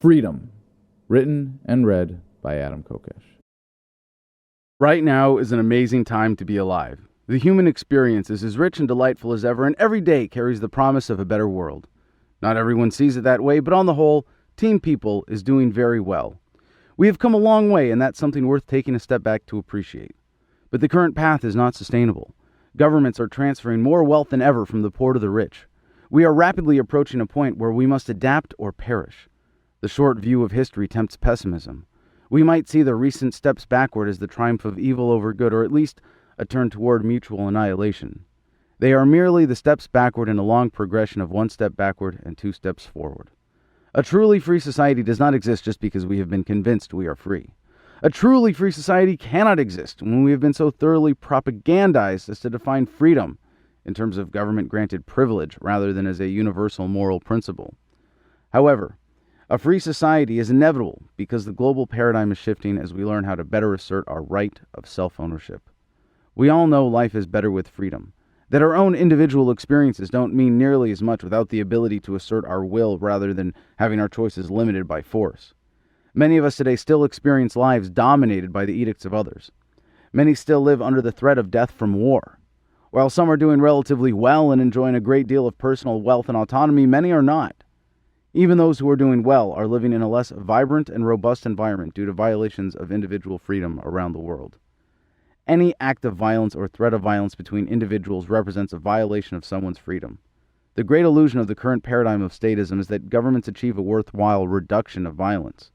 Freedom, written and read by Adam Kokesh. Right now is an amazing time to be alive. The human experience is as rich and delightful as ever, and every day carries the promise of a better world. Not everyone sees it that way, but on the whole, Team People is doing very well. We have come a long way, and that's something worth taking a step back to appreciate. But the current path is not sustainable. Governments are transferring more wealth than ever from the poor to the rich. We are rapidly approaching a point where we must adapt or perish. The short view of history tempts pessimism. We might see the recent steps backward as the triumph of evil over good, or at least a turn toward mutual annihilation. They are merely the steps backward in a long progression of one step backward and two steps forward. A truly free society does not exist just because we have been convinced we are free. A truly free society cannot exist when we have been so thoroughly propagandized as to define freedom in terms of government-granted privilege rather than as a universal moral principle. However, a free society is inevitable because the global paradigm is shifting as we learn how to better assert our right of self-ownership. We all know life is better with freedom, that our own individual experiences don't mean nearly as much without the ability to assert our will rather than having our choices limited by force. Many of us today still experience lives dominated by the edicts of others. Many still live under the threat of death from war. While some are doing relatively well and enjoying a great deal of personal wealth and autonomy, many are not. Even those who are doing well are living in a less vibrant and robust environment due to violations of individual freedom around the world. Any act of violence or threat of violence between individuals represents a violation of someone's freedom. The great illusion of the current paradigm of statism is that governments achieve a worthwhile reduction of violence.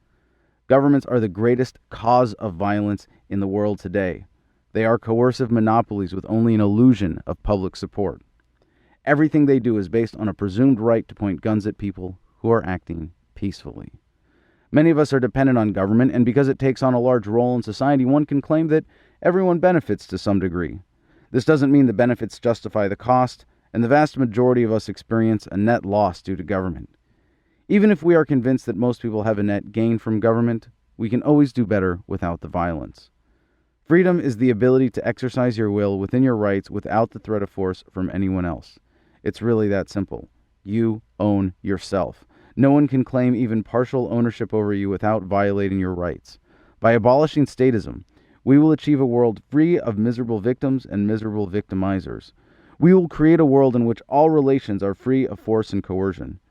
Governments are the greatest cause of violence in the world today. They are coercive monopolies with only an illusion of public support. Everything they do is based on a presumed right to point guns at people who are acting peacefully. Many of us are dependent on government, and because it takes on a large role in society, one can claim that everyone benefits to some degree. This doesn't mean the benefits justify the cost, and the vast majority of us experience a net loss due to government. Even if we are convinced that most people have a net gain from government, we can always do better without the violence. Freedom is the ability to exercise your will within your rights without the threat of force from anyone else. It's really that simple. You own yourself. No one can claim even partial ownership over you without violating your rights. By abolishing statism, we will achieve a world free of miserable victims and miserable victimizers. We will create a world in which all relations are free of force and coercion.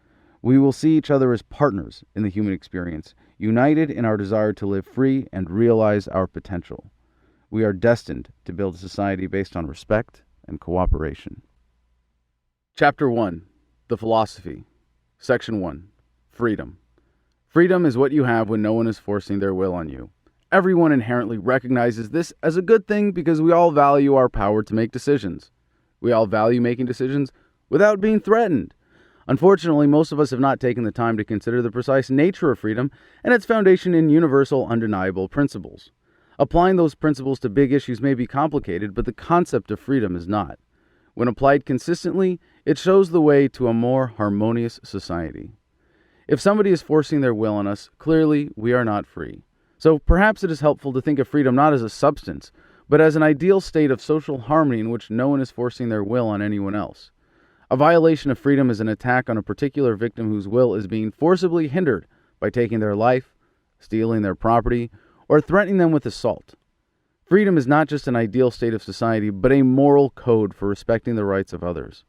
We will see each other as partners in the human experience, united in our desire to live free and realize our potential. We are destined to build a society based on respect and cooperation. Chapter 1. The Philosophy. Section 1. Freedom. Freedom is what you have when no one is forcing their will on you. Everyone inherently recognizes this as a good thing because we all value our power to make decisions. We all value making decisions without being threatened. Unfortunately, most of us have not taken the time to consider the precise nature of freedom and its foundation in universal, undeniable principles. Applying those principles to big issues may be complicated, but the concept of freedom is not. When applied consistently, it shows the way to a more harmonious society. If somebody is forcing their will on us, clearly we are not free. So perhaps it is helpful to think of freedom not as a substance, but as an ideal state of social harmony in which no one is forcing their will on anyone else. A violation of freedom is an attack on a particular victim whose will is being forcibly hindered by taking their life, stealing their property, or threatening them with assault. Freedom is not just an ideal state of society, but a moral code for respecting the rights of others.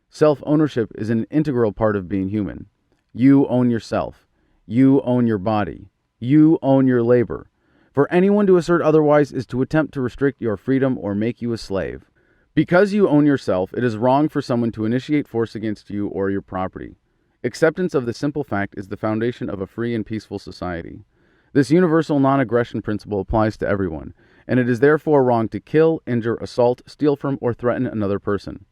Self-ownership is an integral part of being human. You own yourself. You own your body. You own your labor. For anyone to assert otherwise is to attempt to restrict your freedom or make you a slave. Because you own yourself, it is wrong for someone to initiate force against you or your property. Acceptance of this simple fact is the foundation of a free and peaceful society. This universal non-aggression principle applies to everyone, and it is therefore wrong to kill, injure, assault, steal from, or threaten another person.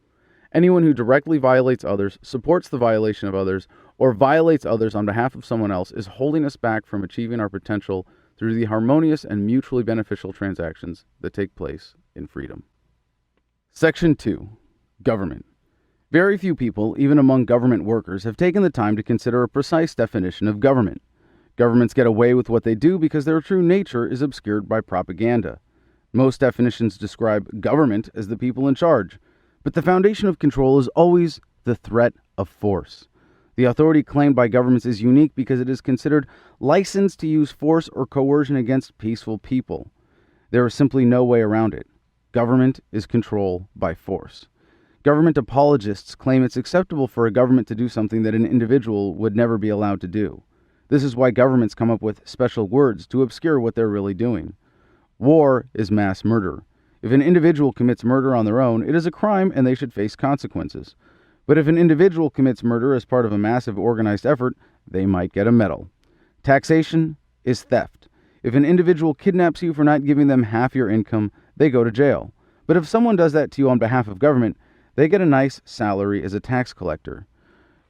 Anyone who directly violates others, supports the violation of others, or violates others on behalf of someone else is holding us back from achieving our potential through the harmonious and mutually beneficial transactions that take place in freedom. Section 2. Government. Very few people, even among government workers, have taken the time to consider a precise definition of government. Governments get away with what they do because their true nature is obscured by propaganda. Most definitions describe government as the people in charge, but the foundation of control is always the threat of force. The authority claimed by governments is unique because it is considered licensed to use force or coercion against peaceful people. There is simply no way around it. Government is control by force. Government apologists claim it's acceptable for a government to do something that an individual would never be allowed to do. This is why governments come up with special words to obscure what they're really doing. War is mass murder. If an individual commits murder on their own, it is a crime and they should face consequences. But if an individual commits murder as part of a massive organized effort, they might get a medal. Taxation is theft. If an individual kidnaps you for not giving them half your income, they go to jail. But if someone does that to you on behalf of government, they get a nice salary as a tax collector.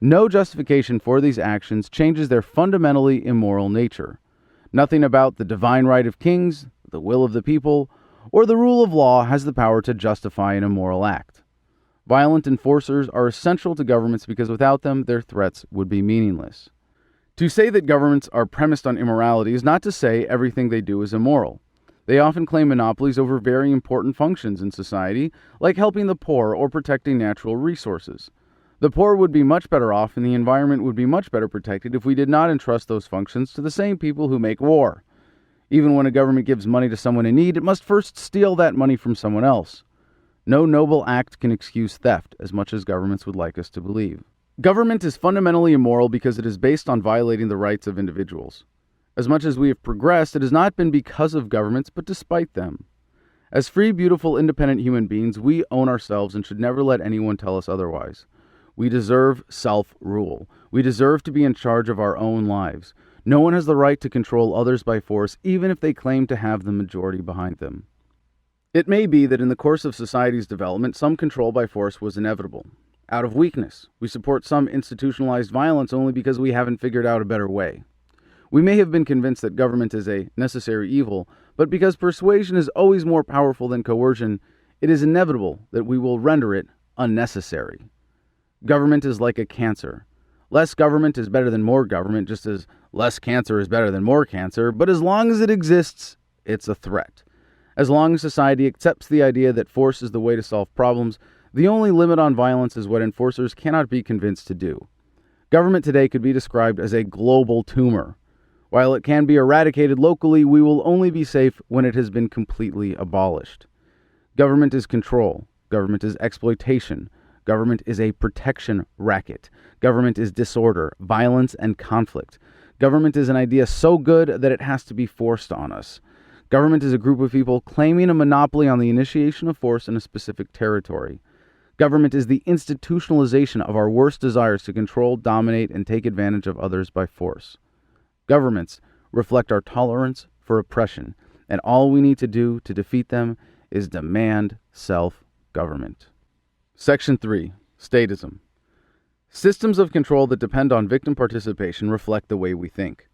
No justification for these actions changes their fundamentally immoral nature. Nothing about the divine right of kings, the will of the people, or the rule of law has the power to justify an immoral act. Violent enforcers are essential to governments because without them, their threats would be meaningless. To say that governments are premised on immorality is not to say everything they do is immoral. They often claim monopolies over very important functions in society, like helping the poor or protecting natural resources. The poor would be much better off and the environment would be much better protected if we did not entrust those functions to the same people who make war. Even when a government gives money to someone in need, it must first steal that money from someone else. No noble act can excuse theft, as much as governments would like us to believe. Government is fundamentally immoral because it is based on violating the rights of individuals. As much as we have progressed, it has not been because of governments, but despite them. As free, beautiful, independent human beings, we own ourselves and should never let anyone tell us otherwise. We deserve self-rule. We deserve to be in charge of our own lives. No one has the right to control others by force, even if they claim to have the majority behind them. It may be that in the course of society's development, some control by force was inevitable. Out of weakness, we support some institutionalized violence only because we haven't figured out a better way. We may have been convinced that government is a necessary evil, but because persuasion is always more powerful than coercion, it is inevitable that we will render it unnecessary. Government is like a cancer. Less government is better than more government, just as less cancer is better than more cancer, but as long as it exists, it's a threat. As long as society accepts the idea that force is the way to solve problems, the only limit on violence is what enforcers cannot be convinced to do. Government today could be described as a global tumor. While it can be eradicated locally, we will only be safe when it has been completely abolished. Government is control. Government is exploitation. Government is a protection racket. Government is disorder, violence, and conflict. Government is an idea so good that it has to be forced on us. Government is a group of people claiming a monopoly on the initiation of force in a specific territory. Government is the institutionalization of our worst desires to control, dominate, and take advantage of others by force. Governments reflect our tolerance for oppression, and all we need to do to defeat them is demand self-government. Section 3. Statism. Systems of control that depend on victim participation reflect the way we think.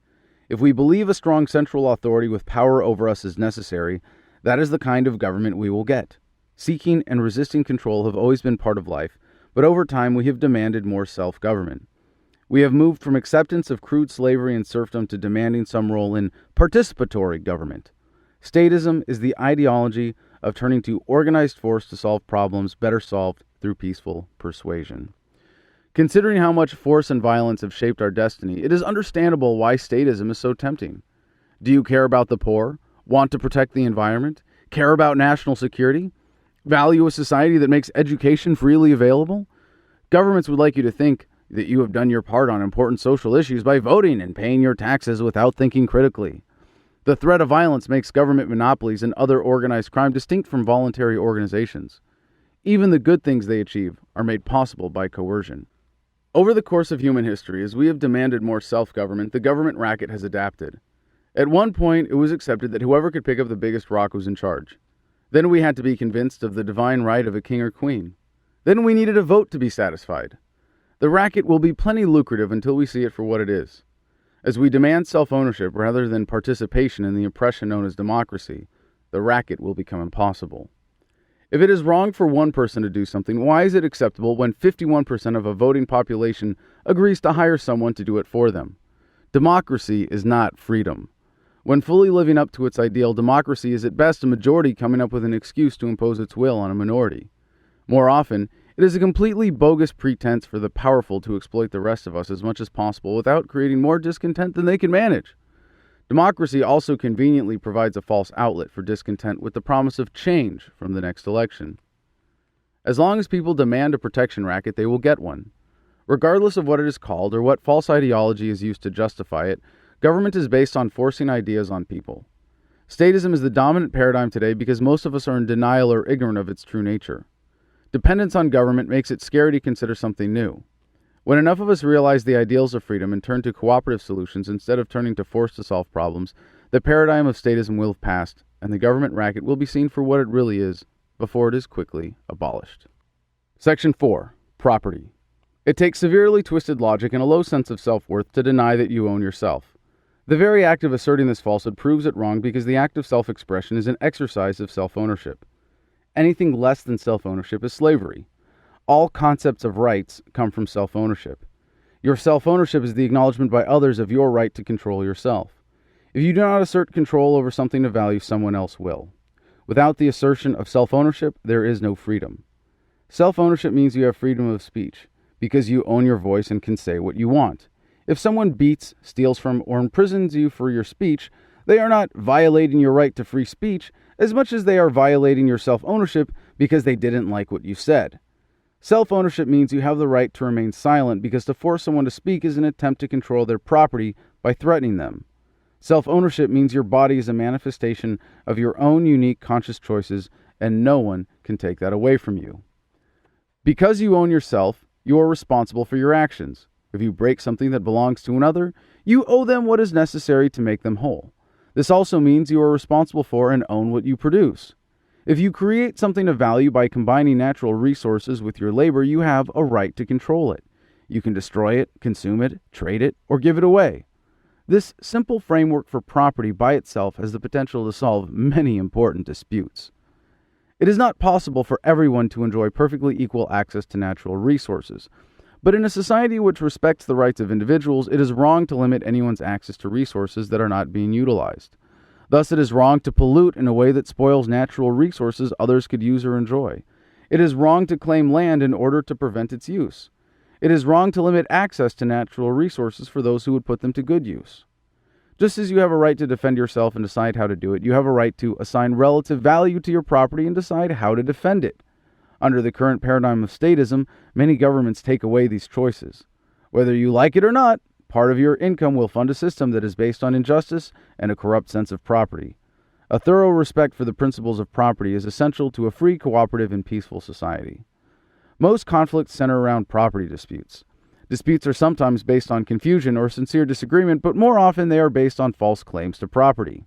If we believe a strong central authority with power over us is necessary, that is the kind of government we will get. Seeking and resisting control have always been part of life, but over time we have demanded more self-government. We have moved from acceptance of crude slavery and serfdom to demanding some role in participatory government. Statism is the ideology of turning to organized force to solve problems better solved through peaceful persuasion. Considering how much force and violence have shaped our destiny, it is understandable why statism is so tempting. Do you care about the poor? Want to protect the environment? Care about national security? Value a society that makes education freely available? Governments would like you to think that you have done your part on important social issues by voting and paying your taxes without thinking critically. The threat of violence makes government monopolies and other organized crime distinct from voluntary organizations. Even the good things they achieve are made possible by coercion. Over the course of human history, as we have demanded more self-government, the government racket has adapted. At one point, it was accepted that whoever could pick up the biggest rock was in charge. Then we had to be convinced of the divine right of a king or queen. Then we needed a vote to be satisfied. The racket will be plenty lucrative until we see it for what it is. As we demand self-ownership rather than participation in the oppression known as democracy, the racket will become impossible. If it is wrong for one person to do something, why is it acceptable when 51% of a voting population agrees to hire someone to do it for them? Democracy is not freedom. When fully living up to its ideal, democracy is at best a majority coming up with an excuse to impose its will on a minority. More often, It is a completely bogus pretense for the powerful to exploit the rest of us as much as possible without creating more discontent than they can manage. Democracy also conveniently provides a false outlet for discontent with the promise of change from the next election. As long as people demand a protection racket, they will get one. Regardless of what it is called or what false ideology is used to justify it, government is based on forcing ideas on people. Statism is the dominant paradigm today because most of us are in denial or ignorant of its true nature. Dependence on government makes it scary to consider something new. When enough of us realize the ideals of freedom and turn to cooperative solutions instead of turning to force to solve problems, the paradigm of statism will have passed, and the government racket will be seen for what it really is, before it is quickly abolished. Section 4. Property. It takes severely twisted logic and a low sense of self-worth to deny that you own yourself. The very act of asserting this falsehood proves it wrong because the act of self-expression is an exercise of self-ownership. Anything less than self-ownership is slavery. All concepts of rights come from self-ownership. Your self-ownership is the acknowledgement by others of your right to control yourself. If you do not assert control over something of value, someone else will. Without the assertion of self-ownership, there is no freedom. Self-ownership means you have freedom of speech, because you own your voice and can say what you want. If someone beats, steals from, or imprisons you for your speech, they are not violating your right to free speech as much as they are violating your self-ownership because they didn't like what you said. Self-ownership means you have the right to remain silent because to force someone to speak is an attempt to control their property by threatening them. Self-ownership means your body is a manifestation of your own unique conscious choices, and no one can take that away from you. Because you own yourself, you are responsible for your actions. If you break something that belongs to another, you owe them what is necessary to make them whole. This also means you are responsible for and own what you produce. If you create something of value by combining natural resources with your labor, you have a right to control it. You can destroy it, consume it, trade it, or give it away. This simple framework for property by itself has the potential to solve many important disputes. It is not possible for everyone to enjoy perfectly equal access to natural resources, but in a society which respects the rights of individuals, it is wrong to limit anyone's access to resources that are not being utilized. Thus, it is wrong to pollute in a way that spoils natural resources others could use or enjoy. It is wrong to claim land in order to prevent its use. It is wrong to limit access to natural resources for those who would put them to good use. Just as you have a right to defend yourself and decide how to do it, you have a right to assign relative value to your property and decide how to defend it. Under the current paradigm of statism, many governments take away these choices. Whether you like it or not, part of your income will fund a system that is based on injustice and a corrupt sense of property. A thorough respect for the principles of property is essential to a free, cooperative, and peaceful society. Most conflicts center around property disputes. Disputes are sometimes based on confusion or sincere disagreement, but more often they are based on false claims to property.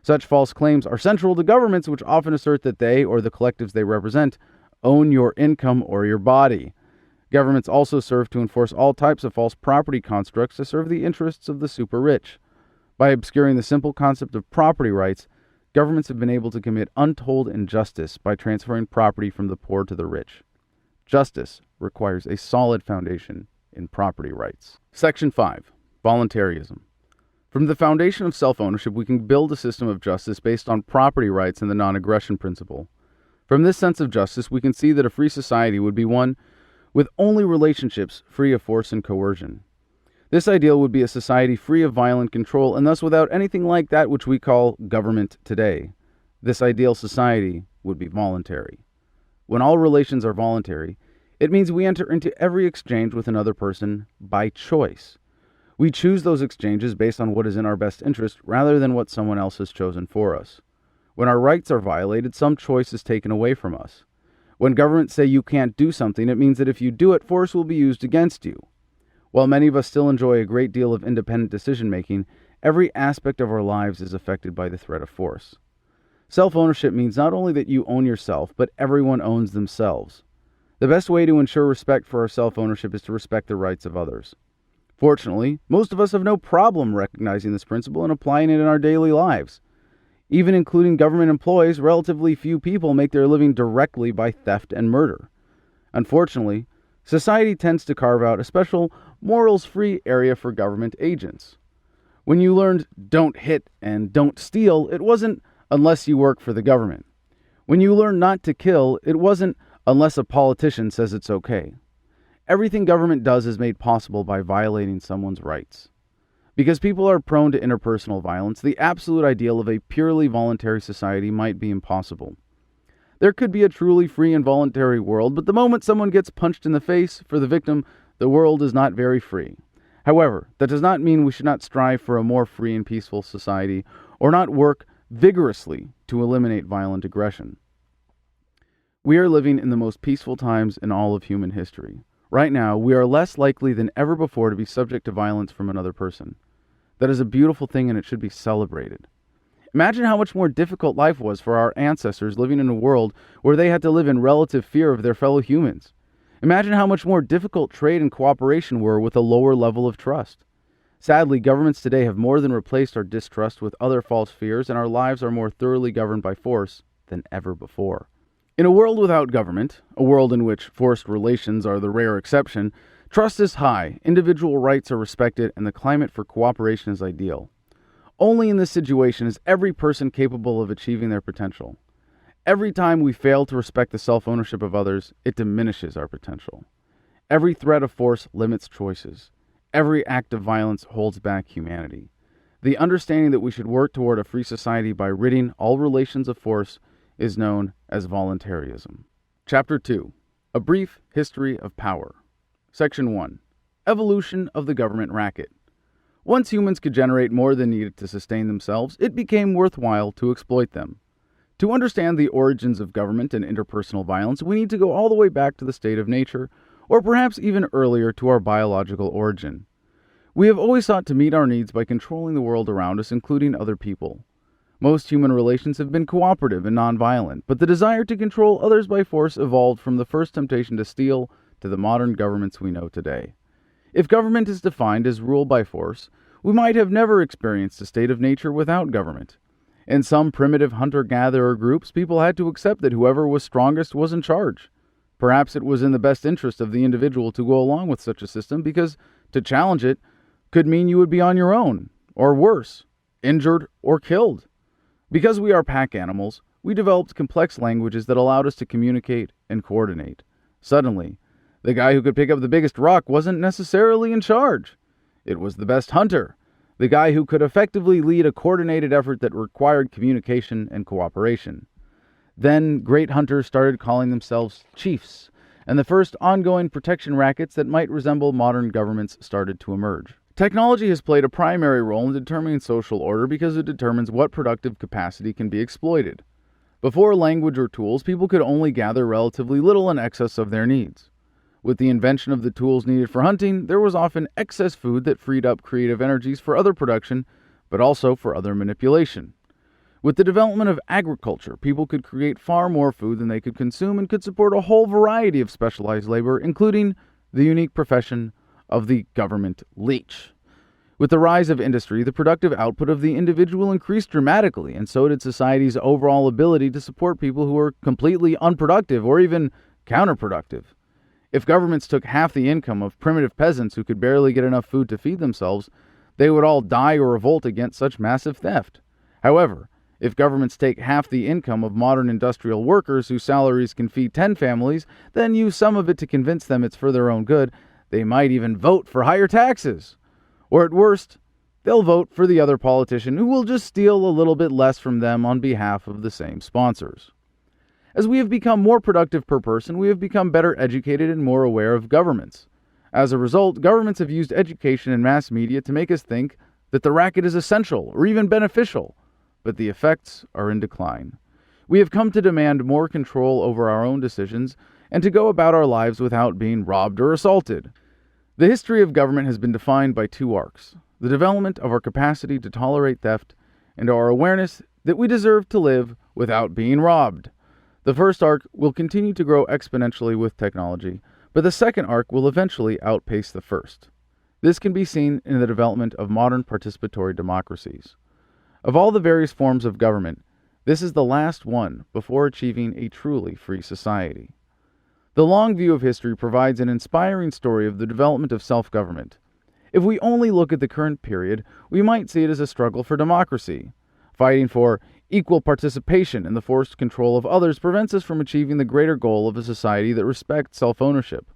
Such false claims are central to governments, which often assert that they, or the collectives they represent, own your income or your body. Governments also serve to enforce all types of false property constructs to serve the interests of the super rich. By obscuring the simple concept of property rights, governments have been able to commit untold injustice by transferring property from the poor to the rich. Justice requires a solid foundation in property rights. Section 5. Voluntarism. From the foundation of self-ownership, we can build a system of justice based on property rights and the non-aggression principle. From this sense of justice, we can see that a free society would be one with only relationships free of force and coercion. This ideal would be a society free of violent control and thus without anything like that which we call government today. This ideal society would be voluntary. When all relations are voluntary, it means we enter into every exchange with another person by choice. We choose those exchanges based on what is in our best interest rather than what someone else has chosen for us. When our rights are violated, some choice is taken away from us. When governments say you can't do something, it means that if you do it, force will be used against you. While many of us still enjoy a great deal of independent decision-making, every aspect of our lives is affected by the threat of force. Self-ownership means not only that you own yourself, but everyone owns themselves. The best way to ensure respect for our self-ownership is to respect the rights of others. Fortunately, most of us have no problem recognizing this principle and applying it in our daily lives. Even including government employees, relatively few people make their living directly by theft and murder. Unfortunately, society tends to carve out a special morals-free area for government agents. When you learned don't hit and don't steal, it wasn't unless you work for the government. When you learned not to kill, it wasn't unless a politician says it's okay. Everything government does is made possible by violating someone's rights. Because people are prone to interpersonal violence, the absolute ideal of a purely voluntary society might be impossible. There could be a truly free and voluntary world, but the moment someone gets punched in the face, for the victim, the world is not very free. However, that does not mean we should not strive for a more free and peaceful society, or not work vigorously to eliminate violent aggression. We are living in the most peaceful times in all of human history. Right now, we are less likely than ever before to be subject to violence from another person. That is a beautiful thing, and it should be celebrated. Imagine how much more difficult life was for our ancestors living in a world where they had to live in relative fear of their fellow humans. Imagine how much more difficult trade and cooperation were with a lower level of trust. Sadly, governments today have more than replaced our distrust with other false fears, and our lives are more thoroughly governed by force than ever before. In a world without government, a world in which forced relations are the rare exception, trust is high, individual rights are respected, and the climate for cooperation is ideal. Only in this situation is every person capable of achieving their potential. Every time we fail to respect the self-ownership of others, it diminishes our potential. Every threat of force limits choices. Every act of violence holds back humanity. The understanding that we should work toward a free society by ridding all relations of force is known as voluntarism. Chapter 2. A Brief History of Power. Section 1. Evolution of the Government Racket. Once humans could generate more than needed to sustain themselves, it became worthwhile to exploit them. To understand the origins of government and interpersonal violence, we need to go all the way back to the state of nature, or perhaps even earlier to our biological origin. We have always sought to meet our needs by controlling the world around us, including other people. Most human relations have been cooperative and nonviolent, but the desire to control others by force evolved from the first temptation to steal to the modern governments we know today. If government is defined as rule by force, we might have never experienced a state of nature without government. In some primitive hunter-gatherer groups, people had to accept that whoever was strongest was in charge. Perhaps it was in the best interest of the individual to go along with such a system, because to challenge it could mean you would be on your own, or worse, injured or killed. Because we are pack animals, we developed complex languages that allowed us to communicate and coordinate. Suddenly, the guy who could pick up the biggest rock wasn't necessarily in charge. It was the best hunter, the guy who could effectively lead a coordinated effort that required communication and cooperation. Then, great hunters started calling themselves chiefs, and the first ongoing protection rackets that might resemble modern governments started to emerge. Technology has played a primary role in determining social order because it determines what productive capacity can be exploited. Before language or tools, people could only gather relatively little in excess of their needs. With the invention of the tools needed for hunting, there was often excess food that freed up creative energies for other production, but also for other manipulation. With the development of agriculture, people could create far more food than they could consume and could support a whole variety of specialized labor, including the unique profession of the government leech. With the rise of industry, the productive output of the individual increased dramatically, and so did society's overall ability to support people who were completely unproductive or even counterproductive. If governments took half the income of primitive peasants who could barely get enough food to feed themselves, they would all die or revolt against such massive theft. However, if governments take half the income of modern industrial workers whose salaries can feed 10 families, then use some of it to convince them it's for their own good, they might even vote for higher taxes. Or at worst, they'll vote for the other politician who will just steal a little bit less from them on behalf of the same sponsors. As we have become more productive per person, we have become better educated and more aware of governments. As a result, governments have used education and mass media to make us think that the racket is essential or even beneficial, but the effects are in decline. We have come to demand more control over our own decisions and to go about our lives without being robbed or assaulted. The history of government has been defined by two arcs: the development of our capacity to tolerate theft and our awareness that we deserve to live without being robbed. The first arc will continue to grow exponentially with technology, but the second arc will eventually outpace the first. This can be seen in the development of modern participatory democracies. Of all the various forms of government, this is the last one before achieving a truly free society. The long view of history provides an inspiring story of the development of self-government. If we only look at the current period, we might see it as a struggle for democracy. Fighting for equal participation in the forced control of others prevents us from achieving the greater goal of a society that respects self-ownership.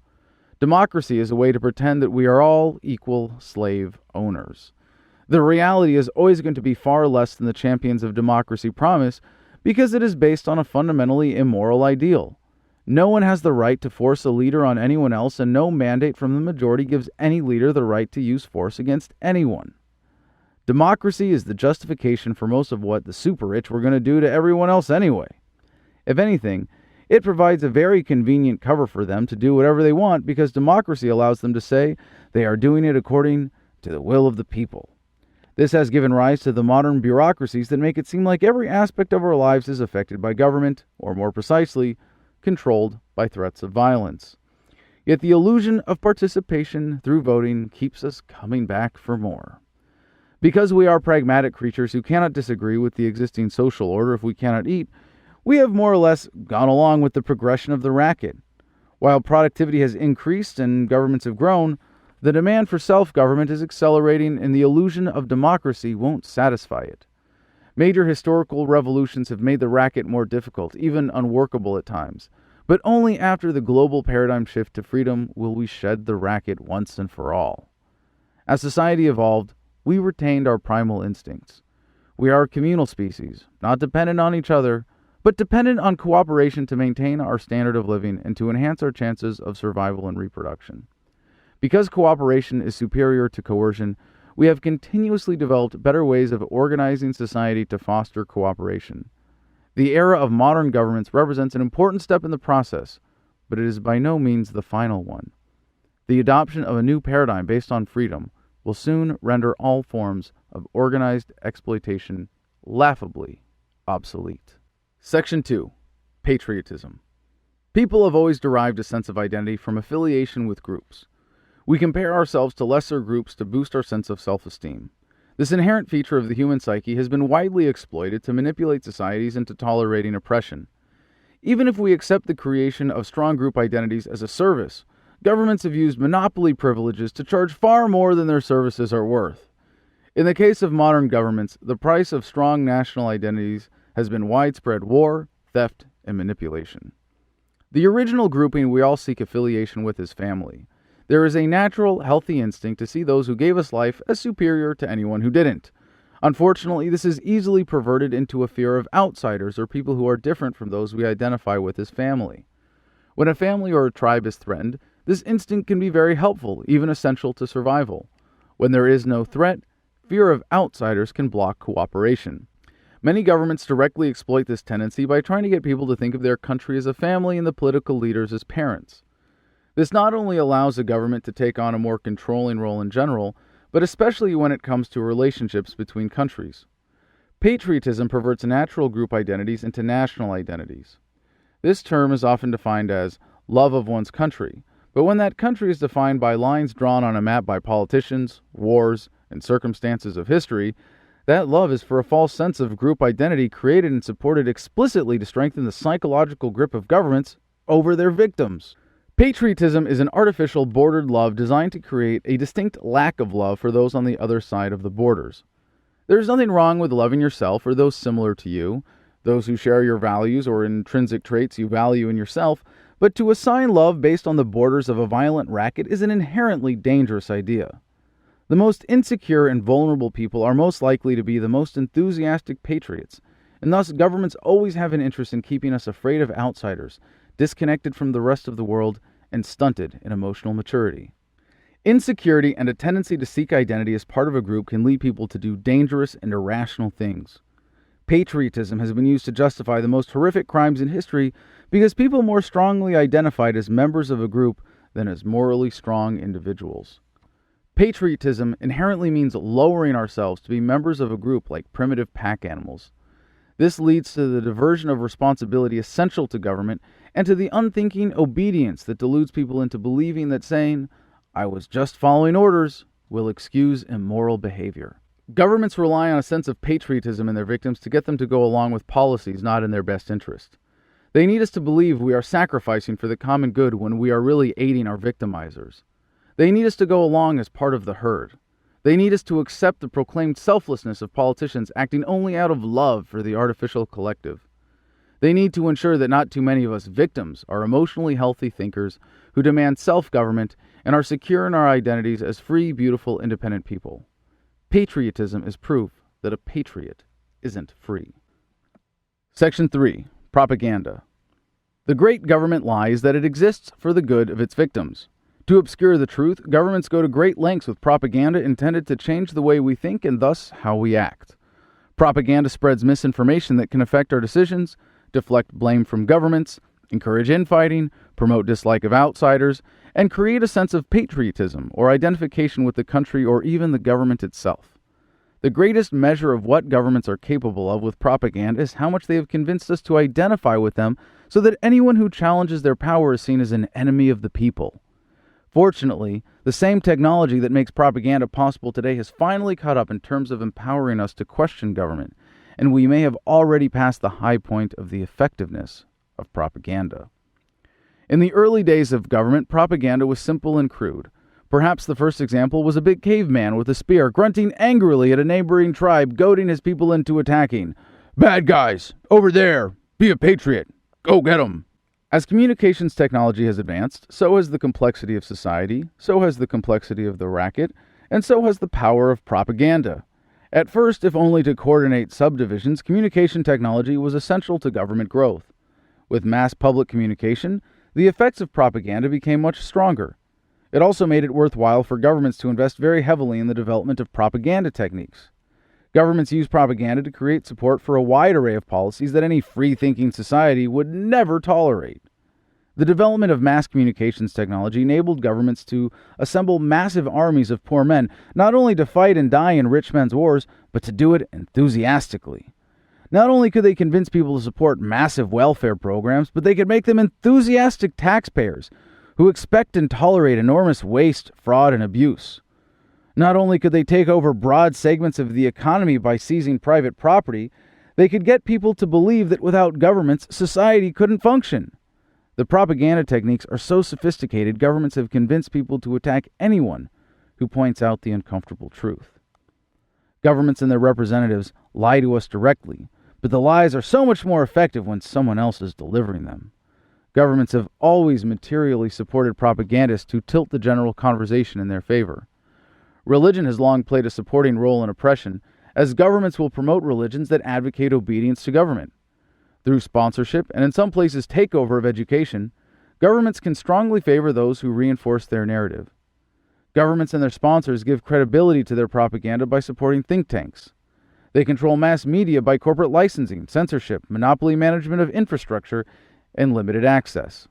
Democracy is a way to pretend that we are all equal slave owners. The reality is always going to be far less than the champions of democracy promise, because it is based on a fundamentally immoral ideal. No one has the right to force a leader on anyone else, and no mandate from the majority gives any leader the right to use force against anyone. Democracy is the justification for most of what the super-rich were going to do to everyone else anyway. If anything, it provides a very convenient cover for them to do whatever they want, because democracy allows them to say they are doing it according to the will of the people. This has given rise to the modern bureaucracies that make it seem like every aspect of our lives is affected by government, or more precisely, controlled by threats of violence. Yet the illusion of participation through voting keeps us coming back for more. Because we are pragmatic creatures who cannot disagree with the existing social order if we cannot eat, we have more or less gone along with the progression of the racket. While productivity has increased and governments have grown, the demand for self-government is accelerating, and the illusion of democracy won't satisfy it. Major historical revolutions have made the racket more difficult, even unworkable at times. But only after the global paradigm shift to freedom will we shed the racket once and for all. As society evolved, we retained our primal instincts. We are a communal species, not dependent on each other, but dependent on cooperation to maintain our standard of living and to enhance our chances of survival and reproduction. Because cooperation is superior to coercion, we have continuously developed better ways of organizing society to foster cooperation. The era of modern governments represents an important step in the process, but it is by no means the final one. The adoption of a new paradigm based on freedom will soon render all forms of organized exploitation laughably obsolete. Section 2. Patriotism. People have always derived a sense of identity from affiliation with groups. We compare ourselves to lesser groups to boost our sense of self-esteem. This inherent feature of the human psyche has been widely exploited to manipulate societies into tolerating oppression. Even if we accept the creation of strong group identities as a service, governments have used monopoly privileges to charge far more than their services are worth. In the case of modern governments, the price of strong national identities has been widespread war, theft, and manipulation. The original grouping we all seek affiliation with is family. There is a natural, healthy instinct to see those who gave us life as superior to anyone who didn't. Unfortunately, this is easily perverted into a fear of outsiders or people who are different from those we identify with as family. When a family or a tribe is threatened, this instinct can be very helpful, even essential to survival. When there is no threat, fear of outsiders can block cooperation. Many governments directly exploit this tendency by trying to get people to think of their country as a family and the political leaders as parents. This not only allows a government to take on a more controlling role in general, but especially when it comes to relationships between countries. Patriotism perverts natural group identities into national identities. This term is often defined as love of one's country, but when that country is defined by lines drawn on a map by politicians, wars, and circumstances of history, that love is for a false sense of group identity created and supported explicitly to strengthen the psychological grip of governments over their victims. Patriotism is an artificial bordered love designed to create a distinct lack of love for those on the other side of the borders. There is nothing wrong with loving yourself or those similar to you, those who share your values or intrinsic traits you value in yourself, but to assign love based on the borders of a violent racket is an inherently dangerous idea. The most insecure and vulnerable people are most likely to be the most enthusiastic patriots, and thus governments always have an interest in keeping us afraid of outsiders, disconnected from the rest of the world, and stunted in emotional maturity. Insecurity and a tendency to seek identity as part of a group can lead people to do dangerous and irrational things. Patriotism has been used to justify the most horrific crimes in history because people more strongly identified as members of a group than as morally strong individuals. Patriotism inherently means lowering ourselves to be members of a group like primitive pack animals. This leads to the diversion of responsibility essential to government and to the unthinking obedience that deludes people into believing that saying, "I was just following orders," will excuse immoral behavior. Governments rely on a sense of patriotism in their victims to get them to go along with policies not in their best interest. They need us to believe we are sacrificing for the common good when we are really aiding our victimizers. They need us to go along as part of the herd. They need us to accept the proclaimed selflessness of politicians acting only out of love for the artificial collective. They need to ensure that not too many of us victims are emotionally healthy thinkers who demand self-government and are secure in our identities as free, beautiful, independent people. Patriotism is proof that a patriot isn't free. Section 3. Propaganda. The great government lie is that it exists for the good of its victims. To obscure the truth, governments go to great lengths with propaganda intended to change the way we think and thus how we act. Propaganda spreads misinformation that can affect our decisions, deflect blame from governments, encourage infighting, promote dislike of outsiders, and create a sense of patriotism or identification with the country or even the government itself. The greatest measure of what governments are capable of with propaganda is how much they have convinced us to identify with them so that anyone who challenges their power is seen as an enemy of the people. Fortunately, the same technology that makes propaganda possible today has finally caught up in terms of empowering us to question government, and we may have already passed the high point of the effectiveness of propaganda. In the early days of government, propaganda was simple and crude. Perhaps the first example was a big caveman with a spear grunting angrily at a neighboring tribe, goading his people into attacking. "Bad guys! Over there! Be a patriot! Go get 'em!" As communications technology has advanced, so has the complexity of society, so has the complexity of the racket, and so has the power of propaganda. At first, if only to coordinate subdivisions, communication technology was essential to government growth. With mass public communication, the effects of propaganda became much stronger. It also made it worthwhile for governments to invest very heavily in the development of propaganda techniques. Governments use propaganda to create support for a wide array of policies that any free-thinking society would never tolerate. The development of mass communications technology enabled governments to assemble massive armies of poor men, not only to fight and die in rich men's wars, but to do it enthusiastically. Not only could they convince people to support massive welfare programs, but they could make them enthusiastic taxpayers who expect and tolerate enormous waste, fraud, and abuse. Not only could they take over broad segments of the economy by seizing private property, they could get people to believe that without governments, society couldn't function. The propaganda techniques are so sophisticated, governments have convinced people to attack anyone who points out the uncomfortable truth. Governments and their representatives lie to us directly, but the lies are so much more effective when someone else is delivering them. Governments have always materially supported propagandists who tilt the general conversation in their favor. Religion has long played a supporting role in oppression, as governments will promote religions that advocate obedience to government. Through sponsorship, and in some places takeover of education, governments can strongly favor those who reinforce their narrative. Governments and their sponsors give credibility to their propaganda by supporting think tanks. They control mass media by corporate licensing, censorship, monopoly management of infrastructure, and limited access.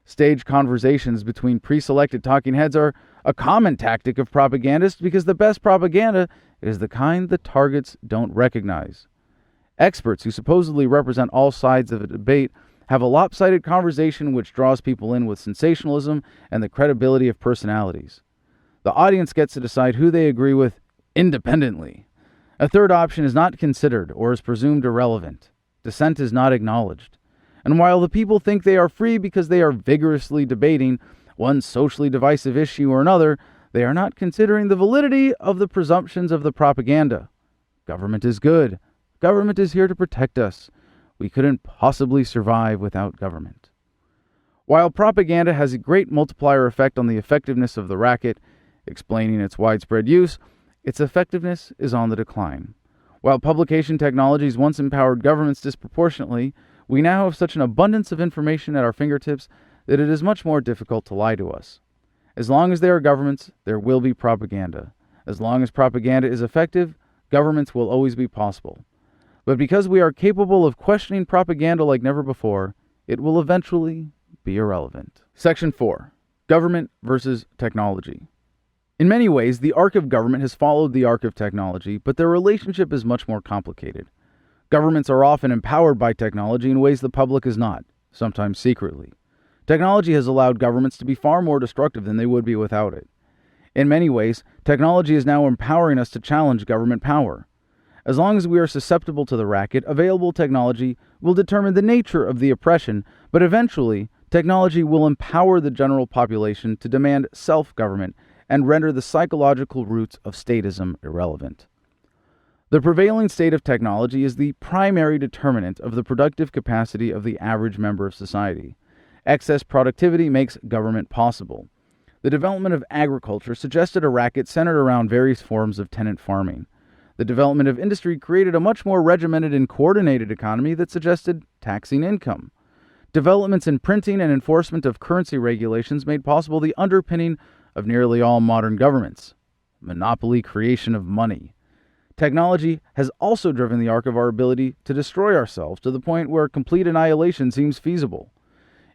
Staged conversations between pre-selected talking heads are a common tactic of propagandists because the best propaganda is the kind that targets don't recognize. Experts who supposedly represent all sides of a debate have a lopsided conversation which draws people in with sensationalism and the credibility of personalities. The audience gets to decide who they agree with independently. A third option is not considered or is presumed irrelevant. Dissent is not acknowledged. And while the people think they are free because they are vigorously debating one socially divisive issue or another, they are not considering the validity of the presumptions of the propaganda. Government is good. Government is here to protect us. We couldn't possibly survive without government. While propaganda has a great multiplier effect on the effectiveness of the racket, explaining its widespread use, its effectiveness is on the decline. While publication technologies once empowered governments disproportionately, we now have such an abundance of information at our fingertips that it is much more difficult to lie to us. As long as there are governments, there will be propaganda. As long as propaganda is effective, governments will always be possible. But because we are capable of questioning propaganda like never before, it will eventually be irrelevant. Section 4. Government versus technology. In many ways, the arc of government has followed the arc of technology, but their relationship is much more complicated. Governments are often empowered by technology in ways the public is not, sometimes secretly. Technology has allowed governments to be far more destructive than they would be without it. In many ways, technology is now empowering us to challenge government power. As long as we are susceptible to the racket, available technology will determine the nature of the oppression, but eventually, technology will empower the general population to demand self-government and render the psychological roots of statism irrelevant. The prevailing state of technology is the primary determinant of the productive capacity of the average member of society. Excess productivity makes government possible. The development of agriculture suggested a racket centered around various forms of tenant farming. The development of industry created a much more regimented and coordinated economy that suggested taxing income. Developments in printing and enforcement of currency regulations made possible the underpinning of nearly all modern governments: monopoly creation of money. Technology has also driven the arc of our ability to destroy ourselves to the point where complete annihilation seems feasible.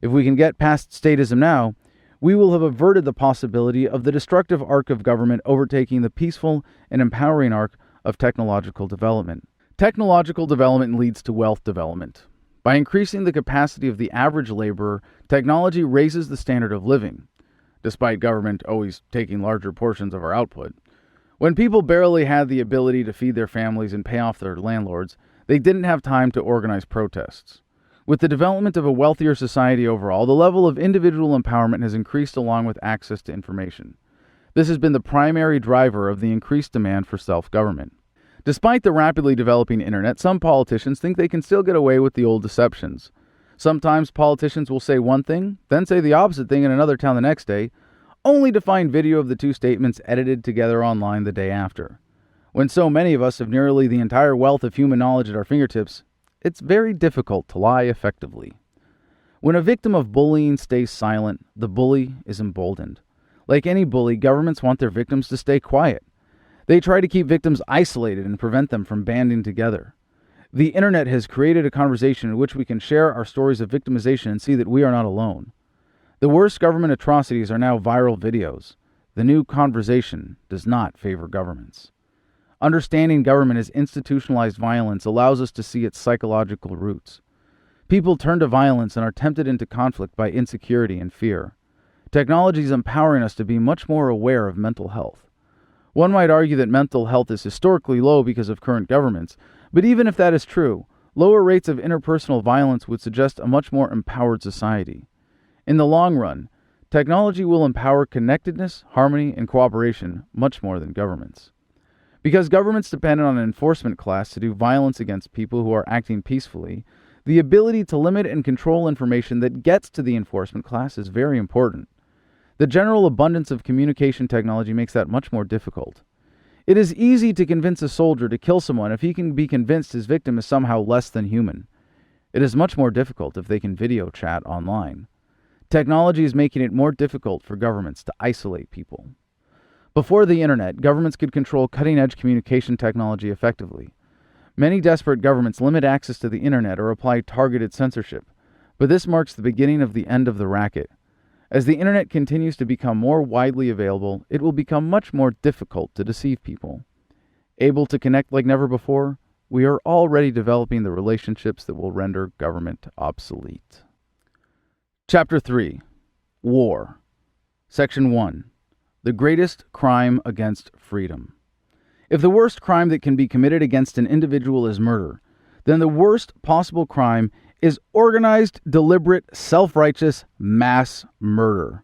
If we can get past statism now, we will have averted the possibility of the destructive arc of government overtaking the peaceful and empowering arc of technological development. Technological development leads to wealth development. By increasing the capacity of the average laborer, technology raises the standard of living, despite government always taking larger portions of our output. When people barely had the ability to feed their families and pay off their landlords, they didn't have time to organize protests. With the development of a wealthier society overall, the level of individual empowerment has increased along with access to information. This has been the primary driver of the increased demand for self-government. Despite the rapidly developing internet, some politicians think they can still get away with the old deceptions. Sometimes politicians will say one thing, then say the opposite thing in another town the next day, only to find video of the two statements edited together online the day after. When so many of us have nearly the entire wealth of human knowledge at our fingertips, it's very difficult to lie effectively. When a victim of bullying stays silent, the bully is emboldened. Like any bully, governments want their victims to stay quiet. They try to keep victims isolated and prevent them from banding together. The internet has created a conversation in which we can share our stories of victimization and see that we are not alone. The worst government atrocities are now viral videos. The new conversation does not favor governments. Understanding government as institutionalized violence allows us to see its psychological roots. People turn to violence and are tempted into conflict by insecurity and fear. Technology is empowering us to be much more aware of mental health. One might argue that mental health is historically low because of current governments, but even if that is true, lower rates of interpersonal violence would suggest a much more empowered society. In the long run, technology will empower connectedness, harmony, and cooperation much more than governments. Because governments depend on an enforcement class to do violence against people who are acting peacefully, the ability to limit and control information that gets to the enforcement class is very important. The general abundance of communication technology makes that much more difficult. It is easy to convince a soldier to kill someone if he can be convinced his victim is somehow less than human. It is much more difficult if they can video chat online. Technology is making it more difficult for governments to isolate people. Before the internet, governments could control cutting-edge communication technology effectively. Many desperate governments limit access to the internet or apply targeted censorship, but this marks the beginning of the end of the racket. As the internet continues to become more widely available, it will become much more difficult to deceive people. Able to connect like never before, we are already developing the relationships that will render government obsolete. Chapter 3. War. Section 1. The greatest crime against freedom. If the worst crime that can be committed against an individual is murder, then the worst possible crime is organized, deliberate, self-righteous mass murder.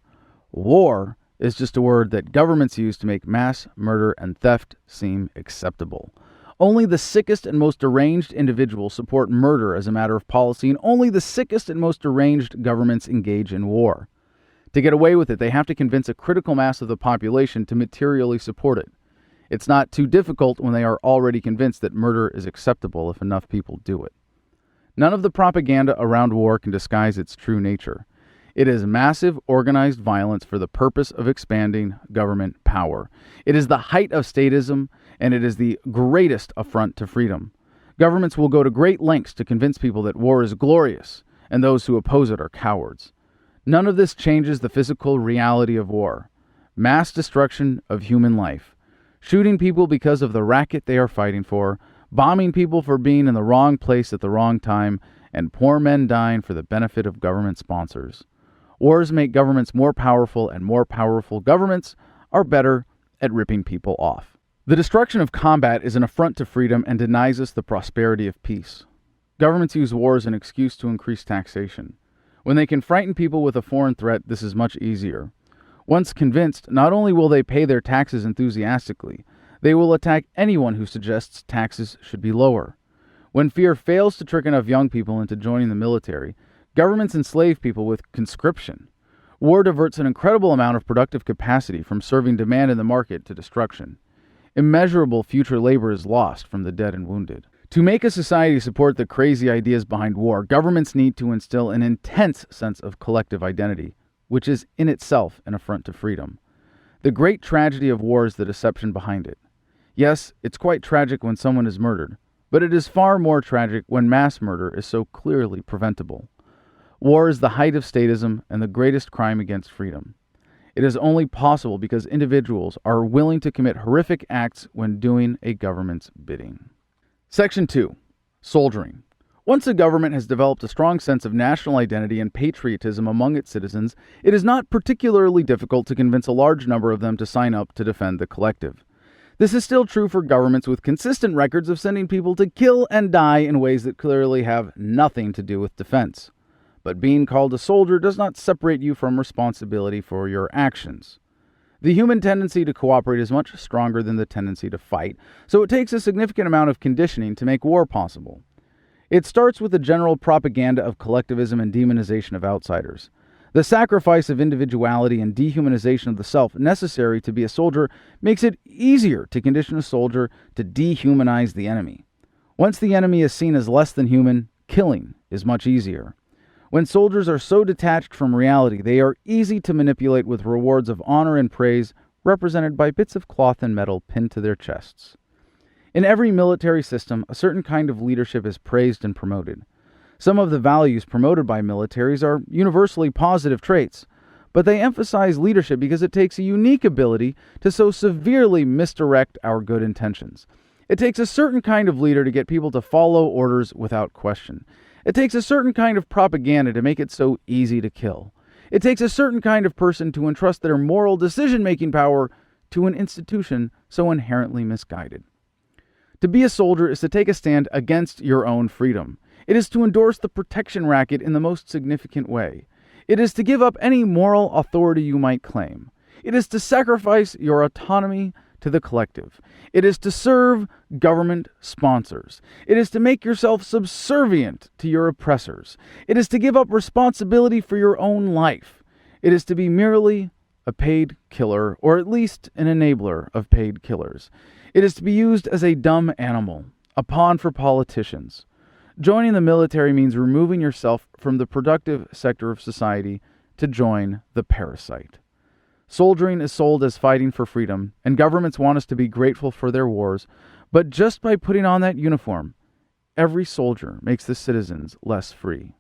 War is just a word that governments use to make mass murder and theft seem acceptable. Only the sickest and most deranged individuals support murder as a matter of policy, and only the sickest and most deranged governments engage in war. To get away with it, they have to convince a critical mass of the population to materially support it. It's not too difficult when they are already convinced that murder is acceptable if enough people do it. None of the propaganda around war can disguise its true nature. It is massive, organized violence for the purpose of expanding government power. It is the height of statism, and it is the greatest affront to freedom. Governments will go to great lengths to convince people that war is glorious, and those who oppose it are cowards. None of this changes the physical reality of war. Mass destruction of human life. Shooting people because of the racket they are fighting for, bombing people for being in the wrong place at the wrong time, and poor men dying for the benefit of government sponsors. Wars make governments more powerful, and more powerful governments are better at ripping people off. The destruction of combat is an affront to freedom and denies us the prosperity of peace. Governments use war as an excuse to increase taxation. When they can frighten people with a foreign threat, this is much easier. Once convinced, not only will they pay their taxes enthusiastically, they will attack anyone who suggests taxes should be lower. When fear fails to trick enough young people into joining the military, governments enslave people with conscription. War diverts an incredible amount of productive capacity from serving demand in the market to destruction. Immeasurable future labor is lost from the dead and wounded. To make a society support the crazy ideas behind war, governments need to instill an intense sense of collective identity, which is in itself an affront to freedom. The great tragedy of war is the deception behind it. Yes, it's quite tragic when someone is murdered, but it is far more tragic when mass murder is so clearly preventable. War is the height of statism and the greatest crime against freedom. It is only possible because individuals are willing to commit horrific acts when doing a government's bidding. Section 2. Soldiering. Once a government has developed a strong sense of national identity and patriotism among its citizens, it is not particularly difficult to convince a large number of them to sign up to defend the collective. This is still true for governments with consistent records of sending people to kill and die in ways that clearly have nothing to do with defense. But being called a soldier does not separate you from responsibility for your actions. The human tendency to cooperate is much stronger than the tendency to fight, so it takes a significant amount of conditioning to make war possible. It starts with the general propaganda of collectivism and demonization of outsiders. The sacrifice of individuality and dehumanization of the self necessary to be a soldier makes it easier to condition a soldier to dehumanize the enemy. Once the enemy is seen as less than human, killing is much easier. When soldiers are so detached from reality, they are easy to manipulate with rewards of honor and praise represented by bits of cloth and metal pinned to their chests. In every military system, a certain kind of leadership is praised and promoted. Some of the values promoted by militaries are universally positive traits, but they emphasize leadership because it takes a unique ability to so severely misdirect our good intentions. It takes a certain kind of leader to get people to follow orders without question. It takes a certain kind of propaganda to make it so easy to kill. It takes a certain kind of person to entrust their moral decision-making power to an institution so inherently misguided. To be a soldier is to take a stand against your own freedom. It is to endorse the protection racket in the most significant way. It is to give up any moral authority you might claim. It is to sacrifice your autonomy to the collective. It is to serve government sponsors. It is to make yourself subservient to your oppressors. It is to give up responsibility for your own life. It is to be merely a paid killer, or at least an enabler of paid killers. It is to be used as a dumb animal, a pawn for politicians. Joining the military means removing yourself from the productive sector of society to join the parasite. Soldiering is sold as fighting for freedom, and governments want us to be grateful for their wars, but just by putting on that uniform, every soldier makes the citizens less free.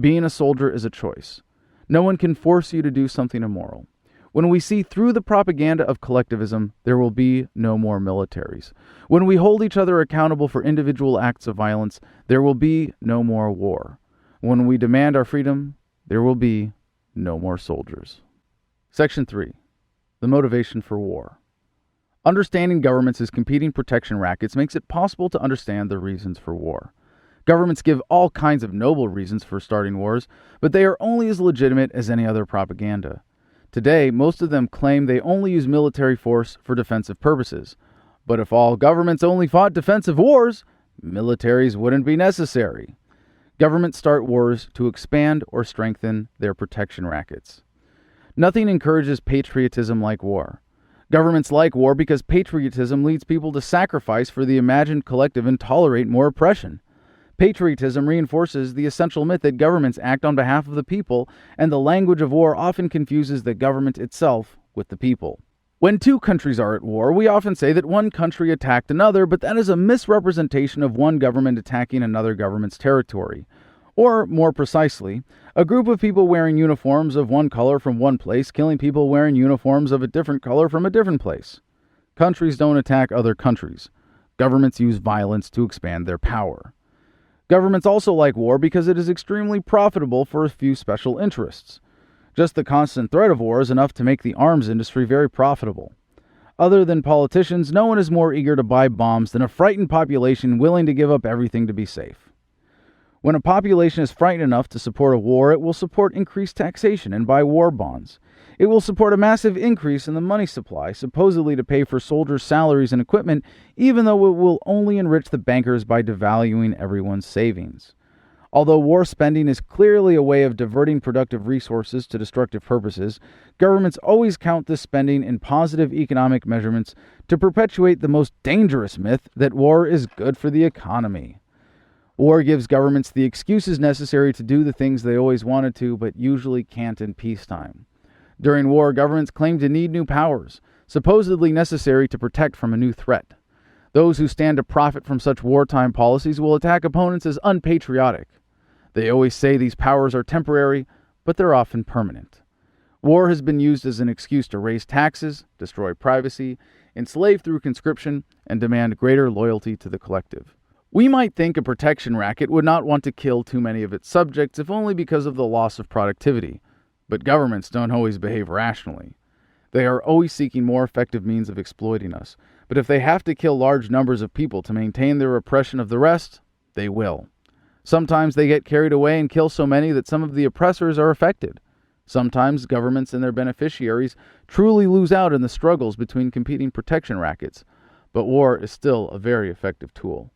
Being a soldier is a choice. No one can force you to do something immoral. When we see through the propaganda of collectivism, there will be no more militaries. When we hold each other accountable for individual acts of violence, there will be no more war. When we demand our freedom, there will be no more soldiers. Section 3. The motivation for war. Understanding governments as competing protection rackets makes it possible to understand the reasons for war. Governments give all kinds of noble reasons for starting wars, but they are only as legitimate as any other propaganda. Today, most of them claim they only use military force for defensive purposes. But if all governments only fought defensive wars, militaries wouldn't be necessary. Governments start wars to expand or strengthen their protection rackets. Nothing encourages patriotism like war. Governments like war because patriotism leads people to sacrifice for the imagined collective and tolerate more oppression. Patriotism reinforces the essential myth that governments act on behalf of the people, and the language of war often confuses the government itself with the people. When two countries are at war, we often say that one country attacked another, but that is a misrepresentation of one government attacking another government's territory. Or, more precisely, a group of people wearing uniforms of one color from one place killing people wearing uniforms of a different color from a different place. Countries don't attack other countries. Governments use violence to expand their power. Governments also like war because it is extremely profitable for a few special interests. Just the constant threat of war is enough to make the arms industry very profitable. Other than politicians, no one is more eager to buy bombs than a frightened population willing to give up everything to be safe. When a population is frightened enough to support a war, it will support increased taxation and buy war bonds. It will support a massive increase in the money supply, supposedly to pay for soldiers' salaries and equipment, even though it will only enrich the bankers by devaluing everyone's savings. Although war spending is clearly a way of diverting productive resources to destructive purposes, governments always count this spending in positive economic measurements to perpetuate the most dangerous myth that war is good for the economy. War gives governments the excuses necessary to do the things they always wanted to, but usually can't in peacetime. During war, governments claim to need new powers, supposedly necessary to protect from a new threat. Those who stand to profit from such wartime policies will attack opponents as unpatriotic. They always say these powers are temporary, but they're often permanent. War has been used as an excuse to raise taxes, destroy privacy, enslave through conscription, and demand greater loyalty to the collective. We might think a protection racket would not want to kill too many of its subjects, if only because of the loss of productivity. But governments don't always behave rationally. They are always seeking more effective means of exploiting us. But if they have to kill large numbers of people to maintain their oppression of the rest, they will. Sometimes they get carried away and kill so many that some of the oppressors are affected. Sometimes governments and their beneficiaries truly lose out in the struggles between competing protection rackets. But war is still a very effective tool.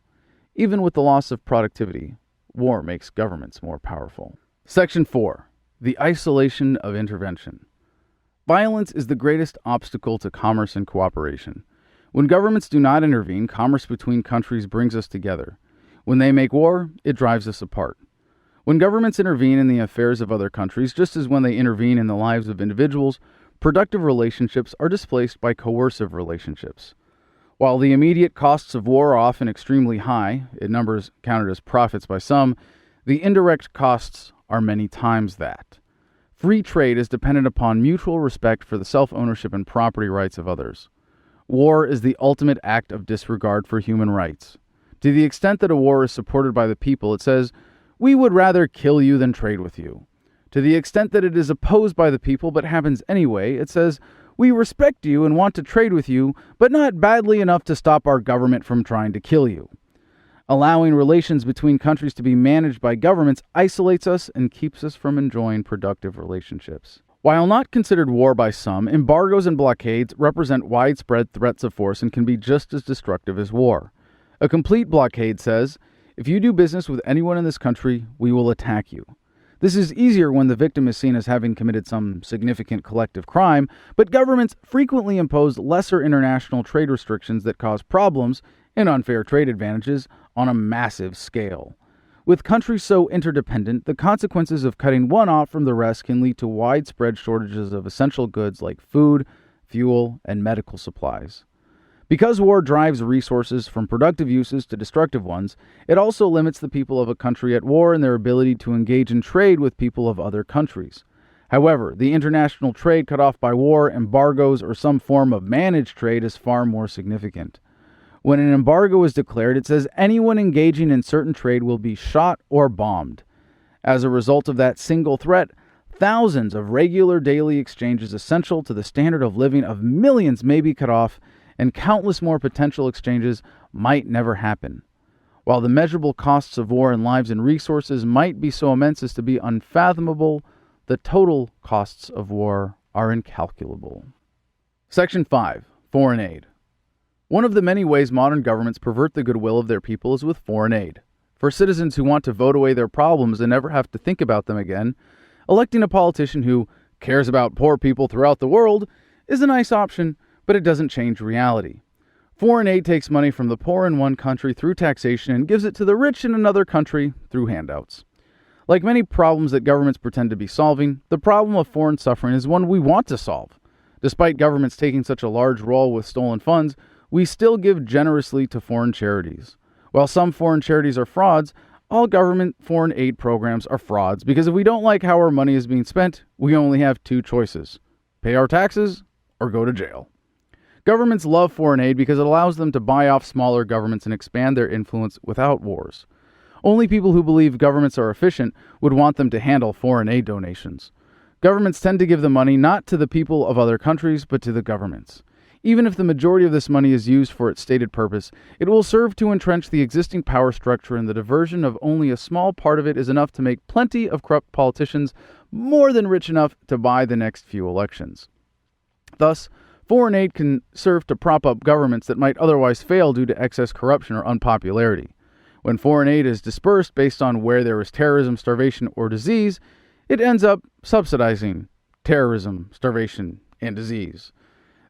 Even with the loss of productivity, war makes governments more powerful. Section 4. The isolation of intervention. Violence is the greatest obstacle to commerce and cooperation. When governments do not intervene, commerce between countries brings us together. When they make war, it drives us apart. When governments intervene in the affairs of other countries, just as when they intervene in the lives of individuals, productive relationships are displaced by coercive relationships. While the immediate costs of war are often extremely high, in numbers counted as profits by some, the indirect costs are many times that. Free trade is dependent upon mutual respect for the self-ownership and property rights of others. War is the ultimate act of disregard for human rights. To the extent that a war is supported by the people, it says, "We would rather kill you than trade with you." To the extent that it is opposed by the people but happens anyway, it says, "We respect you and want to trade with you, but not badly enough to stop our government from trying to kill you." Allowing relations between countries to be managed by governments isolates us and keeps us from enjoying productive relationships. While not considered war by some, embargoes and blockades represent widespread threats of force and can be just as destructive as war. A complete blockade says, "If you do business with anyone in this country, we will attack you." This is easier when the victim is seen as having committed some significant collective crime, but governments frequently impose lesser international trade restrictions that cause problems and unfair trade advantages on a massive scale. With countries so interdependent, the consequences of cutting one off from the rest can lead to widespread shortages of essential goods like food, fuel, and medical supplies. Because war drives resources from productive uses to destructive ones, it also limits the people of a country at war in their ability to engage in trade with people of other countries. However, the international trade cut off by war, embargoes, or some form of managed trade is far more significant. When an embargo is declared, it says anyone engaging in certain trade will be shot or bombed. As a result of that single threat, thousands of regular daily exchanges essential to the standard of living of millions may be cut off, and countless more potential exchanges might never happen. While the measurable costs of war in lives and resources might be so immense as to be unfathomable, the total costs of war are incalculable. Section 5. Foreign aid. One of the many ways modern governments pervert the goodwill of their people is with foreign aid. For citizens who want to vote away their problems and never have to think about them again, electing a politician who cares about poor people throughout the world is a nice option, but it doesn't change reality. Foreign aid takes money from the poor in one country through taxation and gives it to the rich in another country through handouts. Like many problems that governments pretend to be solving, the problem of foreign suffering is one we want to solve. Despite governments taking such a large role with stolen funds, we still give generously to foreign charities. While some foreign charities are frauds, all government foreign aid programs are frauds because if we don't like how our money is being spent, we only have two choices: pay our taxes or go to jail. Governments love foreign aid because it allows them to buy off smaller governments and expand their influence without wars. Only people who believe governments are efficient would want them to handle foreign aid donations. Governments tend to give the money not to the people of other countries, but to the governments. Even if the majority of this money is used for its stated purpose, it will serve to entrench the existing power structure, and the diversion of only a small part of it is enough to make plenty of corrupt politicians more than rich enough to buy the next few elections. Thus, foreign aid can serve to prop up governments that might otherwise fail due to excess corruption or unpopularity. When foreign aid is dispersed based on where there is terrorism, starvation, or disease, it ends up subsidizing terrorism, starvation, and disease.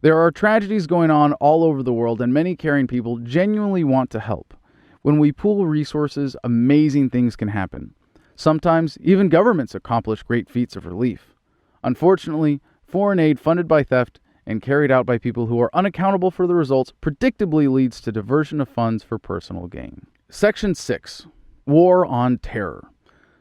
There are tragedies going on all over the world, and many caring people genuinely want to help. When we pool resources, amazing things can happen. Sometimes, even governments accomplish great feats of relief. Unfortunately, foreign aid funded by theft and carried out by people who are unaccountable for the results predictably leads to diversion of funds for personal gain. Section 6. War on Terror.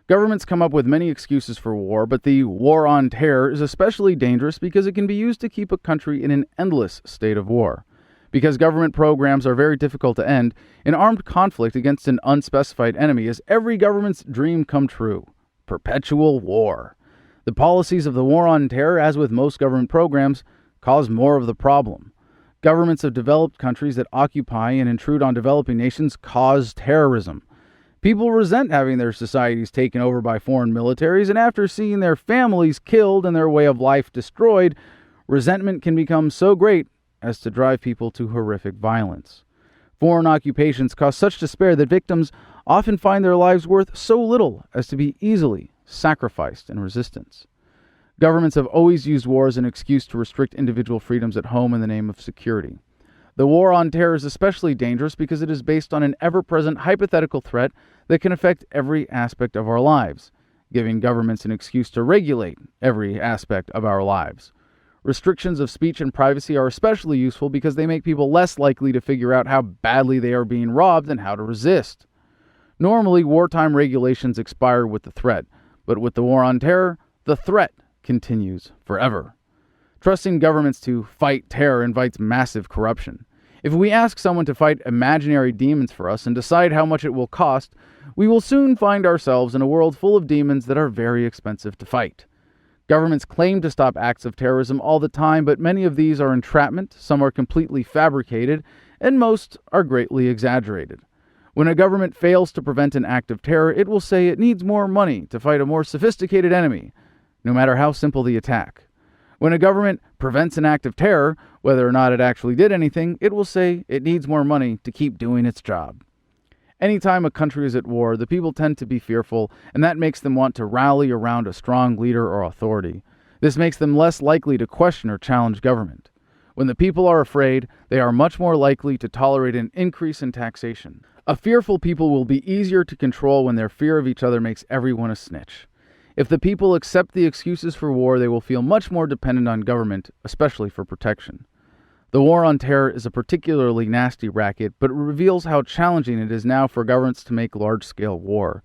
Governments come up with many excuses for war, but the war on terror is especially dangerous because it can be used to keep a country in an endless state of war. Because government programs are very difficult to end, an armed conflict against an unspecified enemy is every government's dream come true. Perpetual war. The policies of the war on terror, as with most government programs, cause more of the problem. Governments of developed countries that occupy and intrude on developing nations cause terrorism. People resent having their societies taken over by foreign militaries, and after seeing their families killed and their way of life destroyed, resentment can become so great as to drive people to horrific violence. Foreign occupations cause such despair that victims often find their lives worth so little as to be easily sacrificed in resistance. Governments have always used war as an excuse to restrict individual freedoms at home in the name of security. The war on terror is especially dangerous because it is based on an ever-present hypothetical threat that can affect every aspect of our lives, giving governments an excuse to regulate every aspect of our lives. Restrictions of speech and privacy are especially useful because they make people less likely to figure out how badly they are being robbed and how to resist. Normally, wartime regulations expire with the threat, but with the war on terror, the threat continues forever. Trusting governments to fight terror invites massive corruption. If we ask someone to fight imaginary demons for us and decide how much it will cost, we will soon find ourselves in a world full of demons that are very expensive to fight. Governments claim to stop acts of terrorism all the time, but many of these are entrapment, some are completely fabricated, and most are greatly exaggerated. When a government fails to prevent an act of terror, it will say it needs more money to fight a more sophisticated enemy, no matter how simple the attack. When a government prevents an act of terror, whether or not it actually did anything, it will say it needs more money to keep doing its job. Anytime a country is at war, the people tend to be fearful, and that makes them want to rally around a strong leader or authority. This makes them less likely to question or challenge government. When the people are afraid, they are much more likely to tolerate an increase in taxation. A fearful people will be easier to control when their fear of each other makes everyone a snitch. If the people accept the excuses for war, they will feel much more dependent on government, especially for protection. The war on terror is a particularly nasty racket, but it reveals how challenging it is now for governments to make large-scale war.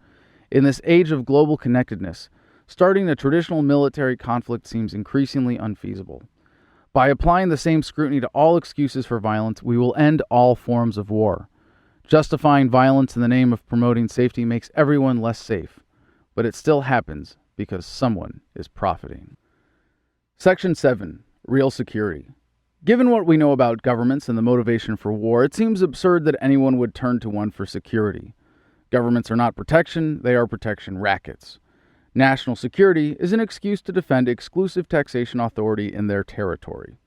In this age of global connectedness, starting a traditional military conflict seems increasingly unfeasible. By applying the same scrutiny to all excuses for violence, we will end all forms of war. Justifying violence in the name of promoting safety makes everyone less safe, but it still happens because someone is profiting. Section 7. Real security. Given what we know about governments and the motivation for war, it seems absurd that anyone would turn to one for security. Governments are not protection, they are protection rackets. National security is an excuse to defend exclusive taxation authority in their territory.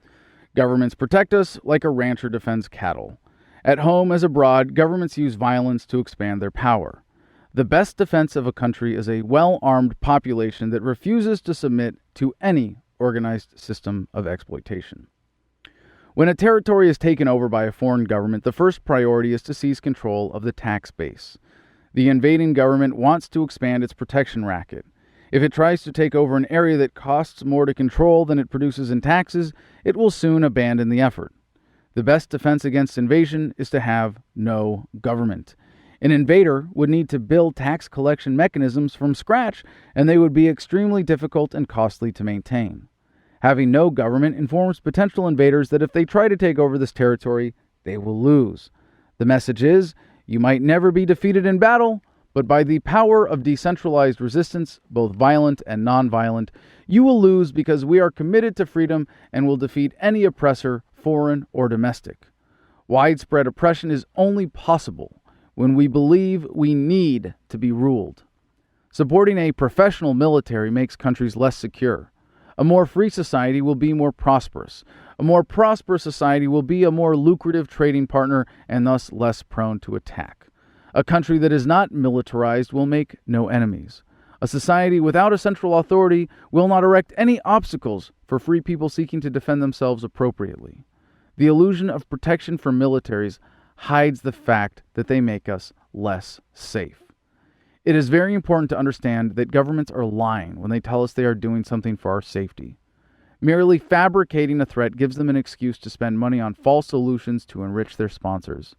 Governments protect us like a rancher defends cattle. At home as abroad, governments use violence to expand their power. The best defense of a country is a well-armed population that refuses to submit to any organized system of exploitation. When a territory is taken over by a foreign government, the first priority is to seize control of the tax base. The invading government wants to expand its protection racket. If it tries to take over an area that costs more to control than it produces in taxes, it will soon abandon the effort. The best defense against invasion is to have no government. An invader would need to build tax collection mechanisms from scratch, and they would be extremely difficult and costly to maintain. Having no government informs potential invaders that if they try to take over this territory, they will lose. The message is, you might never be defeated in battle, but by the power of decentralized resistance, both violent and non-violent, you will lose because we are committed to freedom and will defeat any oppressor foreign or domestic. Widespread oppression is only possible when we believe we need to be ruled. Supporting a professional military makes countries less secure. A more free society will be more prosperous. A more prosperous society will be a more lucrative trading partner and thus less prone to attack. A country that is not militarized will make no enemies. A society without a central authority will not erect any obstacles for free people seeking to defend themselves appropriately. The illusion of protection from militaries hides the fact that they make us less safe. It is very important to understand that governments are lying when they tell us they are doing something for our safety. Merely fabricating a threat gives them an excuse to spend money on false solutions to enrich their sponsors.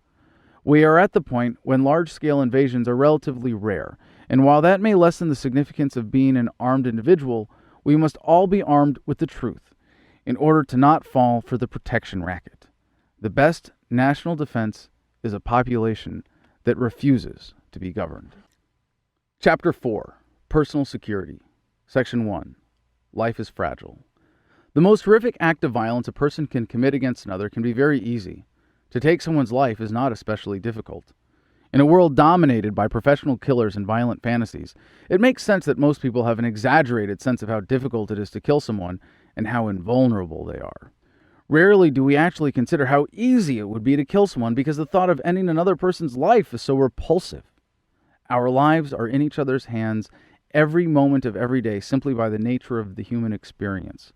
We are at the point when large-scale invasions are relatively rare, and while that may lessen the significance of being an armed individual, we must all be armed with the truth in order to not fall for the protection racket. The best national defense is a population that refuses to be governed. Chapter 4. Personal Security. Section 1. Life is fragile. The most horrific act of violence a person can commit against another can be very easy. To take someone's life is not especially difficult. In a world dominated by professional killers and violent fantasies, it makes sense that most people have an exaggerated sense of how difficult it is to kill someone and how invulnerable they are. Rarely do we actually consider how easy it would be to kill someone because the thought of ending another person's life is so repulsive. Our lives are in each other's hands every moment of every day simply by the nature of the human experience.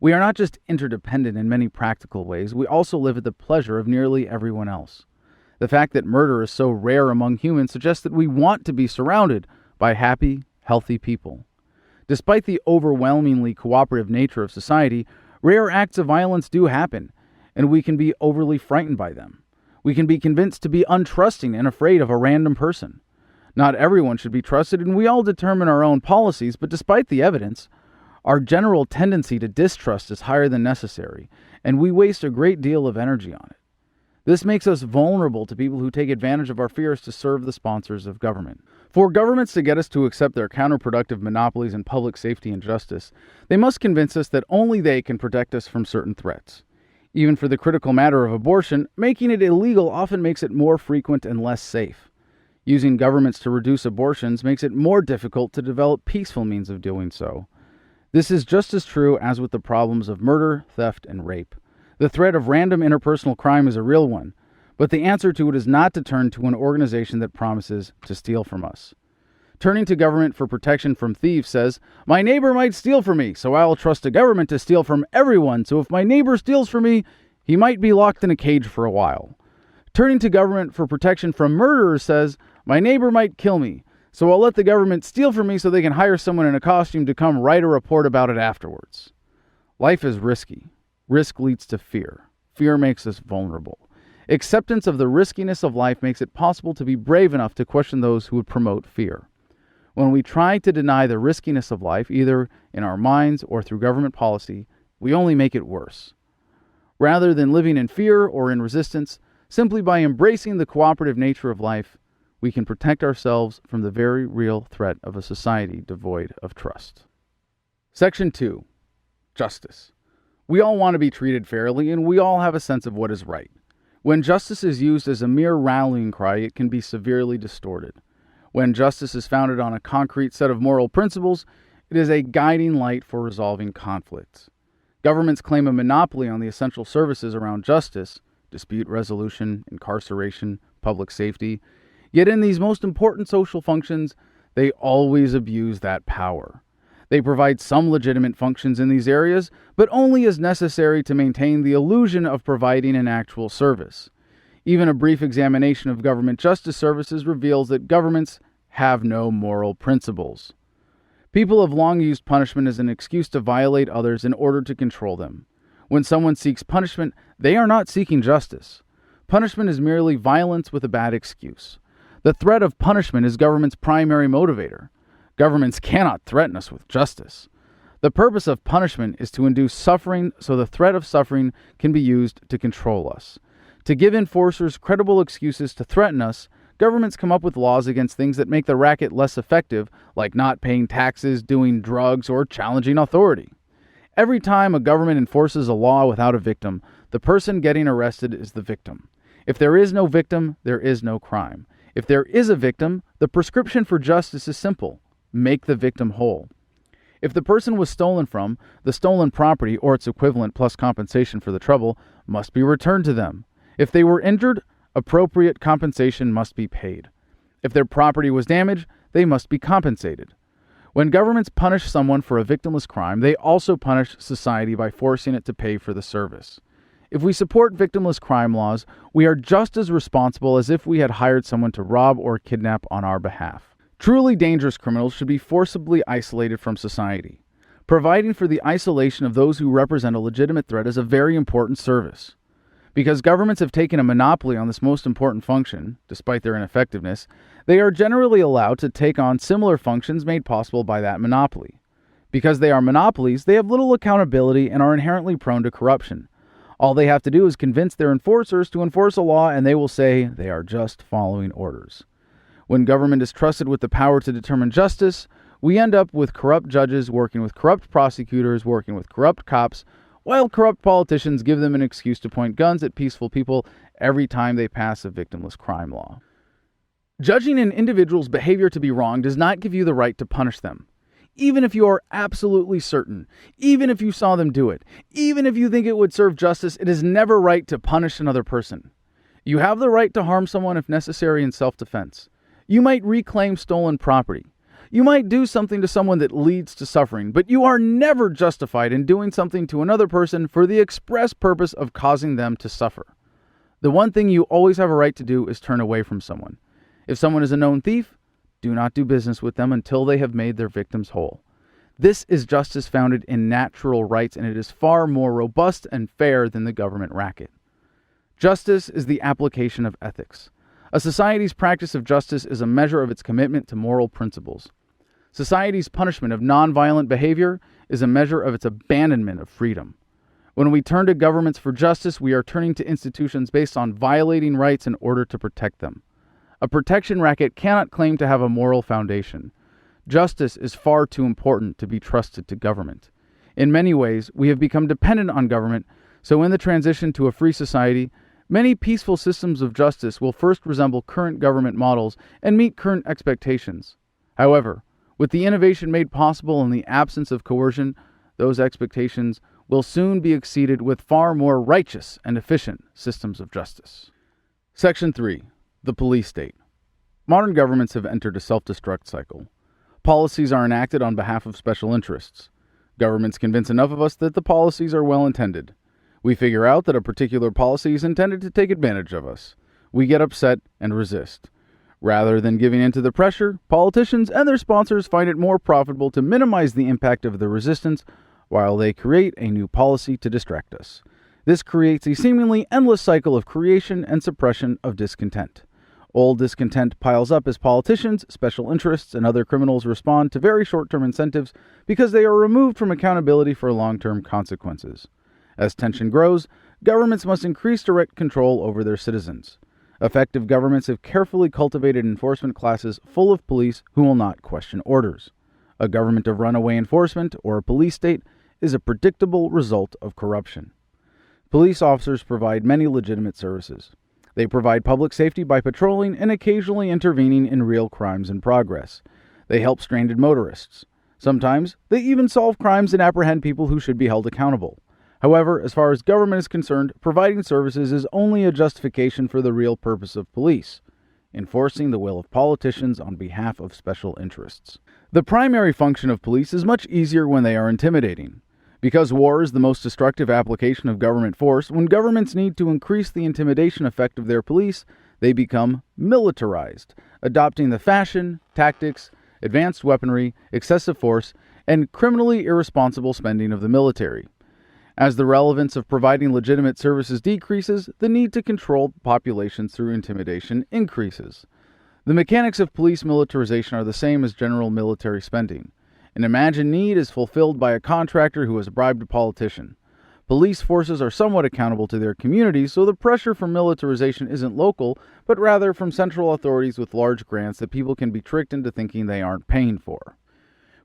We are not just interdependent in many practical ways, we also live at the pleasure of nearly everyone else. The fact that murder is so rare among humans suggests that we want to be surrounded by happy, healthy people. Despite the overwhelmingly cooperative nature of society, rare acts of violence do happen, and we can be overly frightened by them. We can be convinced to be untrusting and afraid of a random person. Not everyone should be trusted, and we all determine our own policies, but despite the evidence, our general tendency to distrust is higher than necessary, and we waste a great deal of energy on it. This makes us vulnerable to people who take advantage of our fears to serve the sponsors of government. For governments to get us to accept their counterproductive monopolies in public safety and justice, they must convince us that only they can protect us from certain threats. Even for the critical matter of abortion, making it illegal often makes it more frequent and less safe. Using governments to reduce abortions makes it more difficult to develop peaceful means of doing so. This is just as true as with the problems of murder, theft, and rape. The threat of random interpersonal crime is a real one, but the answer to it is not to turn to an organization that promises to steal from us. Turning to government for protection from thieves says, "My neighbor might steal from me, so I will trust a government to steal from everyone, so if my neighbor steals from me, he might be locked in a cage for a while." Turning to government for protection from murderers says, "My neighbor might kill me, so I'll let the government steal from me so they can hire someone in a costume to come write a report about it afterwards." Life is risky. Risk leads to fear. Fear makes us vulnerable. Acceptance of the riskiness of life makes it possible to be brave enough to question those who would promote fear. When we try to deny the riskiness of life, either in our minds or through government policy, we only make it worse. Rather than living in fear or in resistance, simply by embracing the cooperative nature of life, we can protect ourselves from the very real threat of a society devoid of trust. Section 2. Justice. We all want to be treated fairly, and we all have a sense of what is right. When justice is used as a mere rallying cry, it can be severely distorted. When justice is founded on a concrete set of moral principles, it is a guiding light for resolving conflicts. Governments claim a monopoly on the essential services around justice, dispute resolution, incarceration, public safety. Yet in these most important social functions, they always abuse that power. They provide some legitimate functions in these areas, but only as necessary to maintain the illusion of providing an actual service. Even a brief examination of government justice services reveals that governments have no moral principles. People have long used punishment as an excuse to violate others in order to control them. When someone seeks punishment, they are not seeking justice. Punishment is merely violence with a bad excuse. The threat of punishment is government's primary motivator. Governments cannot threaten us with justice. The purpose of punishment is to induce suffering so the threat of suffering can be used to control us. To give enforcers credible excuses to threaten us, governments come up with laws against things that make the racket less effective, like not paying taxes, doing drugs, or challenging authority. Every time a government enforces a law without a victim, The person getting arrested is the victim. If there is no victim, there is no crime. If there is a victim, the prescription for justice is simple: make the victim whole. If the person was stolen from, the stolen property or its equivalent plus compensation for the trouble must be returned to them. If they were injured, appropriate compensation must be paid. If their property was damaged, they must be compensated. When governments punish someone for a victimless crime, they also punish society by forcing it to pay for the service. If we support victimless crime laws, we are just as responsible as if we had hired someone to rob or kidnap on our behalf. Truly dangerous criminals should be forcibly isolated from society. Providing for the isolation of those who represent a legitimate threat is a very important service. Because governments have taken a monopoly on this most important function, despite their ineffectiveness, they are generally allowed to take on similar functions made possible by that monopoly. Because they are monopolies, they have little accountability and are inherently prone to corruption. All they have to do is convince their enforcers to enforce a law, and they will say they are just following orders. When government is trusted with the power to determine justice, we end up with corrupt judges working with corrupt prosecutors, working with corrupt cops, while corrupt politicians give them an excuse to point guns at peaceful people every time they pass a victimless crime law. Judging an individual's behavior to be wrong does not give you the right to punish them. Even if you are absolutely certain, even if you saw them do it, even if you think it would serve justice, it is never right to punish another person. You have the right to harm someone if necessary in self-defense. You might reclaim stolen property. You might do something to someone that leads to suffering, but you are never justified in doing something to another person for the express purpose of causing them to suffer. The one thing you always have a right to do is turn away from someone. If someone is a known thief, do not do business with them until they have made their victims whole. This is justice founded in natural rights, and it is far more robust and fair than the government racket. Justice is the application of ethics. A society's practice of justice is a measure of its commitment to moral principles. Society's punishment of nonviolent behavior is a measure of its abandonment of freedom. When we turn to governments for justice, we are turning to institutions based on violating rights in order to protect them. A protection racket cannot claim to have a moral foundation. Justice is far too important to be trusted to government. In many ways, we have become dependent on government, so in the transition to a free society, many peaceful systems of justice will first resemble current government models and meet current expectations. However, with the innovation made possible in the absence of coercion, those expectations will soon be exceeded with far more righteous and efficient systems of justice. Section 3. The police state. Modern governments have entered a self-destruct cycle. Policies are enacted on behalf of special interests. Governments convince enough of us that the policies are well-intended. We figure out that a particular policy is intended to take advantage of us. We get upset and resist. Rather than giving in to the pressure, politicians and their sponsors find it more profitable to minimize the impact of the resistance while they create a new policy to distract us. This creates a seemingly endless cycle of creation and suppression of discontent. Old discontent piles up as politicians, special interests, and other criminals respond to very short-term incentives because they are removed from accountability for long-term consequences. As tension grows, governments must increase direct control over their citizens. Effective governments have carefully cultivated enforcement classes full of police who will not question orders. A government of runaway enforcement, or a police state, is a predictable result of corruption. Police officers provide many legitimate services. They provide public safety by patrolling and occasionally intervening in real crimes in progress. They help stranded motorists. Sometimes, they even solve crimes and apprehend people who should be held accountable. However, as far as government is concerned, providing services is only a justification for the real purpose of police, enforcing the will of politicians on behalf of special interests. The primary function of police is much easier when they are intimidating. Because war is the most destructive application of government force, when governments need to increase the intimidation effect of their police, they become militarized, adopting the fashion, tactics, advanced weaponry, excessive force, and criminally irresponsible spending of the military. As the relevance of providing legitimate services decreases, the need to control populations through intimidation increases. The mechanics of police militarization are the same as general military spending. An imagined need is fulfilled by a contractor who has bribed a politician. Police forces are somewhat accountable to their communities, so the pressure for militarization isn't local, but rather from central authorities with large grants that people can be tricked into thinking they aren't paying for.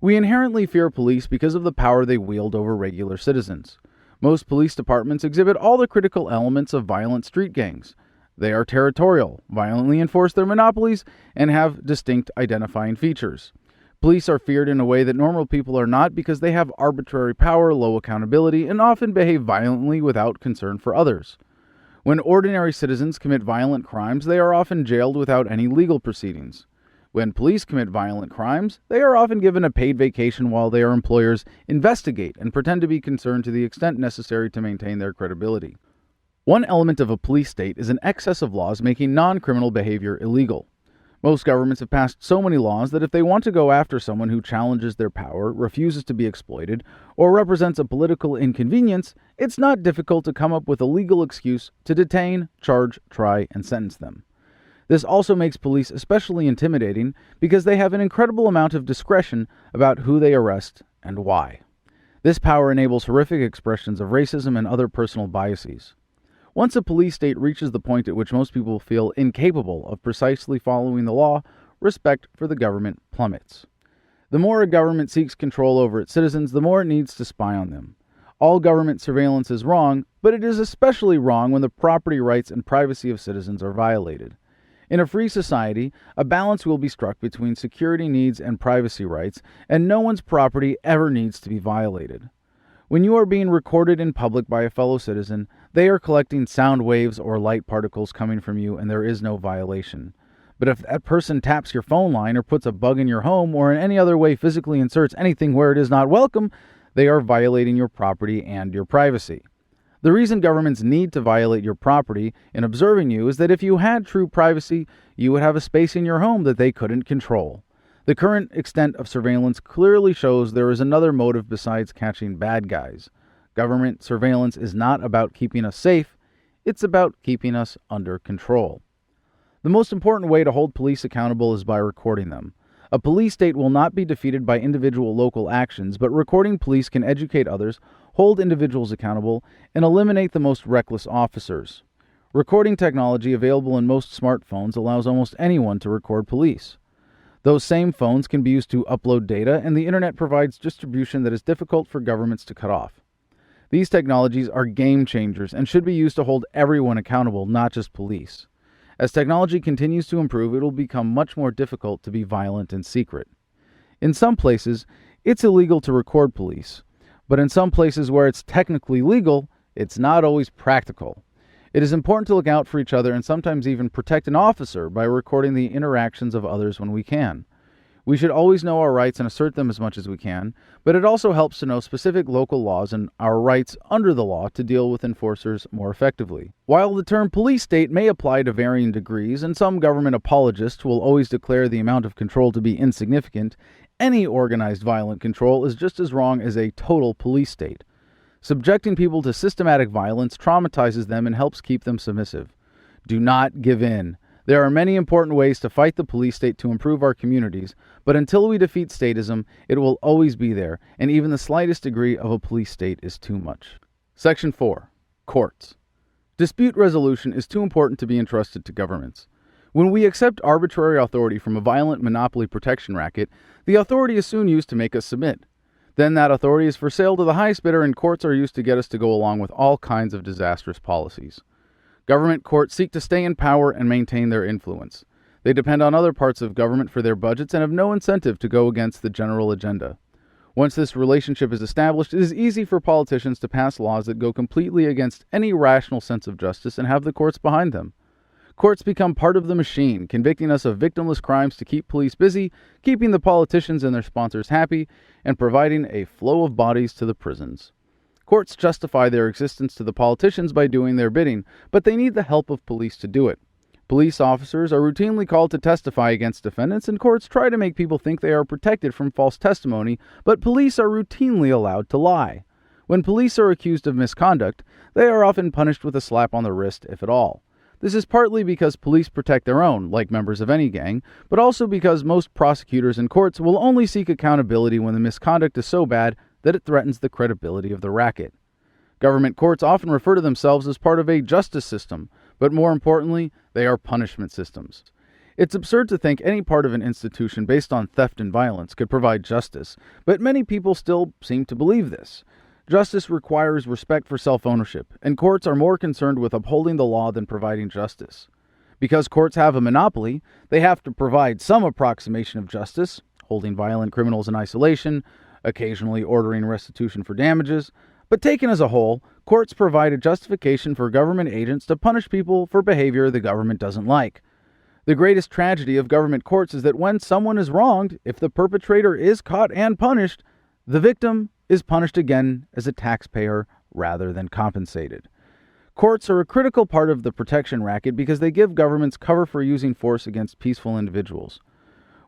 We inherently fear police because of the power they wield over regular citizens. Most police departments exhibit all the critical elements of violent street gangs. They are territorial, violently enforce their monopolies, and have distinct identifying features. Police are feared in a way that normal people are not because they have arbitrary power, low accountability, and often behave violently without concern for others. When ordinary citizens commit violent crimes, they are often jailed without any legal proceedings. When police commit violent crimes, they are often given a paid vacation while their employers investigate and pretend to be concerned to the extent necessary to maintain their credibility. One element of a police state is an excess of laws making non-criminal behavior illegal. Most governments have passed so many laws that if they want to go after someone who challenges their power, refuses to be exploited, or represents a political inconvenience, it's not difficult to come up with a legal excuse to detain, charge, try, and sentence them. This also makes police especially intimidating because they have an incredible amount of discretion about who they arrest and why. This power enables horrific expressions of racism and other personal biases. Once a police state reaches the point at which most people feel incapable of precisely following the law, respect for the government plummets. The more a government seeks control over its citizens, the more it needs to spy on them. All government surveillance is wrong, but it is especially wrong when the property rights and privacy of citizens are violated. In a free society, a balance will be struck between security needs and privacy rights, and no one's property ever needs to be violated. When you are being recorded in public by a fellow citizen, they are collecting sound waves or light particles coming from you, and there is no violation. But if that person taps your phone line or puts a bug in your home or in any other way physically inserts anything where it is not welcome, they are violating your property and your privacy. The reason governments need to violate your property in observing you is that if you had true privacy, you would have a space in your home that they couldn't control. The current extent of surveillance clearly shows there is another motive besides catching bad guys. Government surveillance is not about keeping us safe, it's about keeping us under control. The most important way to hold police accountable is by recording them. A police state will not be defeated by individual local actions, but recording police can educate others, hold individuals accountable, and eliminate the most reckless officers. Recording technology available in most smartphones allows almost anyone to record police. Those same phones can be used to upload data, and the internet provides distribution that is difficult for governments to cut off. These technologies are game changers and should be used to hold everyone accountable, not just police. As technology continues to improve, it will become much more difficult to be violent in secret. In some places, it's illegal to record police, but in some places where it's technically legal, it's not always practical. It is important to look out for each other and sometimes even protect an officer by recording the interactions of others when we can. We should always know our rights and assert them as much as we can, but it also helps to know specific local laws and our rights under the law to deal with enforcers more effectively. While the term police state may apply to varying degrees, and some government apologists will always declare the amount of control to be insignificant, any organized violent control is just as wrong as a total police state. Subjecting people to systematic violence traumatizes them and helps keep them submissive. Do not give in. There are many important ways to fight the police state to improve our communities, but until we defeat statism, it will always be there, and even the slightest degree of a police state is too much. Section 4. Courts. Dispute resolution is too important to be entrusted to governments. When we accept arbitrary authority from a violent monopoly protection racket, the authority is soon used to make us submit. Then that authority is for sale to the highest bidder, and courts are used to get us to go along with all kinds of disastrous policies. Government courts seek to stay in power and maintain their influence. They depend on other parts of government for their budgets and have no incentive to go against the general agenda. Once this relationship is established, it is easy for politicians to pass laws that go completely against any rational sense of justice and have the courts behind them. Courts become part of the machine, convicting us of victimless crimes to keep police busy, keeping the politicians and their sponsors happy, and providing a flow of bodies to the prisons. Courts justify their existence to the politicians by doing their bidding, but they need the help of police to do it. Police officers are routinely called to testify against defendants, and courts try to make people think they are protected from false testimony, but police are routinely allowed to lie. When police are accused of misconduct, they are often punished with a slap on the wrist, if at all. This is partly because police protect their own, like members of any gang, but also because most prosecutors and courts will only seek accountability when the misconduct is so bad that it threatens the credibility of the racket. Government courts often refer to themselves as part of a justice system, but more importantly, they are punishment systems. It's absurd to think any part of an institution based on theft and violence could provide justice, but many people still seem to believe this. Justice requires respect for self-ownership, and courts are more concerned with upholding the law than providing justice. Because courts have a monopoly, they have to provide some approximation of justice, holding violent criminals in isolation, occasionally ordering restitution for damages, but taken as a whole, courts provide a justification for government agents to punish people for behavior the government doesn't like. The greatest tragedy of government courts is that when someone is wronged, if the perpetrator is caught and punished, the victim is punished again as a taxpayer rather than compensated. Courts are a critical part of the protection racket because they give governments cover for using force against peaceful individuals.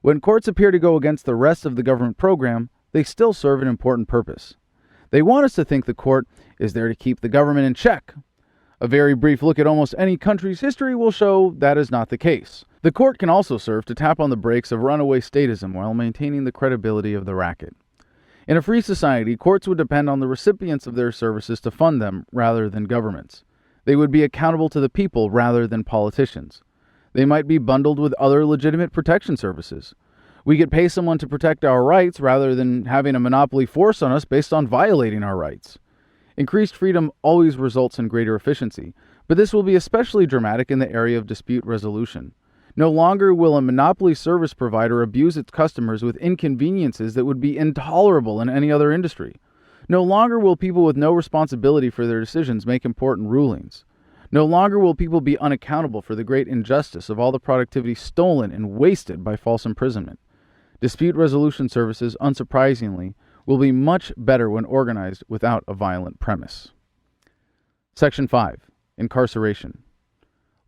When courts appear to go against the rest of the government program, they still serve an important purpose. They want us to think the court is there to keep the government in check. A very brief look at almost any country's history will show that is not the case. The court can also serve to tap on the brakes of runaway statism while maintaining the credibility of the racket. In a free society, courts would depend on the recipients of their services to fund them rather than governments. They would be accountable to the people rather than politicians. They might be bundled with other legitimate protection services. We could pay someone to protect our rights rather than having a monopoly force on us based on violating our rights. Increased freedom always results in greater efficiency, but this will be especially dramatic in the area of dispute resolution. No longer will a monopoly service provider abuse its customers with inconveniences that would be intolerable in any other industry. No longer will people with no responsibility for their decisions make important rulings. No longer will people be unaccountable for the great injustice of all the productivity stolen and wasted by false imprisonment. Dispute resolution services, unsurprisingly, will be much better when organized without a violent premise. Section 5. Incarceration.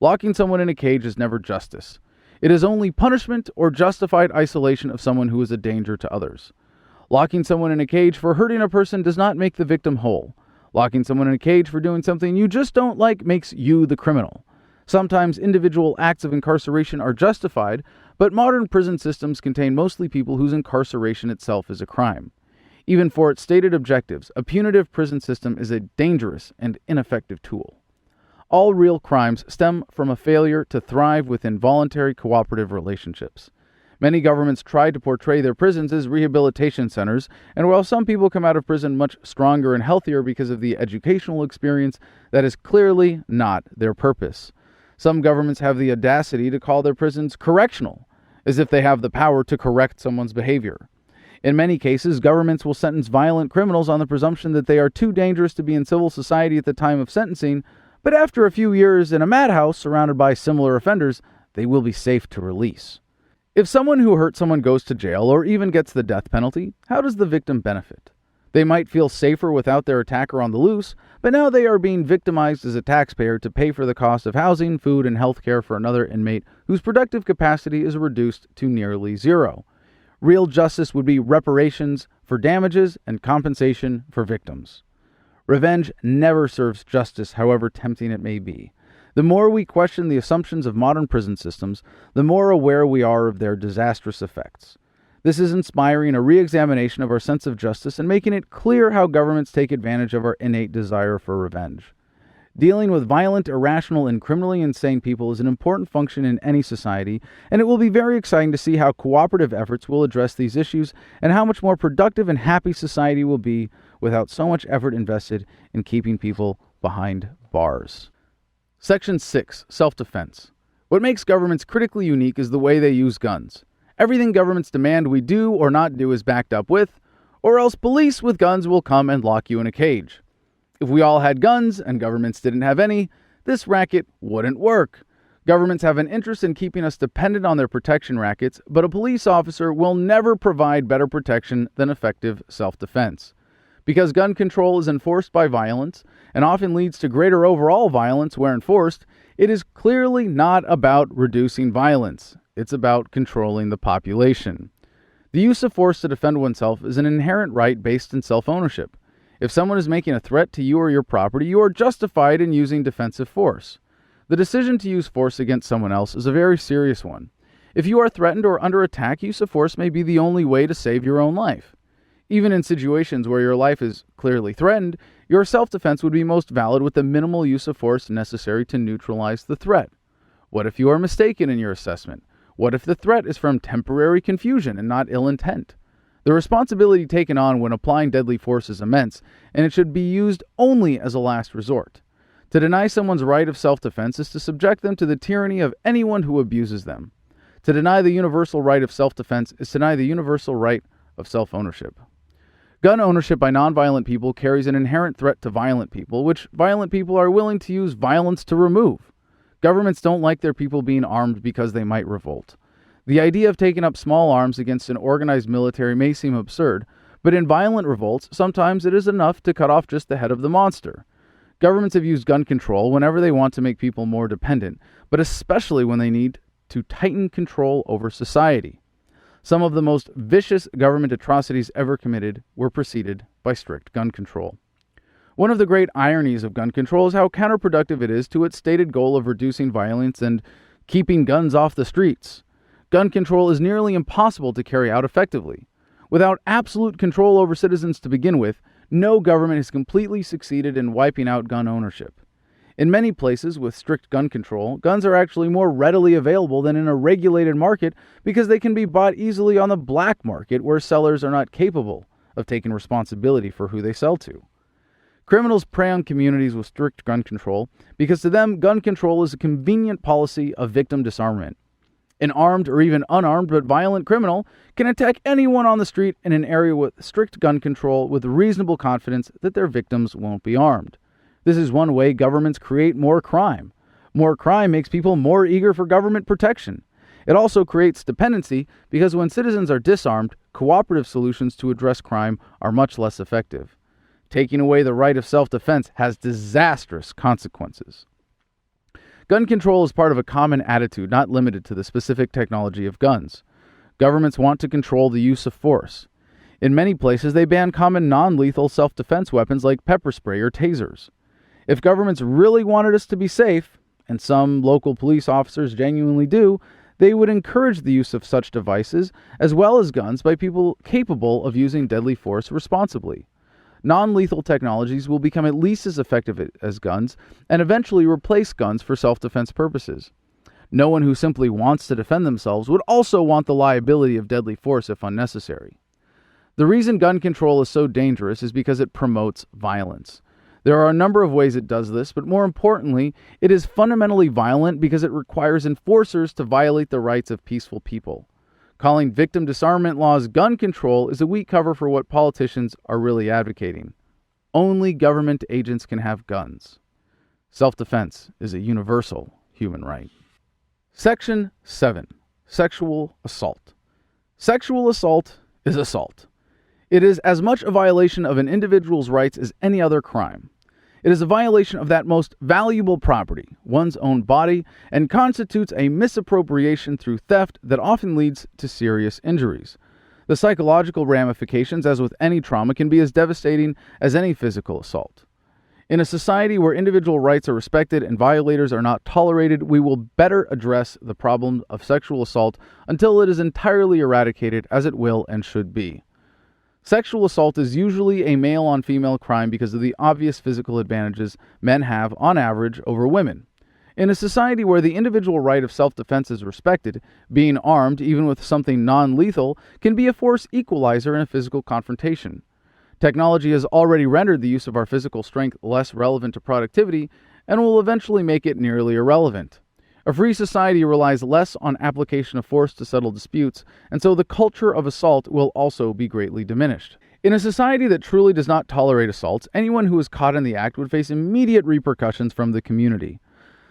Locking someone in a cage is never justice. It is only punishment or justified isolation of someone who is a danger to others. Locking someone in a cage for hurting a person does not make the victim whole. Locking someone in a cage for doing something you just don't like makes you the criminal. Sometimes individual acts of incarceration are justified, but modern prison systems contain mostly people whose incarceration itself is a crime. Even for its stated objectives, a punitive prison system is a dangerous and ineffective tool. All real crimes stem from a failure to thrive within voluntary cooperative relationships. Many governments try to portray their prisons as rehabilitation centers, and while some people come out of prison much stronger and healthier because of the educational experience, that is clearly not their purpose. Some governments have the audacity to call their prisons correctional, as if they have the power to correct someone's behavior. In many cases, governments will sentence violent criminals on the presumption that they are too dangerous to be in civil society at the time of sentencing, but after a few years in a madhouse surrounded by similar offenders, they will be safe to release. If someone who hurt someone goes to jail or even gets the death penalty, how does the victim benefit? They might feel safer without their attacker on the loose, but now they are being victimized as a taxpayer to pay for the cost of housing, food, and health care for another inmate whose productive capacity is reduced to nearly zero. Real justice would be reparations for damages and compensation for victims. Revenge never serves justice, however tempting it may be. The more we question the assumptions of modern prison systems, the more aware we are of their disastrous effects. This is inspiring a re-examination of our sense of justice and making it clear how governments take advantage of our innate desire for revenge. Dealing with violent, irrational, and criminally insane people is an important function in any society, and it will be very exciting to see how cooperative efforts will address these issues and how much more productive and happy society will be without so much effort invested in keeping people behind bars. Section 6. Self-defense. What makes governments critically unique is the way they use guns. Everything governments demand we do or not do is backed up with, or else police with guns will come and lock you in a cage. If we all had guns and governments didn't have any, this racket wouldn't work. Governments have an interest in keeping us dependent on their protection rackets, but a police officer will never provide better protection than effective self-defense. Because gun control is enforced by violence, and often leads to greater overall violence where enforced, it is clearly not about reducing violence. It's about controlling the population. The use of force to defend oneself is an inherent right based in self-ownership. If someone is making a threat to you or your property, you are justified in using defensive force. The decision to use force against someone else is a very serious one. If you are threatened or under attack, use of force may be the only way to save your own life. Even in situations where your life is clearly threatened, your self-defense would be most valid with the minimal use of force necessary to neutralize the threat. What if you are mistaken in your assessment? What if the threat is from temporary confusion and not ill intent? The responsibility taken on when applying deadly force is immense, and it should be used only as a last resort. To deny someone's right of self-defense is to subject them to the tyranny of anyone who abuses them. To deny the universal right of self-defense is to deny the universal right of self-ownership. Gun ownership by nonviolent people carries an inherent threat to violent people, which violent people are willing to use violence to remove. Governments don't like their people being armed because they might revolt. The idea of taking up small arms against an organized military may seem absurd, but in violent revolts, sometimes it is enough to cut off just the head of the monster. Governments have used gun control whenever they want to make people more dependent, but especially when they need to tighten control over society. Some of the most vicious government atrocities ever committed were preceded by strict gun control. One of the great ironies of gun control is how counterproductive it is to its stated goal of reducing violence and keeping guns off the streets. Gun control is nearly impossible to carry out effectively. Without absolute control over citizens to begin with, no government has completely succeeded in wiping out gun ownership. In many places with strict gun control, guns are actually more readily available than in a regulated market because they can be bought easily on the black market where sellers are not capable of taking responsibility for who they sell to. Criminals prey on communities with strict gun control because to them, gun control is a convenient policy of victim disarmament. An armed or even unarmed but violent criminal can attack anyone on the street in an area with strict gun control with reasonable confidence that their victims won't be armed. This is one way governments create more crime. More crime makes people more eager for government protection. It also creates dependency because when citizens are disarmed, cooperative solutions to address crime are much less effective. Taking away the right of self-defense has disastrous consequences. Gun control is part of a common attitude not limited to the specific technology of guns. Governments want to control the use of force. In many places, they ban common non-lethal self-defense weapons like pepper spray or tasers. If governments really wanted us to be safe, and some local police officers genuinely do, they would encourage the use of such devices as well as guns by people capable of using deadly force responsibly. Non-lethal technologies will become at least as effective as guns and eventually replace guns for self-defense purposes. No one who simply wants to defend themselves would also want the liability of deadly force if unnecessary. The reason gun control is so dangerous is because it promotes violence. There are a number of ways it does this, but more importantly, it is fundamentally violent because it requires enforcers to violate the rights of peaceful people. Calling victim disarmament laws gun control is a weak cover for what politicians are really advocating. Only government agents can have guns. Self-defense is a universal human right. Section 7. Sexual assault. Sexual assault is assault. It is as much a violation of an individual's rights as any other crime. It is a violation of that most valuable property, one's own body, and constitutes a misappropriation through theft that often leads to serious injuries. The psychological ramifications, as with any trauma, can be as devastating as any physical assault. In a society where individual rights are respected and violators are not tolerated, we will better address the problem of sexual assault until it is entirely eradicated, as it will and should be. Sexual assault is usually a male-on-female crime because of the obvious physical advantages men have, on average, over women. In a society where the individual right of self-defense is respected, being armed, even with something non-lethal, can be a force equalizer in a physical confrontation. Technology has already rendered the use of our physical strength less relevant to productivity and will eventually make it nearly irrelevant. A free society relies less on application of force to settle disputes, and so the culture of assault will also be greatly diminished. In a society that truly does not tolerate assaults, anyone who is caught in the act would face immediate repercussions from the community.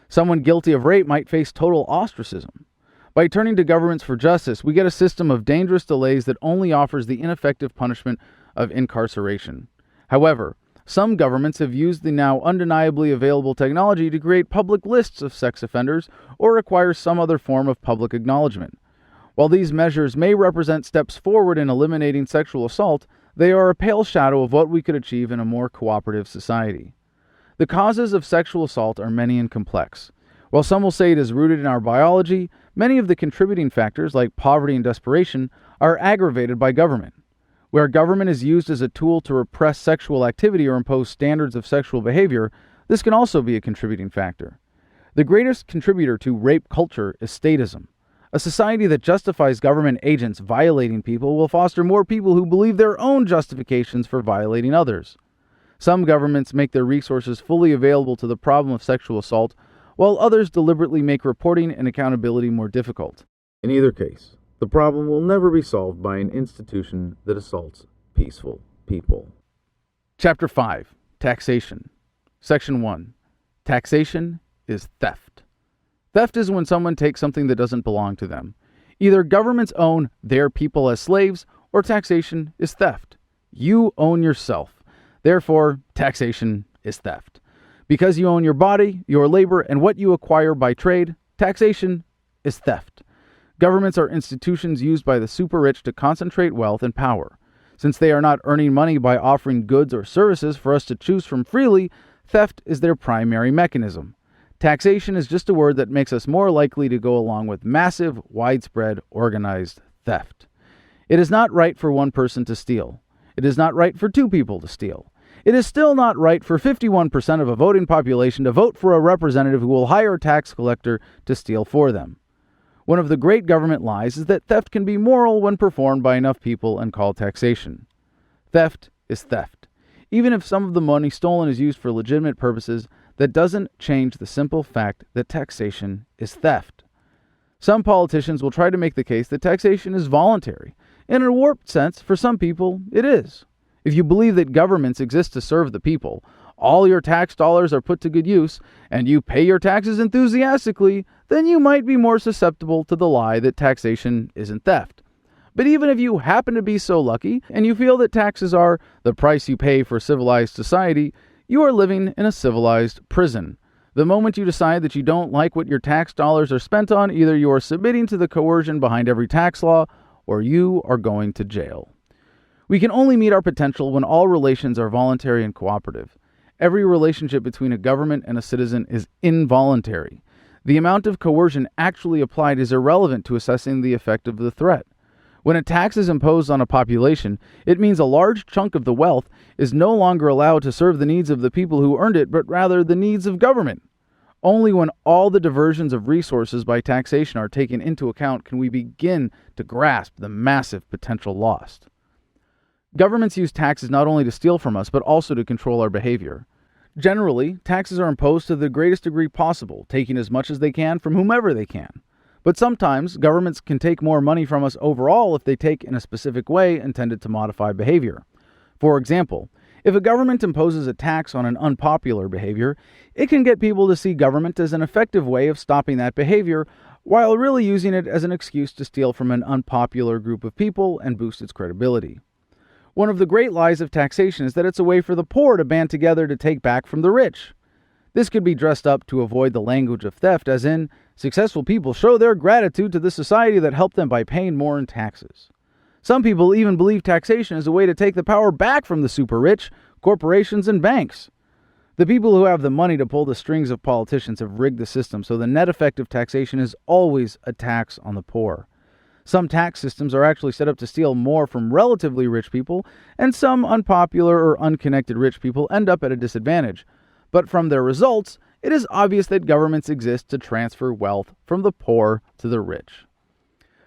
Someone guilty of rape might face total ostracism. By turning to governments for justice, we get a system of dangerous delays that only offers the ineffective punishment of incarceration. However, some governments have used the now undeniably available technology to create public lists of sex offenders or require some other form of public acknowledgement. While these measures may represent steps forward in eliminating sexual assault, they are a pale shadow of what we could achieve in a more cooperative society. The causes of sexual assault are many and complex. While some will say it is rooted in our biology, many of the contributing factors, like poverty and desperation, are aggravated by government. Where government is used as a tool to repress sexual activity or impose standards of sexual behavior, this can also be a contributing factor. The greatest contributor to rape culture is statism. A society that justifies government agents violating people will foster more people who believe their own justifications for violating others. Some governments make their resources fully available to the problem of sexual assault, while others deliberately make reporting and accountability more difficult. In either case, the problem will never be solved by an institution that assaults peaceful people. Chapter 5. Taxation. Section 1. Taxation is theft. Theft is when someone takes something that doesn't belong to them. Either governments own their people as slaves, or taxation is theft. You own yourself. Therefore, taxation is theft. Because you own your body, your labor, and what you acquire by trade, taxation is theft. Governments are institutions used by the super rich to concentrate wealth and power. Since they are not earning money by offering goods or services for us to choose from freely, theft is their primary mechanism. Taxation is just a word that makes us more likely to go along with massive, widespread, organized theft. It is not right for one person to steal. It is not right for two people to steal. It is still not right for 51% of a voting population to vote for a representative who will hire a tax collector to steal for them. One of the great government lies is that theft can be moral when performed by enough people and called taxation. Theft is theft. Even if some of the money stolen is used for legitimate purposes, that doesn't change the simple fact that taxation is theft. Some politicians will try to make the case that taxation is voluntary. In a warped sense, for some people, it is. If you believe that governments exist to serve the people, all your tax dollars are put to good use, and you pay your taxes enthusiastically, then you might be more susceptible to the lie that taxation isn't theft. But even if you happen to be so lucky, and you feel that taxes are the price you pay for civilized society, you are living in a civilized prison. The moment you decide that you don't like what your tax dollars are spent on, either you are submitting to the coercion behind every tax law, or you are going to jail. We can only meet our potential when all relations are voluntary and cooperative. Every relationship between a government and a citizen is involuntary. The amount of coercion actually applied is irrelevant to assessing the effect of the threat. When a tax is imposed on a population, it means a large chunk of the wealth is no longer allowed to serve the needs of the people who earned it, but rather the needs of government. Only when all the diversions of resources by taxation are taken into account can we begin to grasp the massive potential lost. Governments use taxes not only to steal from us, but also to control our behavior. Generally, taxes are imposed to the greatest degree possible, taking as much as they can from whomever they can. But sometimes, governments can take more money from us overall if they take in a specific way intended to modify behavior. For example, if a government imposes a tax on an unpopular behavior, it can get people to see government as an effective way of stopping that behavior, while really using it as an excuse to steal from an unpopular group of people and boost its credibility. One of the great lies of taxation is that it's a way for the poor to band together to take back from the rich. This could be dressed up to avoid the language of theft, as in, successful people show their gratitude to the society that helped them by paying more in taxes. Some people even believe taxation is a way to take the power back from the super rich, corporations, and banks. The people who have the money to pull the strings of politicians have rigged the system, so the net effect of taxation is always a tax on the poor. Some tax systems are actually set up to steal more from relatively rich people, and some unpopular or unconnected rich people end up at a disadvantage. But from their results, it is obvious that governments exist to transfer wealth from the poor to the rich.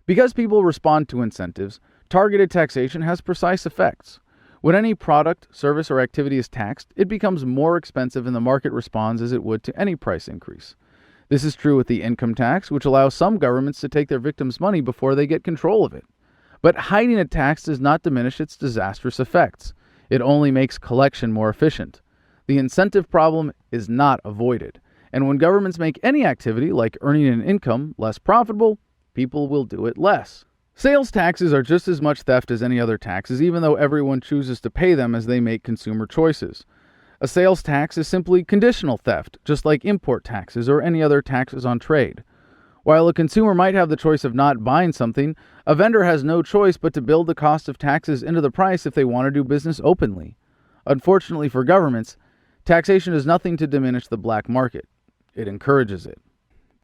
Because people respond to incentives, targeted taxation has precise effects. When any product, service, or activity is taxed, it becomes more expensive and the market responds as it would to any price increase. This is true with the income tax, which allows some governments to take their victims' money before they get control of it. But hiding a tax does not diminish its disastrous effects. It only makes collection more efficient. The incentive problem is not avoided, and when governments make any activity, like earning an income, less profitable, people will do it less. Sales taxes are just as much theft as any other taxes, even though everyone chooses to pay them as they make consumer choices. A sales tax is simply conditional theft, just like import taxes or any other taxes on trade. While a consumer might have the choice of not buying something, a vendor has no choice but to build the cost of taxes into the price if they want to do business openly. Unfortunately for governments, taxation does nothing to diminish the black market. It encourages it.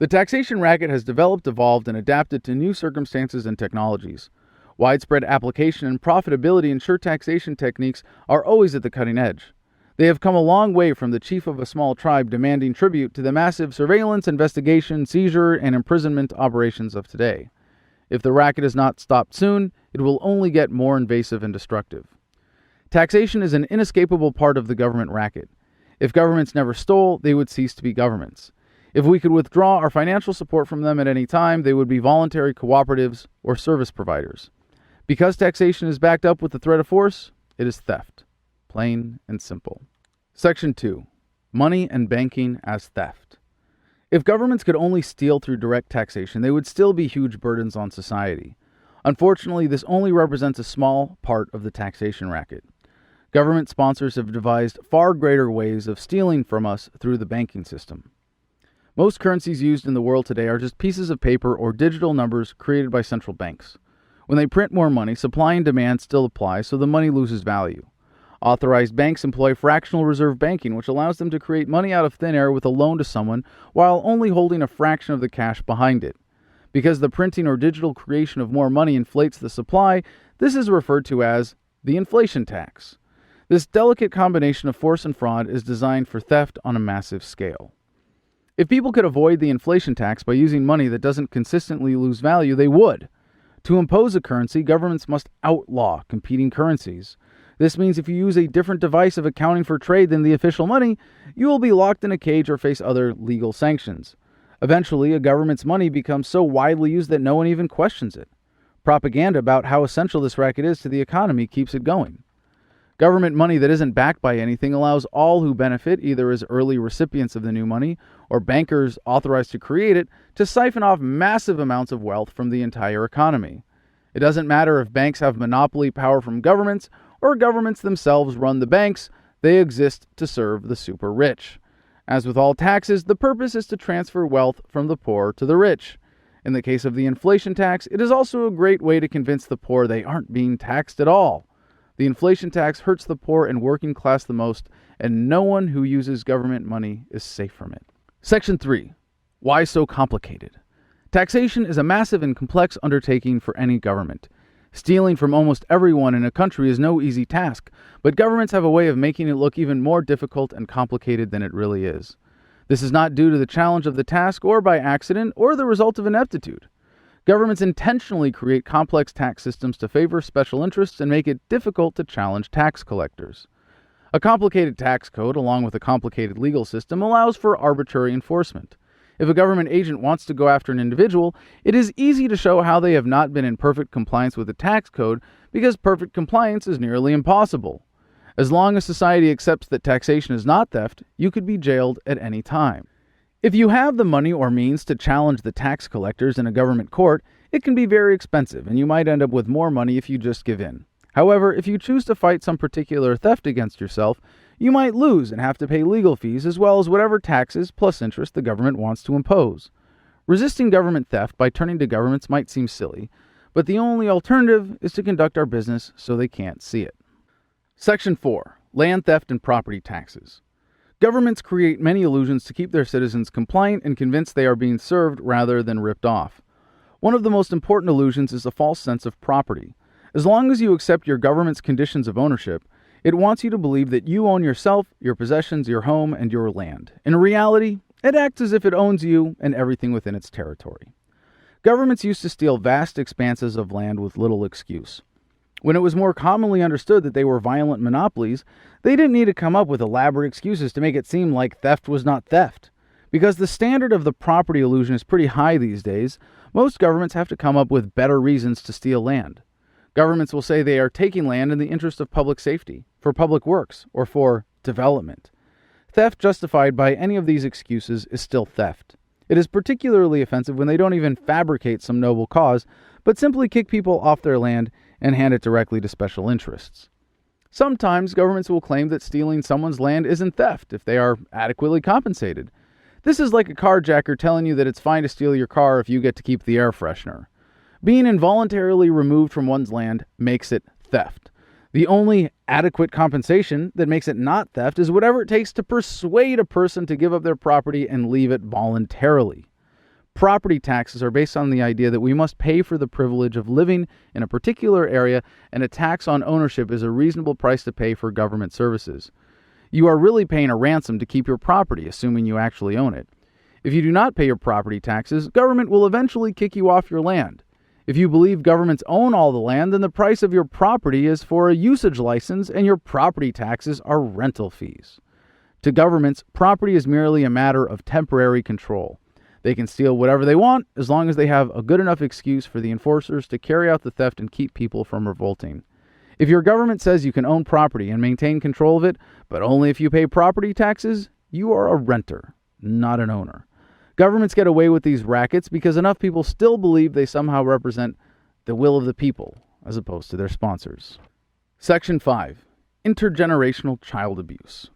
The taxation racket has developed, evolved, and adapted to new circumstances and technologies. Widespread application and profitability ensure taxation techniques are always at the cutting edge. They have come a long way from the chief of a small tribe demanding tribute to the massive surveillance, investigation, seizure, and imprisonment operations of today. If the racket is not stopped soon, it will only get more invasive and destructive. Taxation is an inescapable part of the government racket. If governments never stole, they would cease to be governments. If we could withdraw our financial support from them at any time, they would be voluntary cooperatives or service providers. Because taxation is backed up with the threat of force, it is theft. Plain and simple. Section 2. Money and banking as theft. If governments could only steal through direct taxation, they would still be huge burdens on society. Unfortunately, this only represents a small part of the taxation racket. Government sponsors have devised far greater ways of stealing from us through the banking system. Most currencies used in the world today are just pieces of paper or digital numbers created by central banks. When they print more money, supply and demand still apply, so the money loses value. Authorized banks employ fractional reserve banking, which allows them to create money out of thin air with a loan to someone while only holding a fraction of the cash behind it. Because the printing or digital creation of more money inflates the supply, this is referred to as the inflation tax. This delicate combination of force and fraud is designed for theft on a massive scale. If people could avoid the inflation tax by using money that doesn't consistently lose value, they would. To impose a currency, governments must outlaw competing currencies. This means if you use a different device of accounting for trade than the official money, you will be locked in a cage or face other legal sanctions. Eventually, a government's money becomes so widely used that no one even questions it. Propaganda about how essential this racket is to the economy keeps it going. Government money that isn't backed by anything allows all who benefit, either as early recipients of the new money or bankers authorized to create it, to siphon off massive amounts of wealth from the entire economy. It doesn't matter if banks have monopoly power from governments or governments themselves run the banks, they exist to serve the super rich. As with all taxes, the purpose is to transfer wealth from the poor to the rich. In the case of the inflation tax, it is also a great way to convince the poor they aren't being taxed at all. The inflation tax hurts the poor and working class the most, and no one who uses government money is safe from it. Section 3. Why so complicated? Taxation is a massive and complex undertaking for any government. Stealing from almost everyone in a country is no easy task, but governments have a way of making it look even more difficult and complicated than it really is. This is not due to the challenge of the task or by accident or the result of ineptitude. Governments intentionally create complex tax systems to favor special interests and make it difficult to challenge tax collectors. A complicated tax code, along with a complicated legal system, allows for arbitrary enforcement. If a government agent wants to go after an individual, it is easy to show how they have not been in perfect compliance with the tax code because perfect compliance is nearly impossible. As long as society accepts that taxation is not theft, you could be jailed at any time. If you have the money or means to challenge the tax collectors in a government court, it can be very expensive and you might end up with more money if you just give in. However, if you choose to fight some particular theft against yourself, you might lose and have to pay legal fees as well as whatever taxes plus interest the government wants to impose. Resisting government theft by turning to governments might seem silly, but the only alternative is to conduct our business so they can't see it. Section 4. Land theft and property taxes. Governments create many illusions to keep their citizens compliant and convinced they are being served rather than ripped off. One of the most important illusions is a false sense of property. As long as you accept your government's conditions of ownership, it wants you to believe that you own yourself, your possessions, your home, and your land. In reality, it acts as if it owns you and everything within its territory. Governments used to steal vast expanses of land with little excuse. When it was more commonly understood that they were violent monopolies, they didn't need to come up with elaborate excuses to make it seem like theft was not theft. Because the standard of the property illusion is pretty high these days, most governments have to come up with better reasons to steal land. Governments will say they are taking land in the interest of public safety, for public works, or for development. Theft justified by any of these excuses is still theft. It is particularly offensive when they don't even fabricate some noble cause, but simply kick people off their land and hand it directly to special interests. Sometimes governments will claim that stealing someone's land isn't theft if they are adequately compensated. This is like a carjacker telling you that it's fine to steal your car if you get to keep the air freshener. Being involuntarily removed from one's land makes it theft. The only adequate compensation that makes it not theft is whatever it takes to persuade a person to give up their property and leave it voluntarily. Property taxes are based on the idea that we must pay for the privilege of living in a particular area, and a tax on ownership is a reasonable price to pay for government services. You are really paying a ransom to keep your property, assuming you actually own it. If you do not pay your property taxes, government will eventually kick you off your land. If you believe governments own all the land, then the price of your property is for a usage license and your property taxes are rental fees. To governments, property is merely a matter of temporary control. They can steal whatever they want as long as they have a good enough excuse for the enforcers to carry out the theft and keep people from revolting. If your government says you can own property and maintain control of it, but only if you pay property taxes, you are a renter, not an owner. Governments get away with these rackets because enough people still believe they somehow represent the will of the people, as opposed to their sponsors. Section 5. Intergenerational child abuse.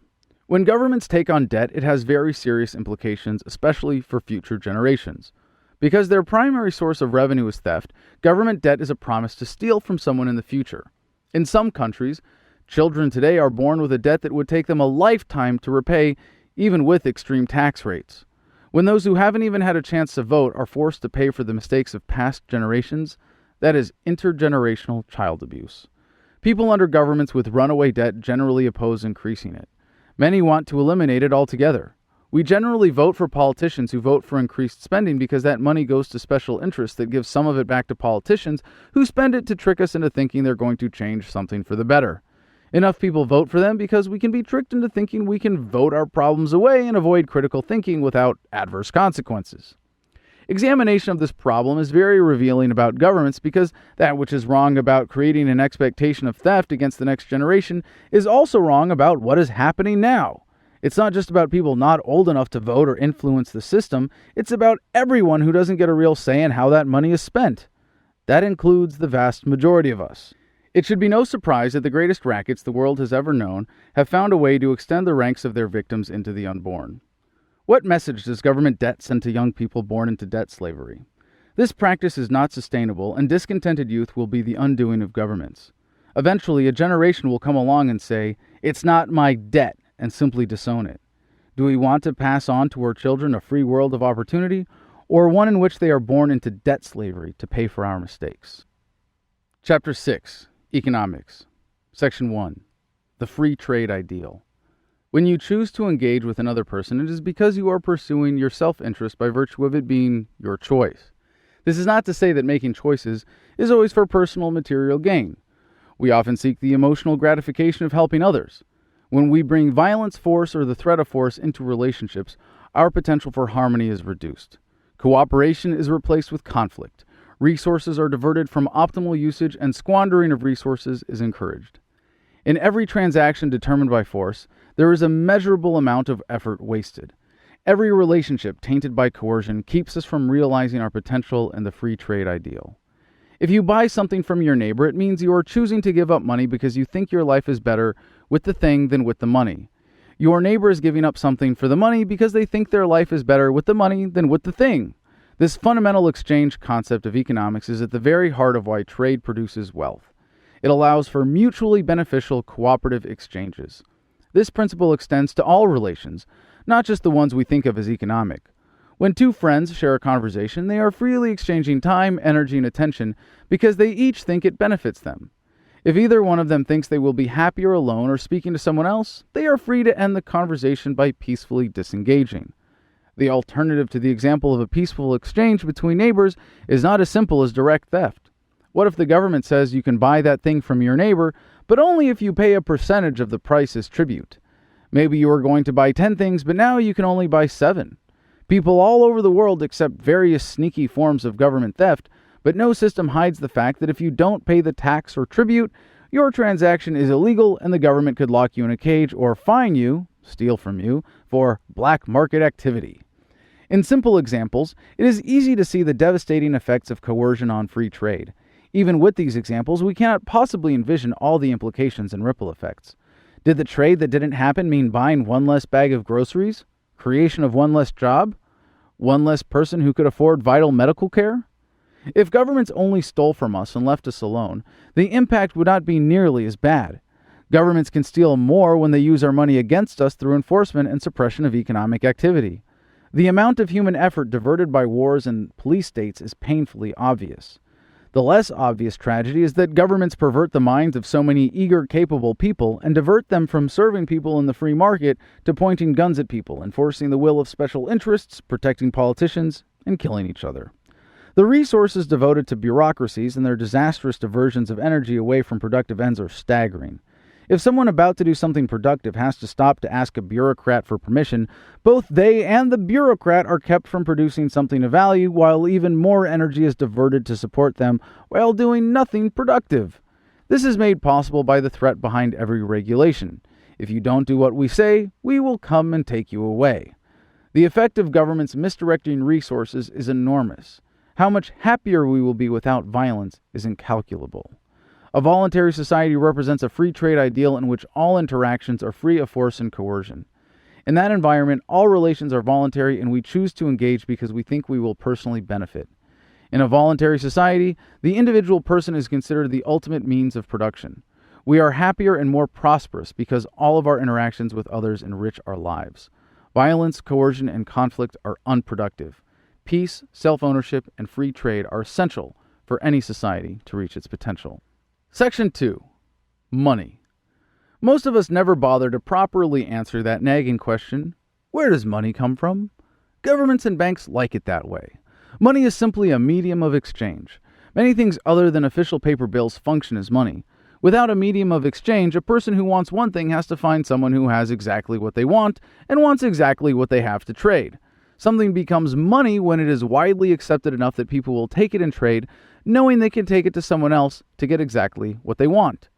When governments take on debt, it has very serious implications, especially for future generations. Because their primary source of revenue is theft, government debt is a promise to steal from someone in the future. In some countries, children today are born with a debt that would take them a lifetime to repay, even with extreme tax rates. When those who haven't even had a chance to vote are forced to pay for the mistakes of past generations, that is intergenerational child abuse. People under governments with runaway debt generally oppose increasing it. Many want to eliminate it altogether. We generally vote for politicians who vote for increased spending because that money goes to special interests that give some of it back to politicians who spend it to trick us into thinking they're going to change something for the better. Enough people vote for them because we can be tricked into thinking we can vote our problems away and avoid critical thinking without adverse consequences. Examination of this problem is very revealing about governments because that which is wrong about creating an expectation of theft against the next generation is also wrong about what is happening now. It's not just about people not old enough to vote or influence the system, it's about everyone who doesn't get a real say in how that money is spent. That includes the vast majority of us. It should be no surprise that the greatest rackets the world has ever known have found a way to extend the ranks of their victims into the unborn. What message does government debt send to young people born into debt slavery? This practice is not sustainable, and discontented youth will be the undoing of governments. Eventually, a generation will come along and say, "It's not my debt," and simply disown it. Do we want to pass on to our children a free world of opportunity, or one in which they are born into debt slavery to pay for our mistakes? Chapter 6. Economics. Section 1. The Free Trade Ideal. When you choose to engage with another person, it is because you are pursuing your self-interest by virtue of it being your choice. This is not to say that making choices is always for personal material gain. We often seek the emotional gratification of helping others. When we bring violence, force, or the threat of force into relationships, our potential for harmony is reduced. Cooperation is replaced with conflict. Resources are diverted from optimal usage, and squandering of resources is encouraged. In every transaction determined by force, there is a measurable amount of effort wasted. Every relationship tainted by coercion keeps us from realizing our potential in the free trade ideal. If you buy something from your neighbor, it means you are choosing to give up money because you think your life is better with the thing than with the money. Your neighbor is giving up something for the money because they think their life is better with the money than with the thing. This fundamental exchange concept of economics is at the very heart of why trade produces wealth. It allows for mutually beneficial cooperative exchanges. This principle extends to all relations, not just the ones we think of as economic. When two friends share a conversation, they are freely exchanging time, energy, and attention because they each think it benefits them. If either one of them thinks they will be happier alone or speaking to someone else, they are free to end the conversation by peacefully disengaging. The alternative to the example of a peaceful exchange between neighbors is not as simple as direct theft. What if the government says you can buy that thing from your neighbor, but only if you pay a percentage of the price as tribute? Maybe you were going to buy 10 things, but now you can only buy 7. People all over the world accept various sneaky forms of government theft, but no system hides the fact that if you don't pay the tax or tribute, your transaction is illegal and the government could lock you in a cage or fine you, steal from you, for black market activity. In simple examples, it is easy to see the devastating effects of coercion on free trade. Even with these examples, we cannot possibly envision all the implications and ripple effects. Did the trade that didn't happen mean buying one less bag of groceries? Creation of one less job? One less person who could afford vital medical care? If governments only stole from us and left us alone, the impact would not be nearly as bad. Governments can steal more when they use our money against us through enforcement and suppression of economic activity. The amount of human effort diverted by wars and police states is painfully obvious. The less obvious tragedy is that governments pervert the minds of so many eager, capable people and divert them from serving people in the free market to pointing guns at people, enforcing the will of special interests, protecting politicians, and killing each other. The resources devoted to bureaucracies and their disastrous diversions of energy away from productive ends are staggering. If someone about to do something productive has to stop to ask a bureaucrat for permission, both they and the bureaucrat are kept from producing something of value, while even more energy is diverted to support them while doing nothing productive. This is made possible by the threat behind every regulation. If you don't do what we say, we will come and take you away. The effect of governments misdirecting resources is enormous. How much happier we will be without violence is incalculable. A voluntary society represents a free trade ideal in which all interactions are free of force and coercion. In that environment, all relations are voluntary and we choose to engage because we think we will personally benefit. In a voluntary society, the individual person is considered the ultimate means of production. We are happier and more prosperous because all of our interactions with others enrich our lives. Violence, coercion, and conflict are unproductive. Peace, self-ownership, and free trade are essential for any society to reach its potential. Section 2. Money. Most of us never bother to properly answer that nagging question, where does money come from? Governments and banks like it that way. Money is simply a medium of exchange. Many things other than official paper bills function as money. Without a medium of exchange, a person who wants one thing has to find someone who has exactly what they want and wants exactly what they have to trade. Something becomes money when it is widely accepted enough that people will take it in trade, knowing they can take it to someone else to get exactly what they want.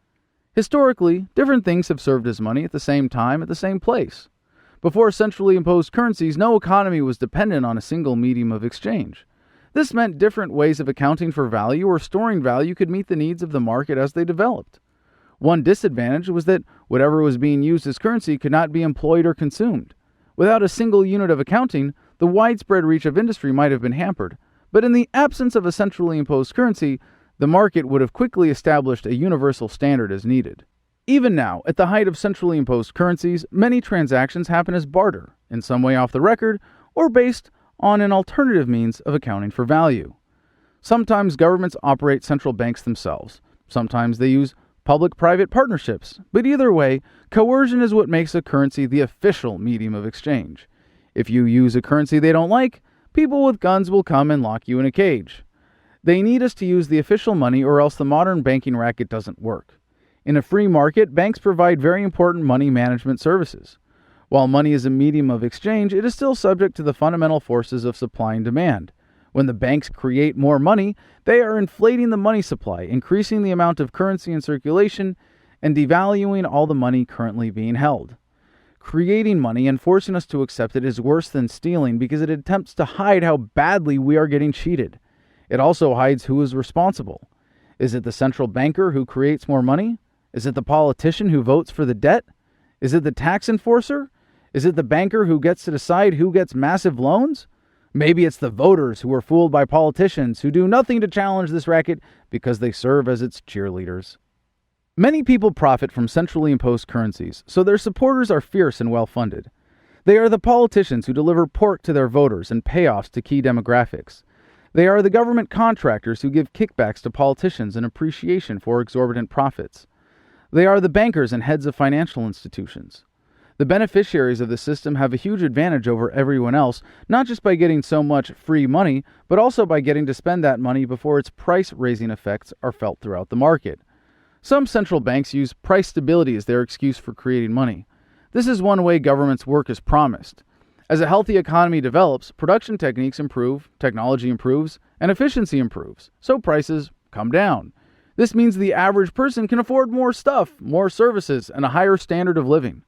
Historically, different things have served as money at the same time at the same place. Before centrally imposed currencies, no economy was dependent on a single medium of exchange. This meant different ways of accounting for value or storing value could meet the needs of the market as they developed. One disadvantage was that whatever was being used as currency could not be employed or consumed. Without a single unit of accounting, the widespread reach of industry might have been hampered, but in the absence of a centrally imposed currency, the market would have quickly established a universal standard as needed. Even now, at the height of centrally imposed currencies, many transactions happen as barter, in some way off the record, or based on an alternative means of accounting for value. Sometimes governments operate central banks themselves. Sometimes they use public-private partnerships. But either way, coercion is what makes a currency the official medium of exchange. If you use a currency they don't like, people with guns will come and lock you in a cage. They need us to use the official money or else the modern banking racket doesn't work. In a free market, banks provide very important money management services. While money is a medium of exchange, it is still subject to the fundamental forces of supply and demand. When the banks create more money, they are inflating the money supply, increasing the amount of currency in circulation, and devaluing all the money currently being held. Creating money and forcing us to accept it is worse than stealing because it attempts to hide how badly we are getting cheated. It also hides who is responsible. Is it the central banker who creates more money? Is it the politician who votes for the debt? Is it the tax enforcer? Is it the banker who gets to decide who gets massive loans? Maybe it's the voters who are fooled by politicians who do nothing to challenge this racket because they serve as its cheerleaders. Many people profit from centrally imposed currencies, so their supporters are fierce and well-funded. They are the politicians who deliver pork to their voters and payoffs to key demographics. They are the government contractors who give kickbacks to politicians in appreciation for exorbitant profits. They are the bankers and heads of financial institutions. The beneficiaries of the system have a huge advantage over everyone else, not just by getting so much free money, but also by getting to spend that money before its price-raising effects are felt throughout the market. Some central banks use price stability as their excuse for creating money. This is one way governments work as promised. As a healthy economy develops, production techniques improve, technology improves, and efficiency improves, so prices come down. This means the average person can afford more stuff, more services, and a higher standard of living.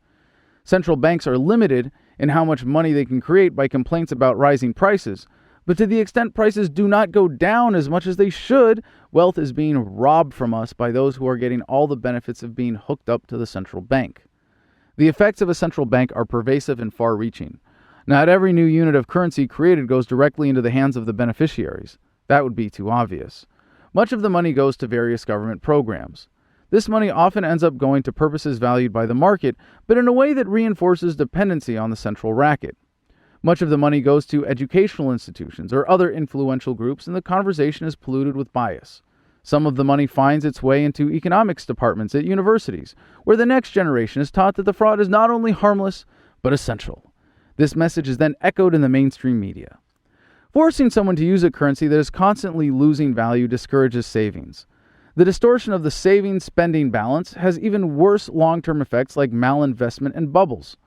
Central banks are limited in how much money they can create by complaints about rising prices, but to the extent prices do not go down as much as they should, wealth is being robbed from us by those who are getting all the benefits of being hooked up to the central bank. The effects of a central bank are pervasive and far-reaching. Not every new unit of currency created goes directly into the hands of the beneficiaries. That would be too obvious. Much of the money goes to various government programs. This money often ends up going to purposes valued by the market, but in a way that reinforces dependency on the central racket. Much of the money goes to educational institutions or other influential groups, and the conversation is polluted with bias. Some of the money finds its way into economics departments at universities, where the next generation is taught that the fraud is not only harmless, but essential. This message is then echoed in the mainstream media. Forcing someone to use a currency that is constantly losing value discourages savings. The distortion of the savings-spending balance has even worse long-term effects like malinvestment and bubbles.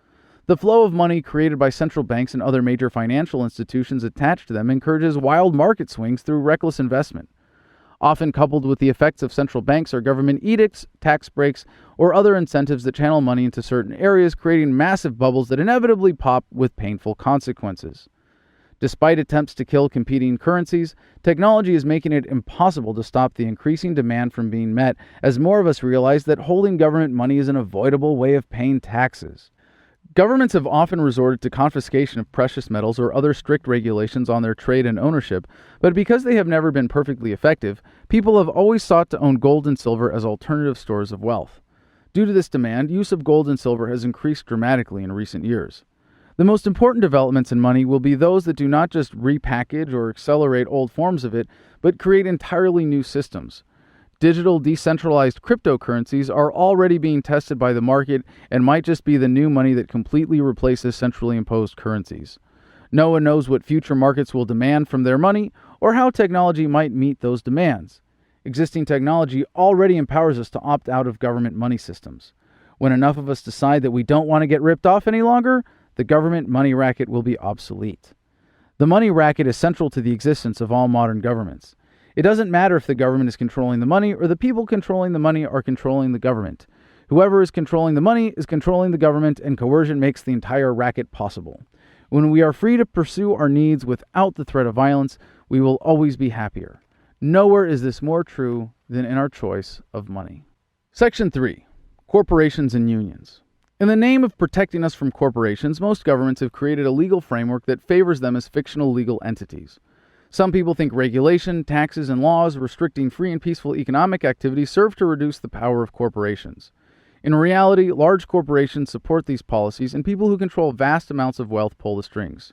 The flow of money created by central banks and other major financial institutions attached to them encourages wild market swings through reckless investment. Often coupled with the effects of central banks are government edicts, tax breaks, or other incentives that channel money into certain areas, creating massive bubbles that inevitably pop with painful consequences. Despite attempts to kill competing currencies, technology is making it impossible to stop the increasing demand from being met as more of us realize that holding government money is an avoidable way of paying taxes. Governments have often resorted to confiscation of precious metals or other strict regulations on their trade and ownership, but because they have never been perfectly effective, people have always sought to own gold and silver as alternative stores of wealth. Due to this demand, use of gold and silver has increased dramatically in recent years. The most important developments in money will be those that do not just repackage or accelerate old forms of it, but create entirely new systems. Digital decentralized cryptocurrencies are already being tested by the market and might just be the new money that completely replaces centrally imposed currencies. No one knows what future markets will demand from their money or how technology might meet those demands. Existing technology already empowers us to opt out of government money systems. When enough of us decide that we don't want to get ripped off any longer, the government money racket will be obsolete. The money racket is central to the existence of all modern governments. It doesn't matter if the government is controlling the money or the people controlling the money are controlling the government. Whoever is controlling the money is controlling the government, and coercion makes the entire racket possible. When we are free to pursue our needs without the threat of violence, we will always be happier. Nowhere is this more true than in our choice of money. Section 3. Corporations and Unions. In the name of protecting us from corporations, most governments have created a legal framework that favors them as fictional legal entities. Some people think regulation, taxes, and laws restricting free and peaceful economic activity serve to reduce the power of corporations. In reality, large corporations support these policies, and people who control vast amounts of wealth pull the strings.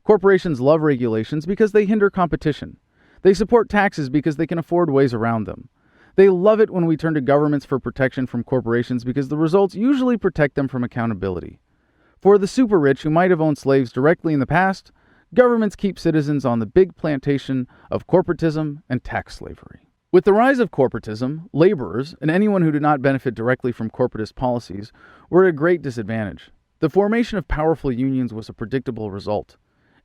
Corporations love regulations because they hinder competition. They support taxes because they can afford ways around them. They love it when we turn to governments for protection from corporations because the results usually protect them from accountability. For the super rich who might have owned slaves directly in the past, governments keep citizens on the big plantation of corporatism and tax slavery. With the rise of corporatism, laborers, and anyone who did not benefit directly from corporatist policies, were at a great disadvantage. The formation of powerful unions was a predictable result.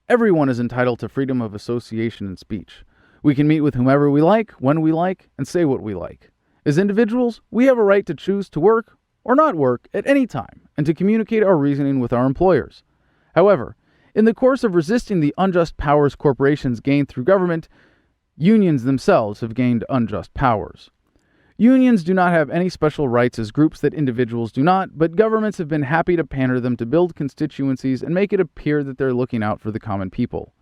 Everyone is entitled to freedom of association and speech. We can meet with whomever we like, when we like, and say what we like. As individuals, we have a right to choose to work or not work at any time, and to communicate our reasoning with our employers. However, in the course of resisting the unjust powers corporations gain through government, unions themselves have gained unjust powers. Unions do not have any special rights as groups that individuals do not, but governments have been happy to pander them to build constituencies and make it appear that they're looking out for the common people.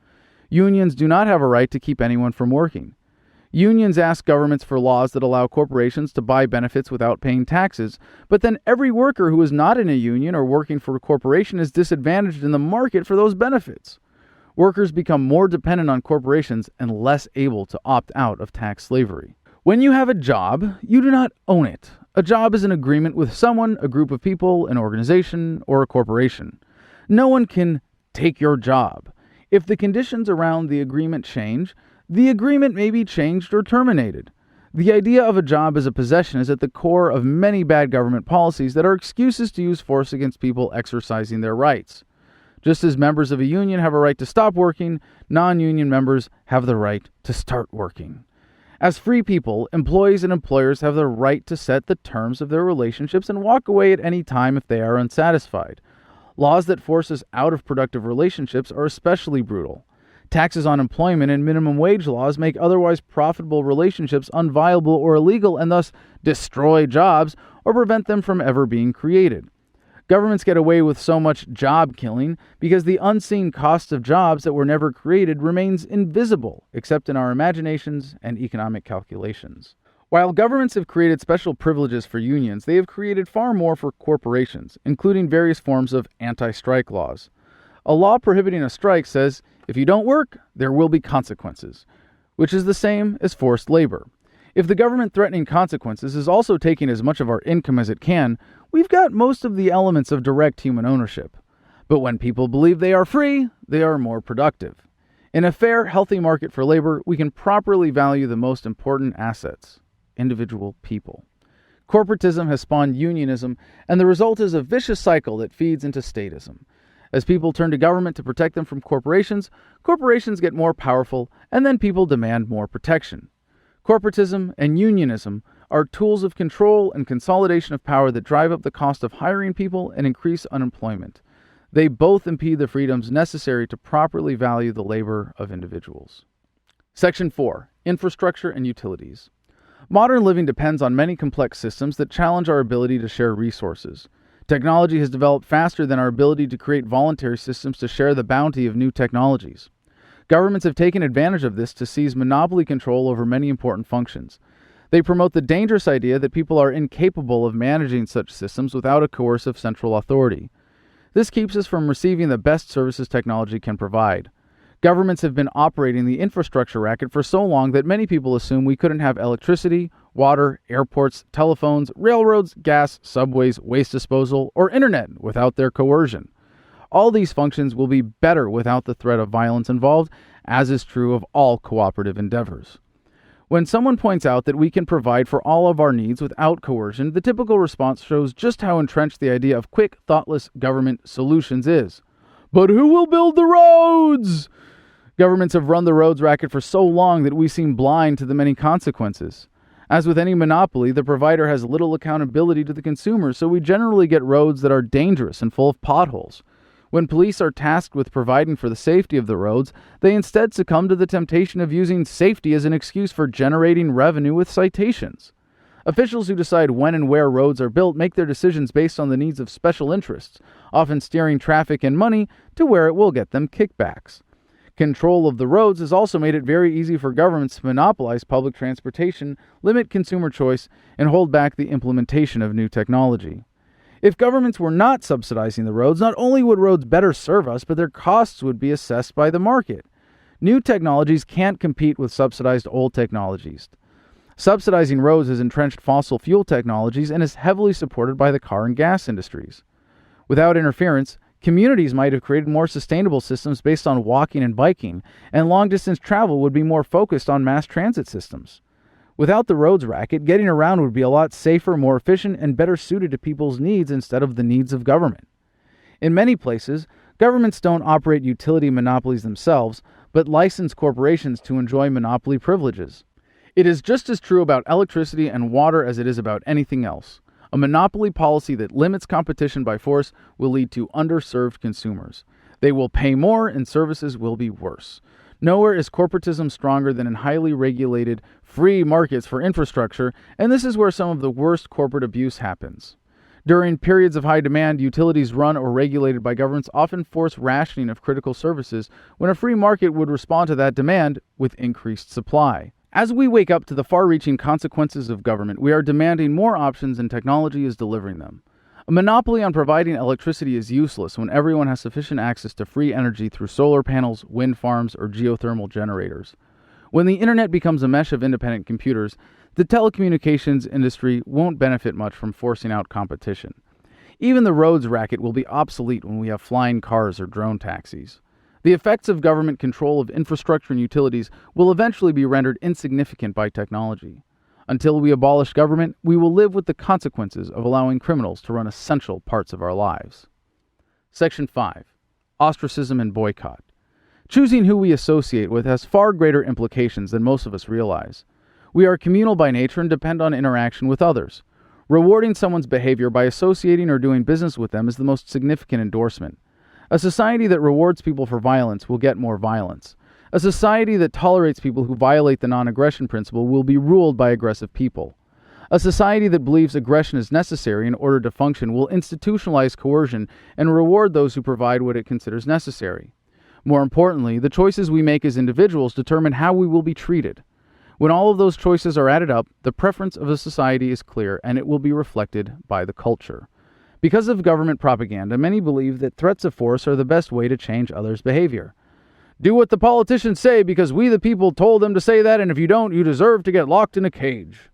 Unions do not have a right to keep anyone from working. Unions ask governments for laws that allow corporations to buy benefits without paying taxes, but then every worker who is not in a union or working for a corporation is disadvantaged in the market for those benefits. Workers become more dependent on corporations and less able to opt out of tax slavery. When you have a job, you do not own it. A job is an agreement with someone, a group of people, an organization, or a corporation. No one can take your job. If the conditions around the agreement change, the agreement may be changed or terminated. The idea of a job as a possession is at the core of many bad government policies that are excuses to use force against people exercising their rights. Just as members of a union have a right to stop working, non-union members have the right to start working. As free people, employees and employers have the right to set the terms of their relationships and walk away at any time if they are unsatisfied. Laws that force us out of productive relationships are especially brutal. Taxes on employment and minimum wage laws make otherwise profitable relationships unviable or illegal and thus destroy jobs or prevent them from ever being created. Governments get away with so much job killing because the unseen cost of jobs that were never created remains invisible, except in our imaginations and economic calculations. While governments have created special privileges for unions, they have created far more for corporations, including various forms of anti-strike laws. A law prohibiting a strike says, if you don't work, there will be consequences, which is the same as forced labor. If the government threatening consequences is also taking as much of our income as it can, we've got most of the elements of direct human ownership. But when people believe they are free, they are more productive. In a fair, healthy market for labor, we can properly value the most important assets, individual people. Corporatism has spawned unionism, and the result is a vicious cycle that feeds into statism. As people turn to government to protect them from corporations, corporations get more powerful, and then people demand more protection. Corporatism and unionism are tools of control and consolidation of power that drive up the cost of hiring people and increase unemployment. They both impede the freedoms necessary to properly value the labor of individuals. Section 4. Infrastructure and utilities. Modern living depends on many complex systems that challenge our ability to share resources. Technology has developed faster than our ability to create voluntary systems to share the bounty of new technologies. Governments have taken advantage of this to seize monopoly control over many important functions. They promote the dangerous idea that people are incapable of managing such systems without a coercive central authority. This keeps us from receiving the best services technology can provide. Governments have been operating the infrastructure racket for so long that many people assume we couldn't have electricity, water, airports, telephones, railroads, gas, subways, waste disposal, or internet without their coercion. All these functions will be better without the threat of violence involved, as is true of all cooperative endeavors. When someone points out that we can provide for all of our needs without coercion, the typical response shows just how entrenched the idea of quick, thoughtless government solutions is. But who will build the roads? Governments have run the roads racket for so long that we seem blind to the many consequences. As with any monopoly, the provider has little accountability to the consumer, so we generally get roads that are dangerous and full of potholes. When police are tasked with providing for the safety of the roads, they instead succumb to the temptation of using safety as an excuse for generating revenue with citations. Officials who decide when and where roads are built make their decisions based on the needs of special interests, often steering traffic and money to where it will get them kickbacks. Control of the roads has also made it very easy for governments to monopolize public transportation, limit consumer choice, and hold back the implementation of new technology. If governments were not subsidizing the roads, not only would roads better serve us, but their costs would be assessed by the market. New technologies can't compete with subsidized old technologies. Subsidizing roads has entrenched fossil fuel technologies and is heavily supported by the car and gas industries. Without interference, communities might have created more sustainable systems based on walking and biking, and long-distance travel would be more focused on mass transit systems. Without the roads racket, getting around would be a lot safer, more efficient, and better suited to people's needs instead of the needs of government. In many places, governments don't operate utility monopolies themselves, but license corporations to enjoy monopoly privileges. It is just as true about electricity and water as it is about anything else. A monopoly policy that limits competition by force will lead to underserved consumers. They will pay more and services will be worse. Nowhere is corporatism stronger than in highly regulated, free markets for infrastructure, and this is where some of the worst corporate abuse happens. During periods of high demand, utilities run or regulated by governments often force rationing of critical services when a free market would respond to that demand with increased supply. As we wake up to the far-reaching consequences of government, we are demanding more options and technology is delivering them. A monopoly on providing electricity is useless when everyone has sufficient access to free energy through solar panels, wind farms, or geothermal generators. When the internet becomes a mesh of independent computers, the telecommunications industry won't benefit much from forcing out competition. Even the roads racket will be obsolete when we have flying cars or drone taxis. The effects of government control of infrastructure and utilities will eventually be rendered insignificant by technology. Until we abolish government, we will live with the consequences of allowing criminals to run essential parts of our lives. Section 5. Ostracism and boycott. Choosing who we associate with has far greater implications than most of us realize. We are communal by nature and depend on interaction with others. Rewarding someone's behavior by associating or doing business with them is the most significant endorsement. A society that rewards people for violence will get more violence. A society that tolerates people who violate the non-aggression principle will be ruled by aggressive people. A society that believes aggression is necessary in order to function will institutionalize coercion and reward those who provide what it considers necessary. More importantly, the choices we make as individuals determine how we will be treated. When all of those choices are added up, the preference of a society is clear and it will be reflected by the culture. Because of government propaganda, many believe that threats of force are the best way to change others' behavior. Do what the politicians say because we the people told them to say that, and if you don't, you deserve to get locked in a cage.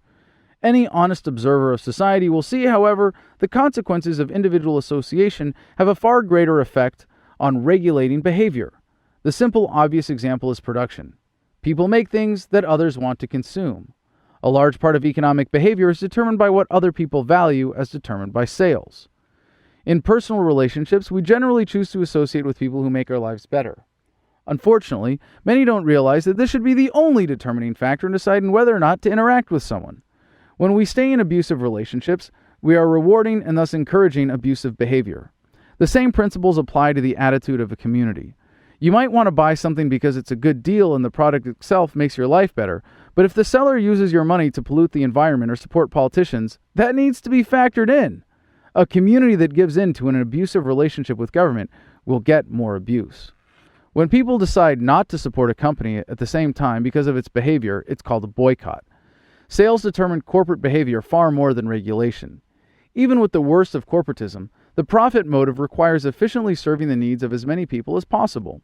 Any honest observer of society will see, however, the consequences of individual association have a far greater effect on regulating behavior. The simple, obvious example is production. People make things that others want to consume. A large part of economic behavior is determined by what other people value as determined by sales. In personal relationships, we generally choose to associate with people who make our lives better. Unfortunately, many don't realize that this should be the only determining factor in deciding whether or not to interact with someone. When we stay in abusive relationships, we are rewarding and thus encouraging abusive behavior. The same principles apply to the attitude of a community. You might want to buy something because it's a good deal and the product itself makes your life better, but if the seller uses your money to pollute the environment or support politicians, that needs to be factored in. A community that gives in to an abusive relationship with government will get more abuse. When people decide not to support a company at the same time because of its behavior, it's called a boycott. Sales determine corporate behavior far more than regulation. Even with the worst of corporatism, the profit motive requires efficiently serving the needs of as many people as possible.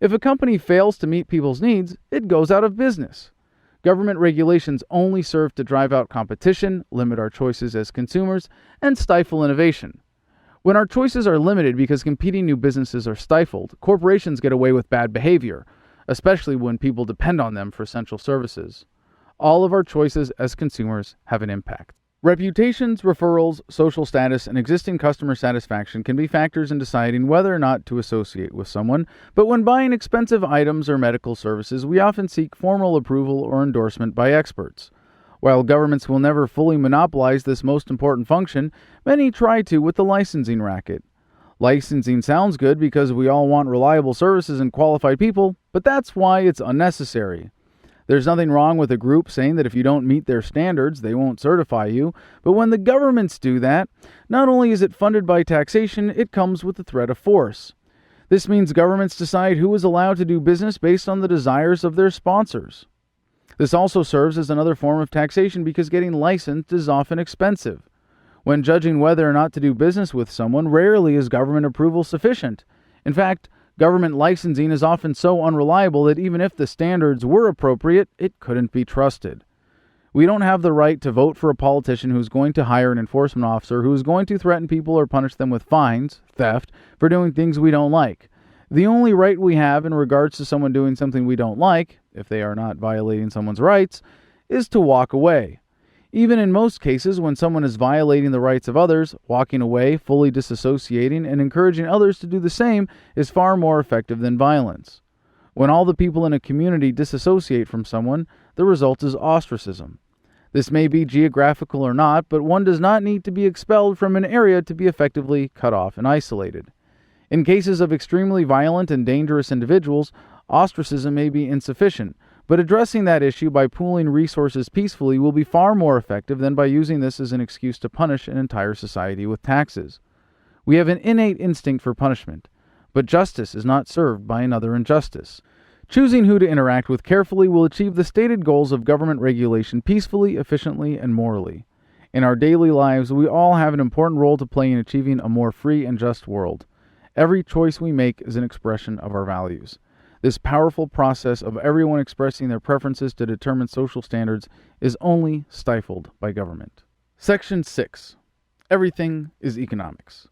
If a company fails to meet people's needs, it goes out of business. Government regulations only serve to drive out competition, limit our choices as consumers, and stifle innovation. When our choices are limited because competing new businesses are stifled, corporations get away with bad behavior, especially when people depend on them for essential services. All of our choices as consumers have an impact. Reputations, referrals, social status, and existing customer satisfaction can be factors in deciding whether or not to associate with someone, but when buying expensive items or medical services, we often seek formal approval or endorsement by experts. While governments will never fully monopolize this most important function, many try to with the licensing racket. Licensing sounds good because we all want reliable services and qualified people, but that's why it's unnecessary. There's nothing wrong with a group saying that if you don't meet their standards, they won't certify you, but when the governments do that, not only is it funded by taxation, it comes with the threat of force. This means governments decide who is allowed to do business based on the desires of their sponsors. This also serves as another form of taxation because getting licensed is often expensive. When judging whether or not to do business with someone, rarely is government approval sufficient. In fact, government licensing is often so unreliable that even if the standards were appropriate, it couldn't be trusted. We don't have the right to vote for a politician who's going to hire an enforcement officer who is going to threaten people or punish them with fines, theft, for doing things we don't like. The only right we have in regards to someone doing something we don't like, if they are not violating someone's rights, is to walk away. Even in most cases, when someone is violating the rights of others, walking away, fully disassociating, and encouraging others to do the same is far more effective than violence. When all the people in a community disassociate from someone, the result is ostracism. This may be geographical or not, but one does not need to be expelled from an area to be effectively cut off and isolated. In cases of extremely violent and dangerous individuals, ostracism may be insufficient, but addressing that issue by pooling resources peacefully will be far more effective than by using this as an excuse to punish an entire society with taxes. We have an innate instinct for punishment, but justice is not served by another injustice. Choosing who to interact with carefully will achieve the stated goals of government regulation peacefully, efficiently, and morally. In our daily lives, we all have an important role to play in achieving a more free and just world. Every choice we make is an expression of our values. This powerful process of everyone expressing their preferences to determine social standards is only stifled by government. Section 6. Everything is economics.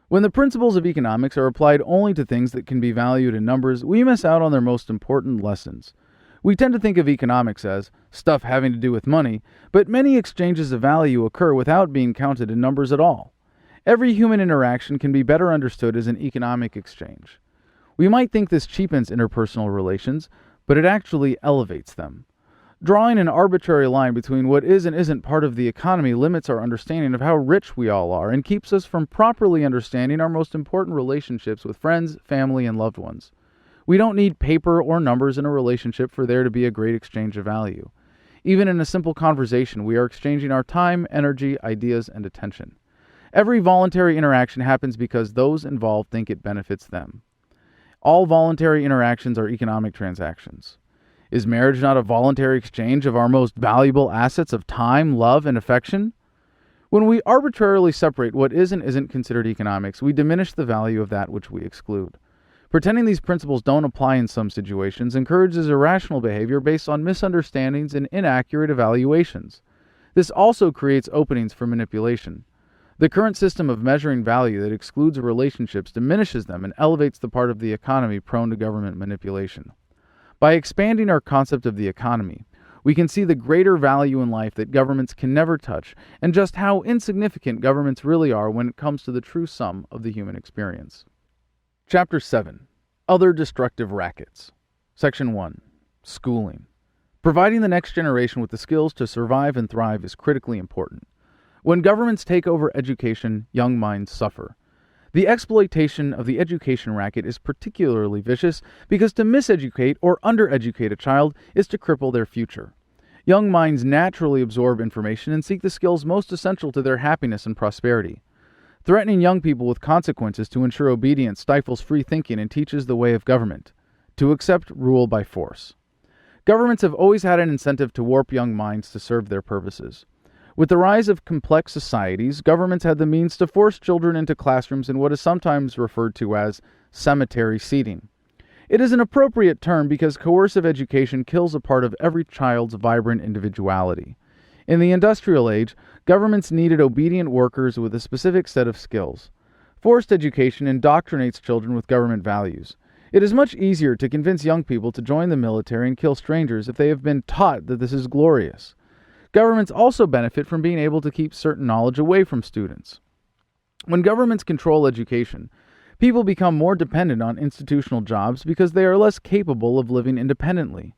When the principles of economics are applied only to things that can be valued in numbers, we miss out on their most important lessons. We tend to think of economics as stuff having to do with money, but many exchanges of value occur without being counted in numbers at all. Every human interaction can be better understood as an economic exchange. We might think this cheapens interpersonal relations, but it actually elevates them. Drawing an arbitrary line between what is and isn't part of the economy limits our understanding of how rich we all are and keeps us from properly understanding our most important relationships with friends, family, and loved ones. We don't need paper or numbers in a relationship for there to be a great exchange of value. Even in a simple conversation, we are exchanging our time, energy, ideas, and attention. Every voluntary interaction happens because those involved think it benefits them. All voluntary interactions are economic transactions. Is marriage not a voluntary exchange of our most valuable assets of time, love, and affection? When we arbitrarily separate what is and isn't considered economics, we diminish the value of that which we exclude. Pretending these principles don't apply in some situations encourages irrational behavior based on misunderstandings and inaccurate evaluations. This also creates openings for manipulation. The current system of measuring value that excludes relationships diminishes them and elevates the part of the economy prone to government manipulation. By expanding our concept of the economy, we can see the greater value in life that governments can never touch and just how insignificant governments really are when it comes to the true sum of the human experience. Chapter 7. Other Destructive Rackets. Section 1. Schooling. Providing the next generation with the skills to survive and thrive is critically important. When governments take over education, young minds suffer. The exploitation of the education racket is particularly vicious because to miseducate or undereducate a child is to cripple their future. Young minds naturally absorb information and seek the skills most essential to their happiness and prosperity. Threatening young people with consequences to ensure obedience stifles free thinking and teaches the way of government, to accept rule by force. Governments have always had an incentive to warp young minds to serve their purposes. With the rise of complex societies, governments had the means to force children into classrooms in what is sometimes referred to as cemetery seating. It is an appropriate term because coercive education kills a part of every child's vibrant individuality. In the industrial age, governments needed obedient workers with a specific set of skills. Forced education indoctrinates children with government values. It is much easier to convince young people to join the military and kill strangers if they have been taught that this is glorious. Governments also benefit from being able to keep certain knowledge away from students. When governments control education, people become more dependent on institutional jobs because they are less capable of living independently.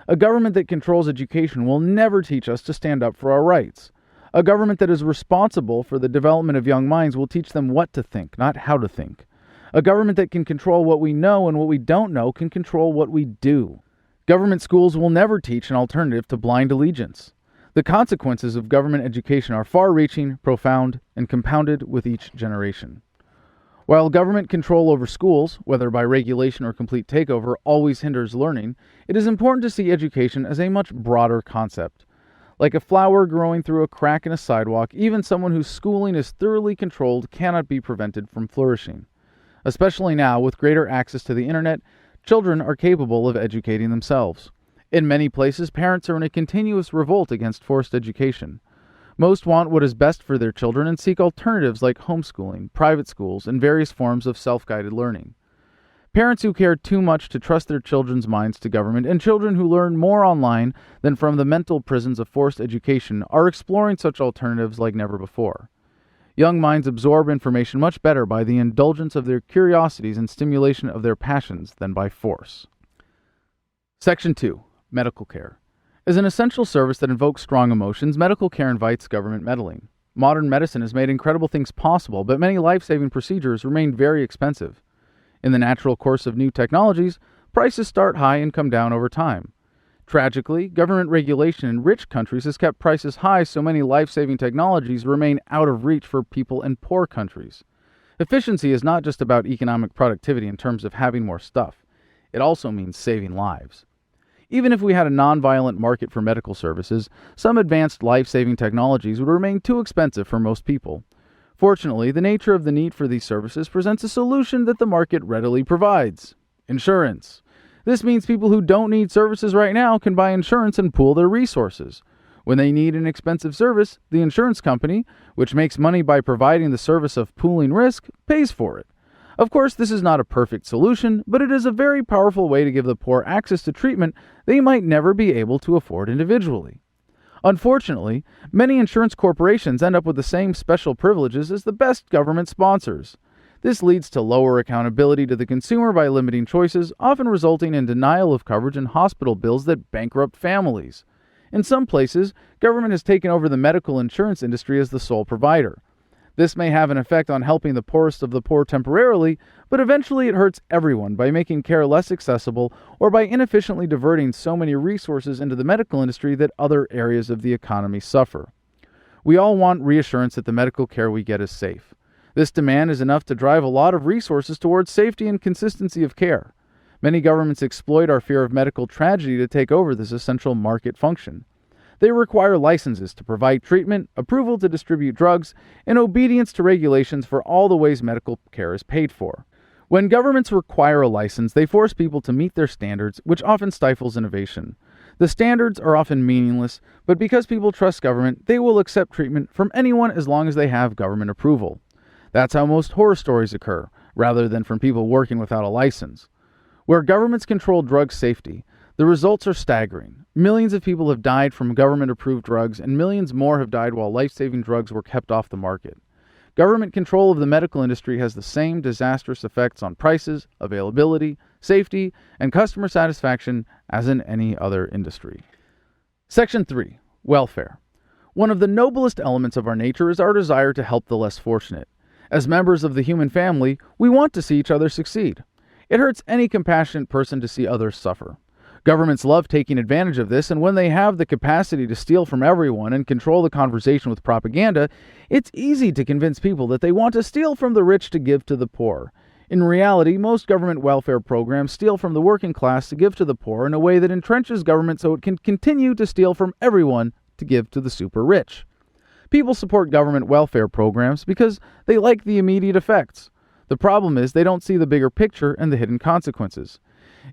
A government that controls education will never teach us to stand up for our rights. A government that is responsible for the development of young minds will teach them what to think, not how to think. A government that can control what we know and what we don't know can control what we do. Government schools will never teach an alternative to blind allegiance. The consequences of government education are far-reaching, profound, and compounded with each generation. While government control over schools, whether by regulation or complete takeover, always hinders learning, it is important to see education as a much broader concept. Like a flower growing through a crack in a sidewalk, even someone whose schooling is thoroughly controlled cannot be prevented from flourishing. Especially now, with greater access to the internet, children are capable of educating themselves. In many places, parents are in a continuous revolt against forced education. Most want what is best for their children and seek alternatives like homeschooling, private schools, and various forms of self-guided learning. Parents who care too much to trust their children's minds to government and children who learn more online than from the mental prisons of forced education are exploring such alternatives like never before. Young minds absorb information much better by the indulgence of their curiosities and stimulation of their passions than by force. Section 2. Medical care. As an essential service that invokes strong emotions, medical care invites government meddling. Modern medicine has made incredible things possible, but many life-saving procedures remain very expensive. In the natural course of new technologies, prices start high and come down over time. Tragically, government regulation in rich countries has kept prices high, so many life-saving technologies remain out of reach for people in poor countries. Efficiency is not just about economic productivity in terms of having more stuff. It also means saving lives. Even if we had a nonviolent market for medical services, some advanced life-saving technologies would remain too expensive for most people. Fortunately, the nature of the need for these services presents a solution that the market readily provides: insurance. This means people who don't need services right now can buy insurance and pool their resources. When they need an expensive service, the insurance company, which makes money by providing the service of pooling risk, pays for it. Of course, this is not a perfect solution, but it is a very powerful way to give the poor access to treatment they might never be able to afford individually. Unfortunately, many insurance corporations end up with the same special privileges as the best government sponsors. This leads to lower accountability to the consumer by limiting choices, often resulting in denial of coverage and hospital bills that bankrupt families. In some places, government has taken over the medical insurance industry as the sole provider. This may have an effect on helping the poorest of the poor temporarily, but eventually it hurts everyone by making care less accessible or by inefficiently diverting so many resources into the medical industry that other areas of the economy suffer. We all want reassurance that the medical care we get is safe. This demand is enough to drive a lot of resources towards safety and consistency of care. Many governments exploit our fear of medical tragedy to take over this essential market function. They require licenses to provide treatment, approval to distribute drugs, and obedience to regulations for all the ways medical care is paid for. When governments require a license, they force people to meet their standards, which often stifles innovation. The standards are often meaningless, but because people trust government, they will accept treatment from anyone as long as they have government approval. That's how most horror stories occur, rather than from people working without a license. Where governments control drug safety, the results are staggering. Millions of people have died from government-approved drugs, and millions more have died while life-saving drugs were kept off the market. Government control of the medical industry has the same disastrous effects on prices, availability, safety, and customer satisfaction as in any other industry. Section 3. Welfare. One of the noblest elements of our nature is our desire to help the less fortunate. As members of the human family, we want to see each other succeed. It hurts any compassionate person to see others suffer. Governments love taking advantage of this, and when they have the capacity to steal from everyone and control the conversation with propaganda, it's easy to convince people that they want to steal from the rich to give to the poor. In reality, most government welfare programs steal from the working class to give to the poor in a way that entrenches government so it can continue to steal from everyone to give to the super rich. People support government welfare programs because they like the immediate effects. The problem is they don't see the bigger picture and the hidden consequences.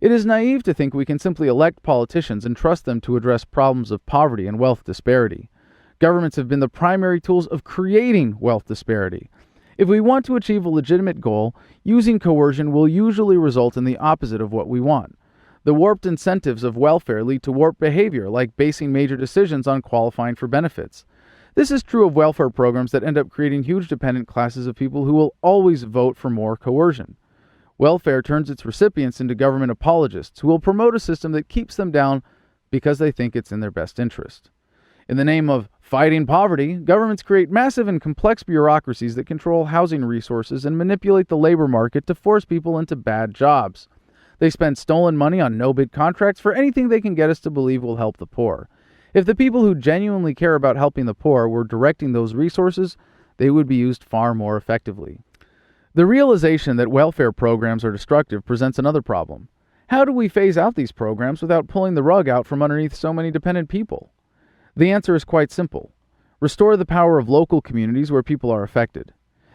It is naive to think we can simply elect politicians and trust them to address problems of poverty and wealth disparity. Governments have been the primary tools of creating wealth disparity. If we want to achieve a legitimate goal, using coercion will usually result in the opposite of what we want. The warped incentives of welfare lead to warped behavior, like basing major decisions on qualifying for benefits. This is true of welfare programs that end up creating huge dependent classes of people who will always vote for more coercion. Welfare turns its recipients into government apologists who will promote a system that keeps them down because they think it's in their best interest. In the name of fighting poverty, governments create massive and complex bureaucracies that control housing resources and manipulate the labor market to force people into bad jobs. They spend stolen money on no-bid contracts for anything they can get us to believe will help the poor. If the people who genuinely care about helping the poor were directing those resources, they would be used far more effectively. The realization that welfare programs are destructive presents another problem. How do we phase out these programs without pulling the rug out from underneath so many dependent people? The answer is quite simple. Restore the power of local communities where people are affected.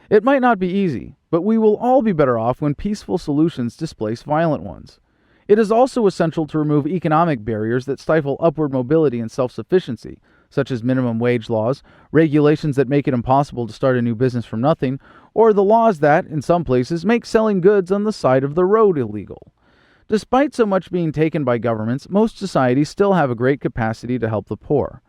It might not be easy, but we will all be better off when peaceful solutions displace violent ones. It is also essential to remove economic barriers that stifle upward mobility and self-sufficiency, such as minimum wage laws, regulations that make it impossible to start a new business from nothing, or the laws that, in some places, make selling goods on the side of the road illegal. Despite so much being taken by governments, most societies still have a great capacity to help the poor.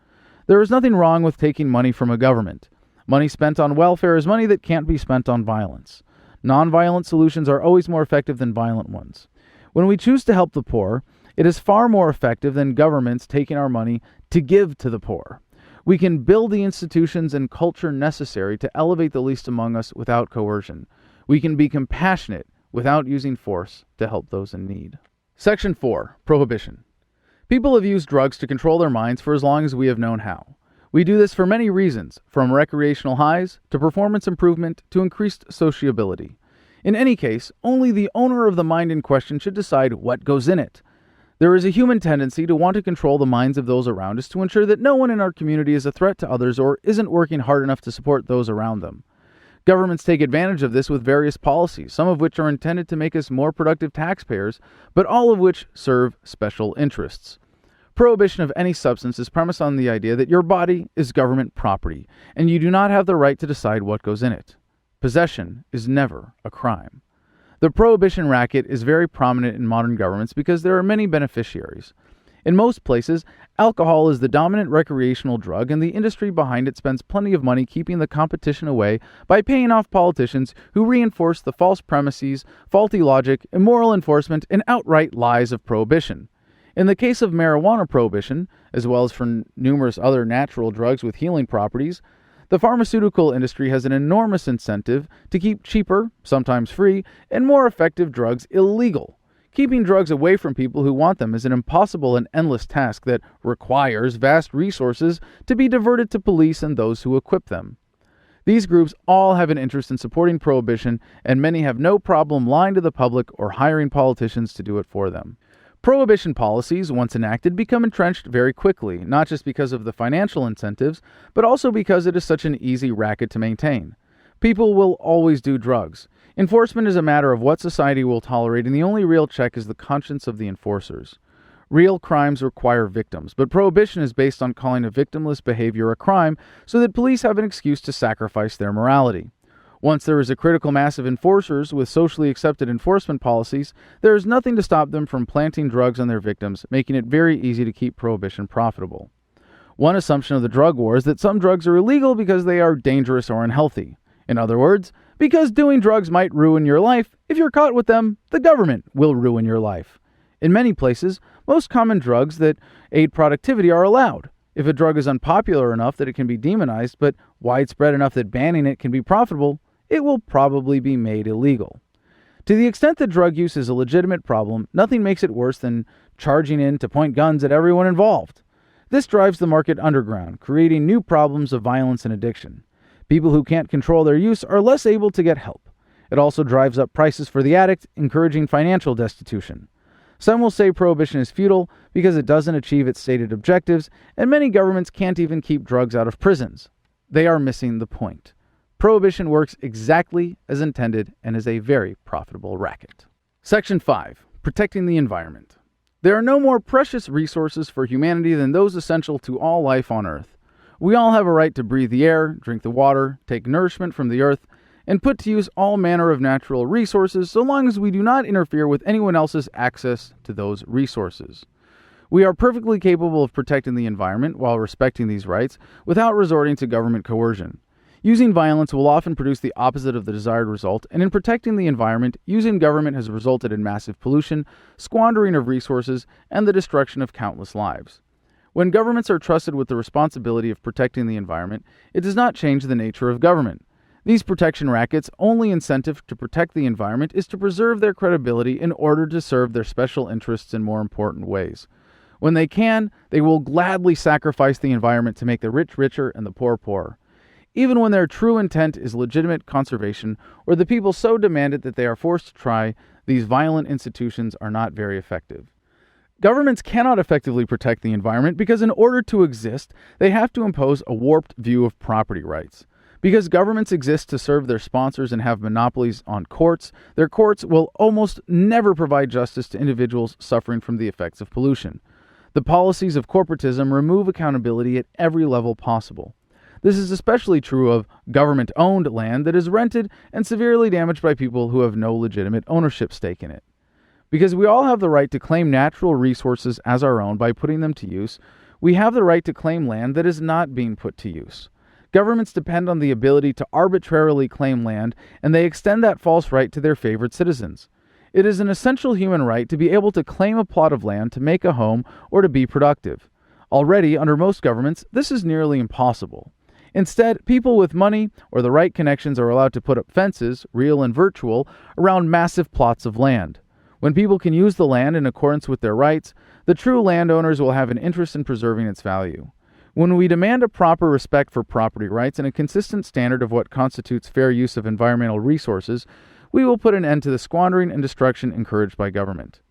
There is nothing wrong with taking money from a government. Money spent on welfare is money that can't be spent on violence. Nonviolent solutions are always more effective than violent ones. When we choose to help the poor, it is far more effective than governments taking our money to give to the poor. We can build the institutions and culture necessary to elevate the least among us without coercion. We can be compassionate without using force to help those in need. Section 4. Prohibition. People have used drugs to control their minds for as long as we have known how. We do this for many reasons, from recreational highs to performance improvement to increased sociability. In any case, only the owner of the mind in question should decide what goes in it. There is a human tendency to want to control the minds of those around us to ensure that no one in our community is a threat to others or isn't working hard enough to support those around them. Governments take advantage of this with various policies, some of which are intended to make us more productive taxpayers, but all of which serve special interests. Prohibition of any substance is premised on the idea that your body is government property, and you do not have the right to decide what goes in it. Possession is never a crime. The prohibition racket is very prominent in modern governments because there are many beneficiaries. In most places, alcohol is the dominant recreational drug, and the industry behind it spends plenty of money keeping the competition away by paying off politicians who reinforce the false premises, faulty logic, immoral enforcement, and outright lies of prohibition. In the case of marijuana prohibition, as well as for numerous other natural drugs with healing properties, the pharmaceutical industry has an enormous incentive to keep cheaper, sometimes free, and more effective drugs illegal. Keeping drugs away from people who want them is an impossible and endless task that requires vast resources to be diverted to police and those who equip them. These groups all have an interest in supporting prohibition, and many have no problem lying to the public or hiring politicians to do it for them. Prohibition policies, once enacted, become entrenched very quickly, not just because of the financial incentives, but also because it is such an easy racket to maintain. People will always do drugs. Enforcement is a matter of what society will tolerate, and the only real check is the conscience of the enforcers. Real crimes require victims, but prohibition is based on calling a victimless behavior a crime so that police have an excuse to sacrifice their morality. Once there is a critical mass of enforcers with socially accepted enforcement policies, there is nothing to stop them from planting drugs on their victims, making it very easy to keep prohibition profitable. One assumption of the drug war is that some drugs are illegal because they are dangerous or unhealthy. In other words, because doing drugs might ruin your life, if you're caught with them, the government will ruin your life. In many places, most common drugs that aid productivity are allowed. If a drug is unpopular enough that it can be demonized, but widespread enough that banning it can be profitable, it will probably be made illegal. To the extent that drug use is a legitimate problem, nothing makes it worse than charging in to point guns at everyone involved. This drives the market underground, creating new problems of violence and addiction. People who can't control their use are less able to get help. It also drives up prices for the addict, encouraging financial destitution. Some will say prohibition is futile because it doesn't achieve its stated objectives, and many governments can't even keep drugs out of prisons. They are missing the point. Prohibition works exactly as intended and is a very profitable racket. Section 5. Protecting the environment. There are no more precious resources for humanity than those essential to all life on Earth. We all have a right to breathe the air, drink the water, take nourishment from the earth, and put to use all manner of natural resources so long as we do not interfere with anyone else's access to those resources. We are perfectly capable of protecting the environment while respecting these rights without resorting to government coercion. Using violence will often produce the opposite of the desired result, and in protecting the environment, using government has resulted in massive pollution, squandering of resources, and the destruction of countless lives. When governments are trusted with the responsibility of protecting the environment, it does not change the nature of government. These protection rackets' only incentive to protect the environment is to preserve their credibility in order to serve their special interests in more important ways. When they can, they will gladly sacrifice the environment to make the rich richer and the poor poorer. Even when their true intent is legitimate conservation, or the people so demand it that they are forced to try, these violent institutions are not very effective. Governments cannot effectively protect the environment because in order to exist, they have to impose a warped view of property rights. Because governments exist to serve their sponsors and have monopolies on courts, their courts will almost never provide justice to individuals suffering from the effects of pollution. The policies of corporatism remove accountability at every level possible. This is especially true of government-owned land that is rented and severely damaged by people who have no legitimate ownership stake in it. Because we all have the right to claim natural resources as our own by putting them to use, we have the right to claim land that is not being put to use. Governments depend on the ability to arbitrarily claim land, and they extend that false right to their favorite citizens. It is an essential human right to be able to claim a plot of land to make a home or to be productive. Already, under most governments, this is nearly impossible. Instead, people with money or the right connections are allowed to put up fences, real and virtual, around massive plots of land. When people can use the land in accordance with their rights, the true landowners will have an interest in preserving its value. When we demand a proper respect for property rights and a consistent standard of what constitutes fair use of environmental resources, we will put an end to the squandering and destruction encouraged by government.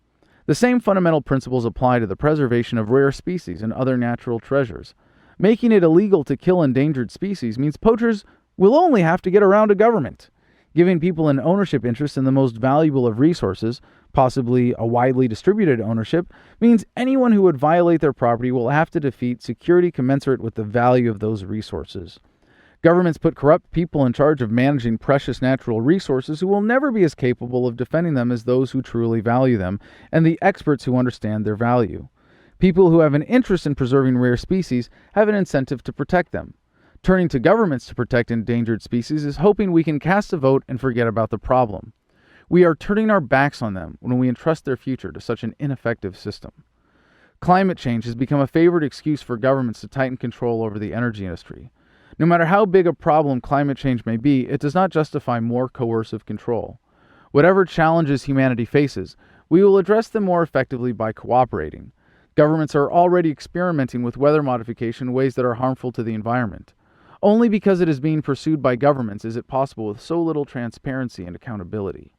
The same fundamental principles apply to the preservation of rare species and other natural treasures. Making it illegal to kill endangered species means poachers will only have to get around to government. Giving people an ownership interest in the most valuable of resources, possibly a widely distributed ownership, means anyone who would violate their property will have to defeat security commensurate with the value of those resources. Governments put corrupt people in charge of managing precious natural resources who will never be as capable of defending them as those who truly value them, and the experts who understand their value. People who have an interest in preserving rare species have an incentive to protect them. Turning to governments to protect endangered species is hoping we can cast a vote and forget about the problem. We are turning our backs on them when we entrust their future to such an ineffective system. Climate change has become a favorite excuse for governments to tighten control over the energy industry. No matter how big a problem climate change may be, it does not justify more coercive control. Whatever challenges humanity faces, we will address them more effectively by cooperating. Governments are already experimenting with weather modification in ways that are harmful to the environment. Only because it is being pursued by governments is it possible with so little transparency and accountability.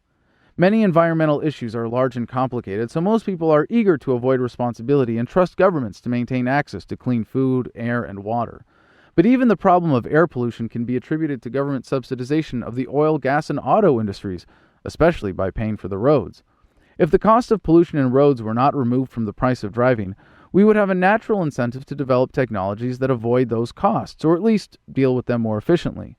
Many environmental issues are large and complicated, so most people are eager to avoid responsibility and trust governments to maintain access to clean food, air, and water. But even the problem of air pollution can be attributed to government subsidization of the oil, gas, and auto industries, especially by paying for the roads. If the cost of pollution in roads were not removed from the price of driving, we would have a natural incentive to develop technologies that avoid those costs, or at least deal with them more efficiently.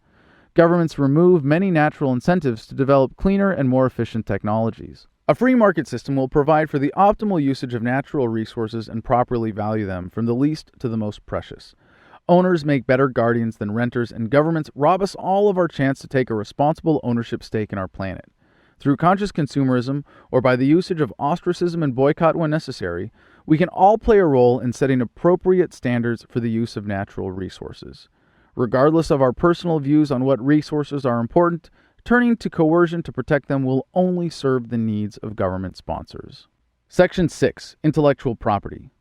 Governments remove many natural incentives to develop cleaner and more efficient technologies. A free market system will provide for the optimal usage of natural resources and properly value them from the least to the most precious. Owners make better guardians than renters, and governments rob us all of our chance to take a responsible ownership stake in our planet. Through conscious consumerism, or by the usage of ostracism and boycott when necessary, we can all play a role in setting appropriate standards for the use of natural resources. Regardless of our personal views on what resources are important, turning to coercion to protect them will only serve the needs of government sponsors. Section 6. Intellectual property.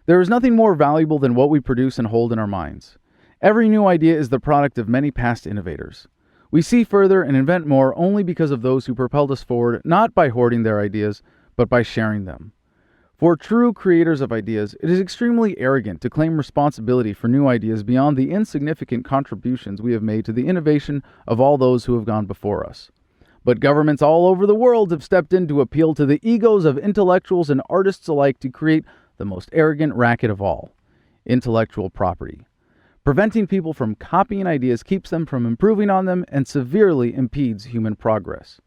There is nothing more valuable than what we produce and hold in our minds. Every new idea is the product of many past innovators. We see further and invent more only because of those who propelled us forward, not by hoarding their ideas, but by sharing them. For true creators of ideas, it is extremely arrogant to claim responsibility for new ideas beyond the insignificant contributions we have made to the innovation of all those who have gone before us. But governments all over the world have stepped in to appeal to the egos of intellectuals and artists alike to create the most arrogant racket of all: intellectual property. Preventing people from copying ideas keeps them from improving on them and severely impedes human progress.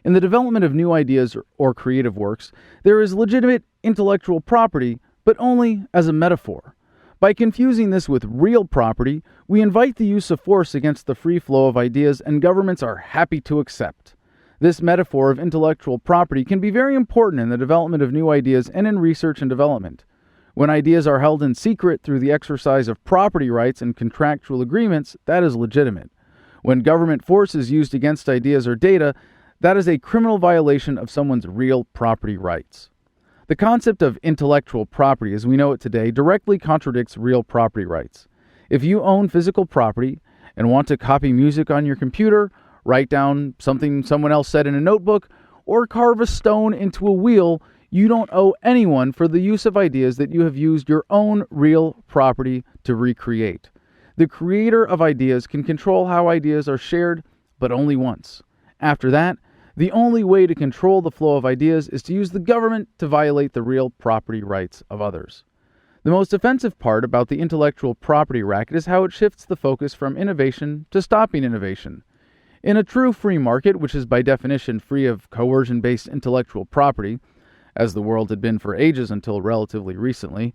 In the development of new ideas or creative works, there is legitimate intellectual property, but only as a metaphor. By confusing this with real property, we invite the use of force against the free flow of ideas, and governments are happy to accept. This metaphor of intellectual property can be very important in the development of new ideas and in research and development. When ideas are held in secret through the exercise of property rights and contractual agreements, that is legitimate. When government force is used against ideas or data, that is a criminal violation of someone's real property rights. The concept of intellectual property as we know it today directly contradicts real property rights. If you own physical property and want to copy music on your computer, write down something someone else said in a notebook, or carve a stone into a wheel, you don't owe anyone for the use of ideas that you have used your own real property to recreate. The creator of ideas can control how ideas are shared, but only once. After that, the only way to control the flow of ideas is to use the government to violate the real property rights of others. The most offensive part about the intellectual property racket is how it shifts the focus from innovation to stopping innovation. In a true free market, which is by definition free of coercion-based intellectual property, as the world had been for ages until relatively recently,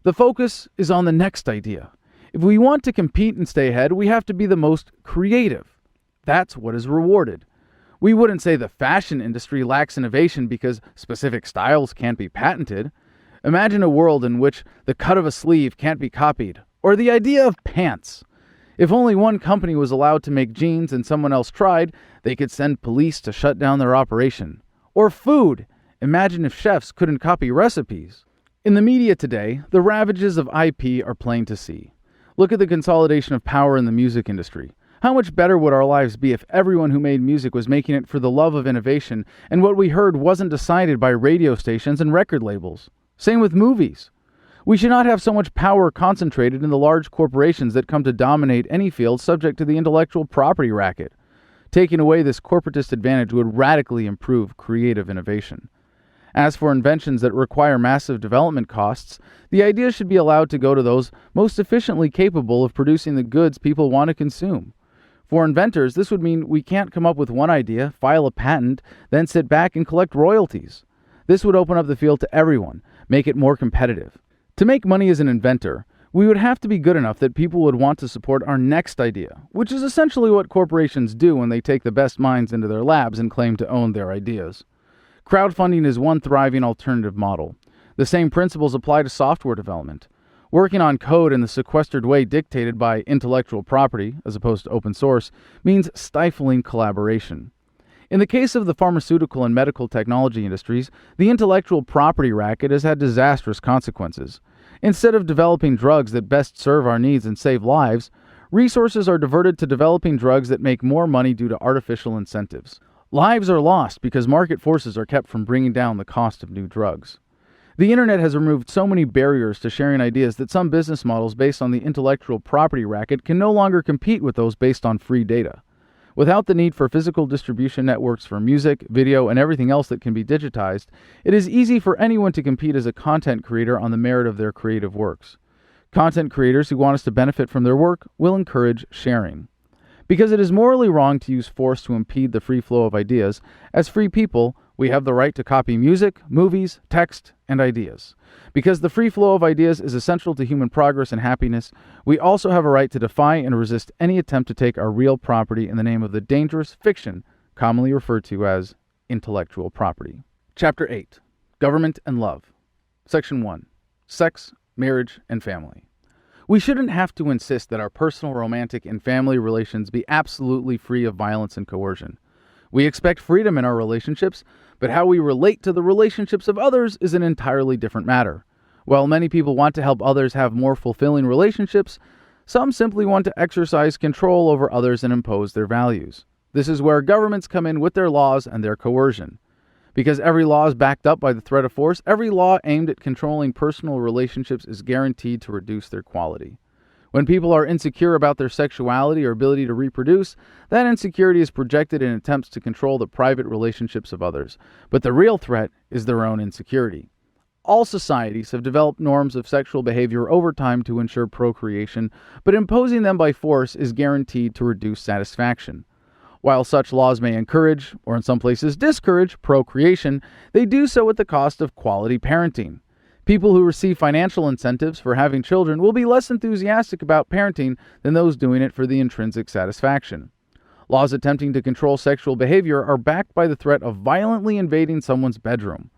the focus is on the next idea. If we want to compete and stay ahead, we have to be the most creative. That's what is rewarded. We wouldn't say the fashion industry lacks innovation because specific styles can't be patented. Imagine a world in which the cut of a sleeve can't be copied, or the idea of pants. If only one company was allowed to make jeans and someone else tried, they could send police to shut down their operation. Or food. Imagine if chefs couldn't copy recipes. In the media today, the ravages of IP are plain to see. Look at the consolidation of power in the music industry. How much better would our lives be if everyone who made music was making it for the love of innovation, and what we heard wasn't decided by radio stations and record labels? Same with movies. We should not have so much power concentrated in the large corporations that come to dominate any field subject to the intellectual property racket. Taking away this corporatist advantage would radically improve creative innovation. As for inventions that require massive development costs, the ideas should be allowed to go to those most efficiently capable of producing the goods people want to consume. For inventors, this would mean we can't come up with one idea, file a patent, then sit back and collect royalties. This would open up the field to everyone, make it more competitive. To make money as an inventor, we would have to be good enough that people would want to support our next idea, which is essentially what corporations do when they take the best minds into their labs and claim to own their ideas. Crowdfunding is one thriving alternative model. The same principles apply to software development. Working on code in the sequestered way dictated by intellectual property, as opposed to open source, means stifling collaboration. In the case of the pharmaceutical and medical technology industries, the intellectual property racket has had disastrous consequences. Instead of developing drugs that best serve our needs and save lives, resources are diverted to developing drugs that make more money due to artificial incentives. Lives are lost because market forces are kept from bringing down the cost of new drugs. The internet has removed so many barriers to sharing ideas that some business models based on the intellectual property racket can no longer compete with those based on free data. Without the need for physical distribution networks for music, video, and everything else that can be digitized, it is easy for anyone to compete as a content creator on the merit of their creative works. Content creators who want us to benefit from their work will encourage sharing. Because it is morally wrong to use force to impede the free flow of ideas, as free people, we have the right to copy music, movies, text, and ideas. Because the free flow of ideas is essential to human progress and happiness, we also have a right to defy and resist any attempt to take our real property in the name of the dangerous fiction commonly referred to as intellectual property. Chapter 8. Government and Love. Section 1. Sex, Marriage, and Family. We shouldn't have to insist that our personal, romantic, and family relations be absolutely free of violence and coercion. We expect freedom in our relationships, but how we relate to the relationships of others is an entirely different matter. While many people want to help others have more fulfilling relationships, some simply want to exercise control over others and impose their values. This is where governments come in with their laws and their coercion. Because every law is backed up by the threat of force, every law aimed at controlling personal relationships is guaranteed to reduce their quality. When people are insecure about their sexuality or ability to reproduce, that insecurity is projected in attempts to control the private relationships of others. But the real threat is their own insecurity. All societies have developed norms of sexual behavior over time to ensure procreation, but imposing them by force is guaranteed to reduce satisfaction. While such laws may encourage, or in some places discourage, procreation, they do so at the cost of quality parenting. People who receive financial incentives for having children will be less enthusiastic about parenting than those doing it for the intrinsic satisfaction. Laws attempting to control sexual behavior are backed by the threat of violently invading someone's bedroom.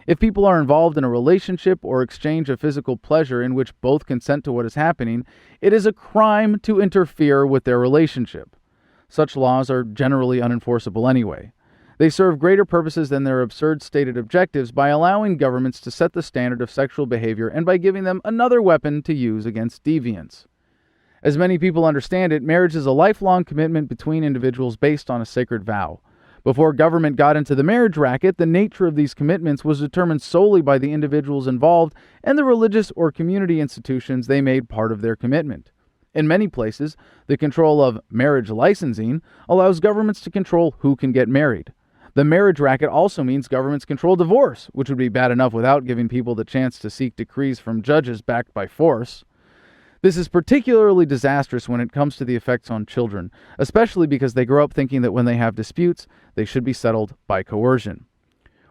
If people are involved in a relationship or exchange of physical pleasure in which both consent to what is happening, it is a crime to interfere with their relationship. Such laws are generally unenforceable anyway. They serve greater purposes than their absurd stated objectives by allowing governments to set the standard of sexual behavior and by giving them another weapon to use against deviants. As many people understand it, marriage is a lifelong commitment between individuals based on a sacred vow. Before government got into the marriage racket, the nature of these commitments was determined solely by the individuals involved and the religious or community institutions they made part of their commitment. In many places, the control of marriage licensing allows governments to control who can get married. The marriage racket also means governments control divorce, which would be bad enough without giving people the chance to seek decrees from judges backed by force. This is particularly disastrous when it comes to the effects on children, especially because they grow up thinking that when they have disputes, they should be settled by coercion.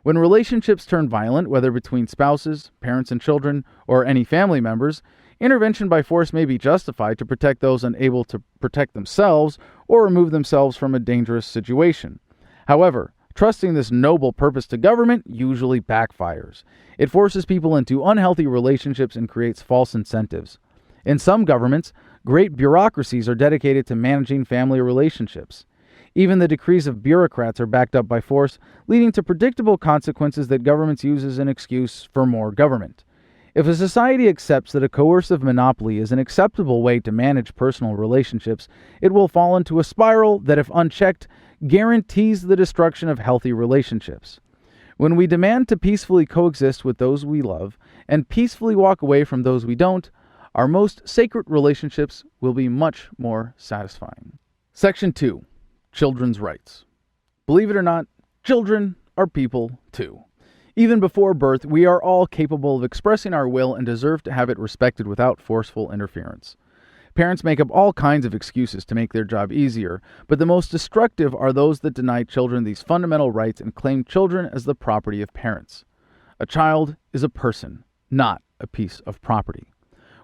When relationships turn violent, whether between spouses, parents and children, or any family members, intervention by force may be justified to protect those unable to protect themselves or remove themselves from a dangerous situation. However, trusting this noble purpose to government usually backfires. It forces people into unhealthy relationships and creates false incentives. In some governments, great bureaucracies are dedicated to managing family relationships. Even the decrees of bureaucrats are backed up by force, leading to predictable consequences that governments use as an excuse for more government. If a society accepts that a coercive monopoly is an acceptable way to manage personal relationships, it will fall into a spiral that, if unchecked, guarantees the destruction of healthy relationships. When we demand to peacefully coexist with those we love and peacefully walk away from those we don't, our most sacred relationships will be much more satisfying. Section 2. Children's Rights. Believe it or not, children are people too. Even before birth, we are all capable of expressing our will and deserve to have it respected without forceful interference. Parents make up all kinds of excuses to make their job easier, but the most destructive are those that deny children these fundamental rights and claim children as the property of parents. A child is a person, not a piece of property.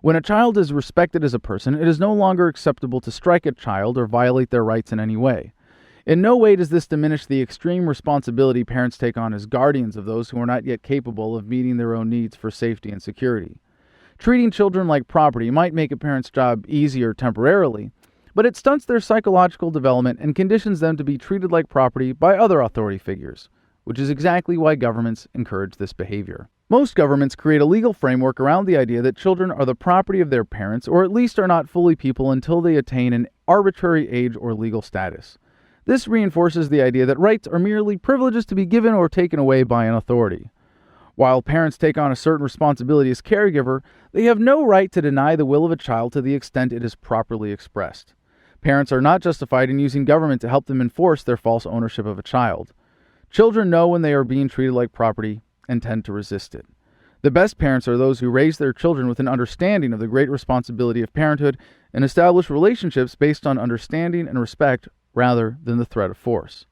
When a child is respected as a person, it is no longer acceptable to strike a child or violate their rights in any way. In no way does this diminish the extreme responsibility parents take on as guardians of those who are not yet capable of meeting their own needs for safety and security. Treating children like property might make a parent's job easier temporarily, but it stunts their psychological development and conditions them to be treated like property by other authority figures, which is exactly why governments encourage this behavior. Most governments create a legal framework around the idea that children are the property of their parents, or at least are not fully people until they attain an arbitrary age or legal status. This reinforces the idea that rights are merely privileges to be given or taken away by an authority. While parents take on a certain responsibility as caregiver, they have no right to deny the will of a child to the extent it is properly expressed. Parents are not justified in using government to help them enforce their false ownership of a child. Children know when they are being treated like property and tend to resist it. The best parents are those who raise their children with an understanding of the great responsibility of parenthood and establish relationships based on understanding and respect rather than the threat of force.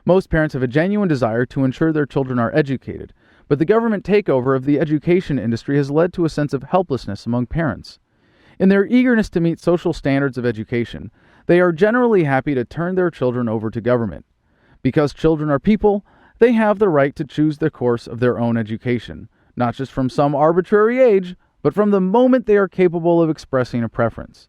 Most parents have a genuine desire to ensure their children are educated, but the government takeover of the education industry has led to a sense of helplessness among parents. In their eagerness to meet social standards of education, they are generally happy to turn their children over to government. Because children are people, they have the right to choose the course of their own education, not just from some arbitrary age, but from the moment they are capable of expressing a preference.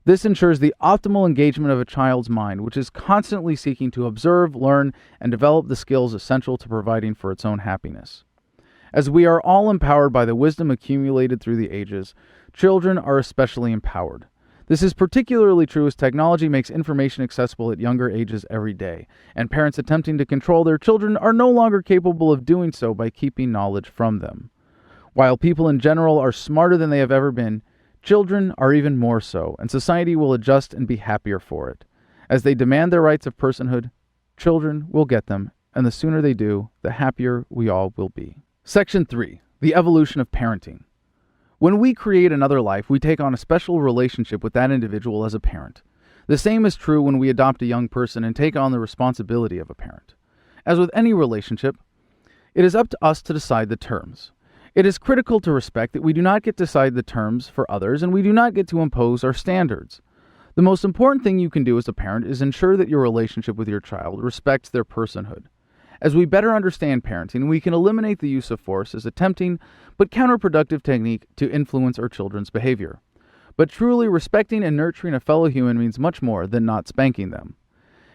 This ensures the optimal engagement of a child's mind, which is constantly seeking to observe, learn, and develop the skills essential to providing for its own happiness. As we are all empowered by the wisdom accumulated through the ages, children are especially empowered. This is particularly true as technology makes information accessible at younger ages every day, and parents attempting to control their children are no longer capable of doing so by keeping knowledge from them. While people in general are smarter than they have ever been, children are even more so, and society will adjust and be happier for it. As they demand their rights of personhood, children will get them, and the sooner they do, the happier we all will be. Section 3. The evolution of parenting. When we create another life, we take on a special relationship with that individual as a parent. The same is true when we adopt a young person and take on the responsibility of a parent. As with any relationship, it is up to us to decide the terms. It is critical to respect that we do not get to decide the terms for others, and we do not get to impose our standards. The most important thing you can do as a parent is ensure that your relationship with your child respects their personhood. As we better understand parenting, we can eliminate the use of force as a tempting but counterproductive technique to influence our children's behavior. But truly respecting and nurturing a fellow human means much more than not spanking them.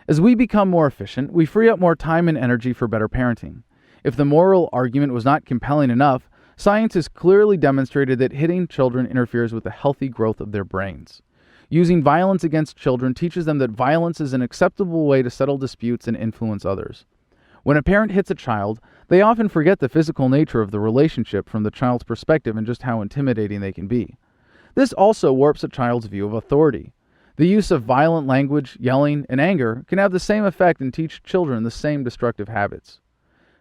As we become more efficient, we free up more time and energy for better parenting. If the moral argument was not compelling enough, science has clearly demonstrated that hitting children interferes with the healthy growth of their brains. Using violence against children teaches them that violence is an acceptable way to settle disputes and influence others. When a parent hits a child, they often forget the physical nature of the relationship from the child's perspective and just how intimidating they can be. This also warps a child's view of authority. The use of violent language, yelling, and anger can have the same effect and teach children the same destructive habits.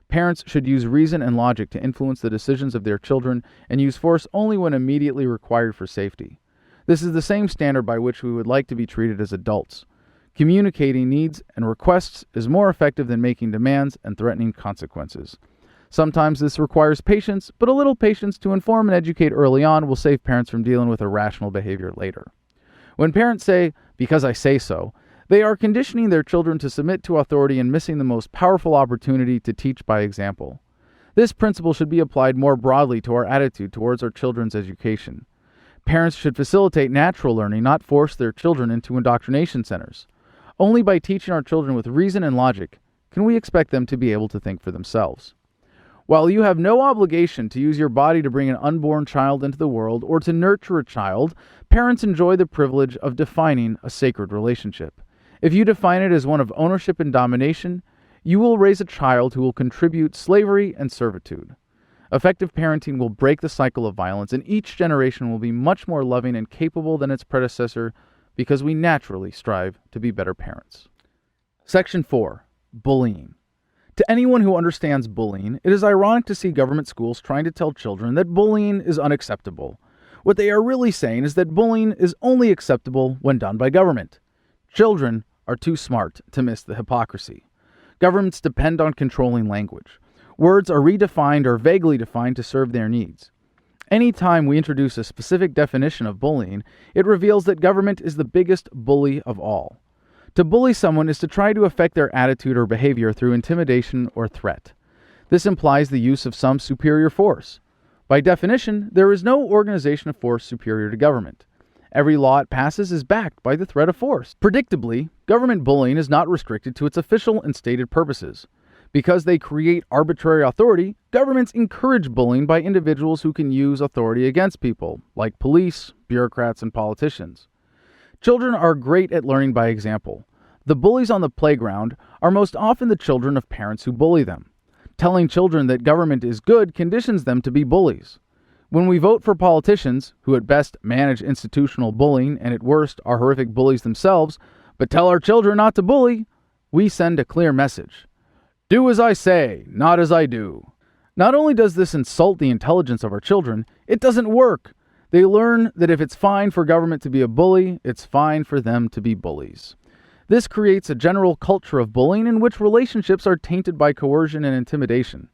Parents should use reason and logic to influence the decisions of their children and use force only when immediately required for safety. This is the same standard by which we would like to be treated as adults. Communicating needs and requests is more effective than making demands and threatening consequences. Sometimes this requires patience, but a little patience to inform and educate early on will save parents from dealing with irrational behavior later. When parents say, "because I say so," they are conditioning their children to submit to authority and missing the most powerful opportunity to teach by example. This principle should be applied more broadly to our attitude towards our children's education. Parents should facilitate natural learning, not force their children into indoctrination centers. Only by teaching our children with reason and logic can we expect them to be able to think for themselves. While you have no obligation to use your body to bring an unborn child into the world or to nurture a child, parents enjoy the privilege of defining a sacred relationship. If you define it as one of ownership and domination, you will raise a child who will contribute slavery and servitude. Effective parenting will break the cycle of violence, and each generation will be much more loving and capable than its predecessor because we naturally strive to be better parents. Section 4. Bullying. To anyone who understands bullying, it is ironic to see government schools trying to tell children that bullying is unacceptable. What they are really saying is that bullying is only acceptable when done by government. Children are too smart to miss the hypocrisy. Governments depend on controlling language. Words are redefined or vaguely defined to serve their needs. Any time we introduce a specific definition of bullying, it reveals that government is the biggest bully of all. To bully someone is to try to affect their attitude or behavior through intimidation or threat. This implies the use of some superior force. By definition, there is no organization of force superior to government. Every law it passes is backed by the threat of force. Predictably, government bullying is not restricted to its official and stated purposes. Because they create arbitrary authority, governments encourage bullying by individuals who can use authority against people, like police, bureaucrats, and politicians. Children are great at learning by example. The bullies on the playground are most often the children of parents who bully them. Telling children that government is good conditions them to be bullies. When we vote for politicians, who at best manage institutional bullying and at worst are horrific bullies themselves, but tell our children not to bully, we send a clear message. Do as I say, not as I do. Not only does this insult the intelligence of our children, it doesn't work. They learn that if it's fine for government to be a bully, it's fine for them to be bullies. This creates a general culture of bullying in which relationships are tainted by coercion and intimidation.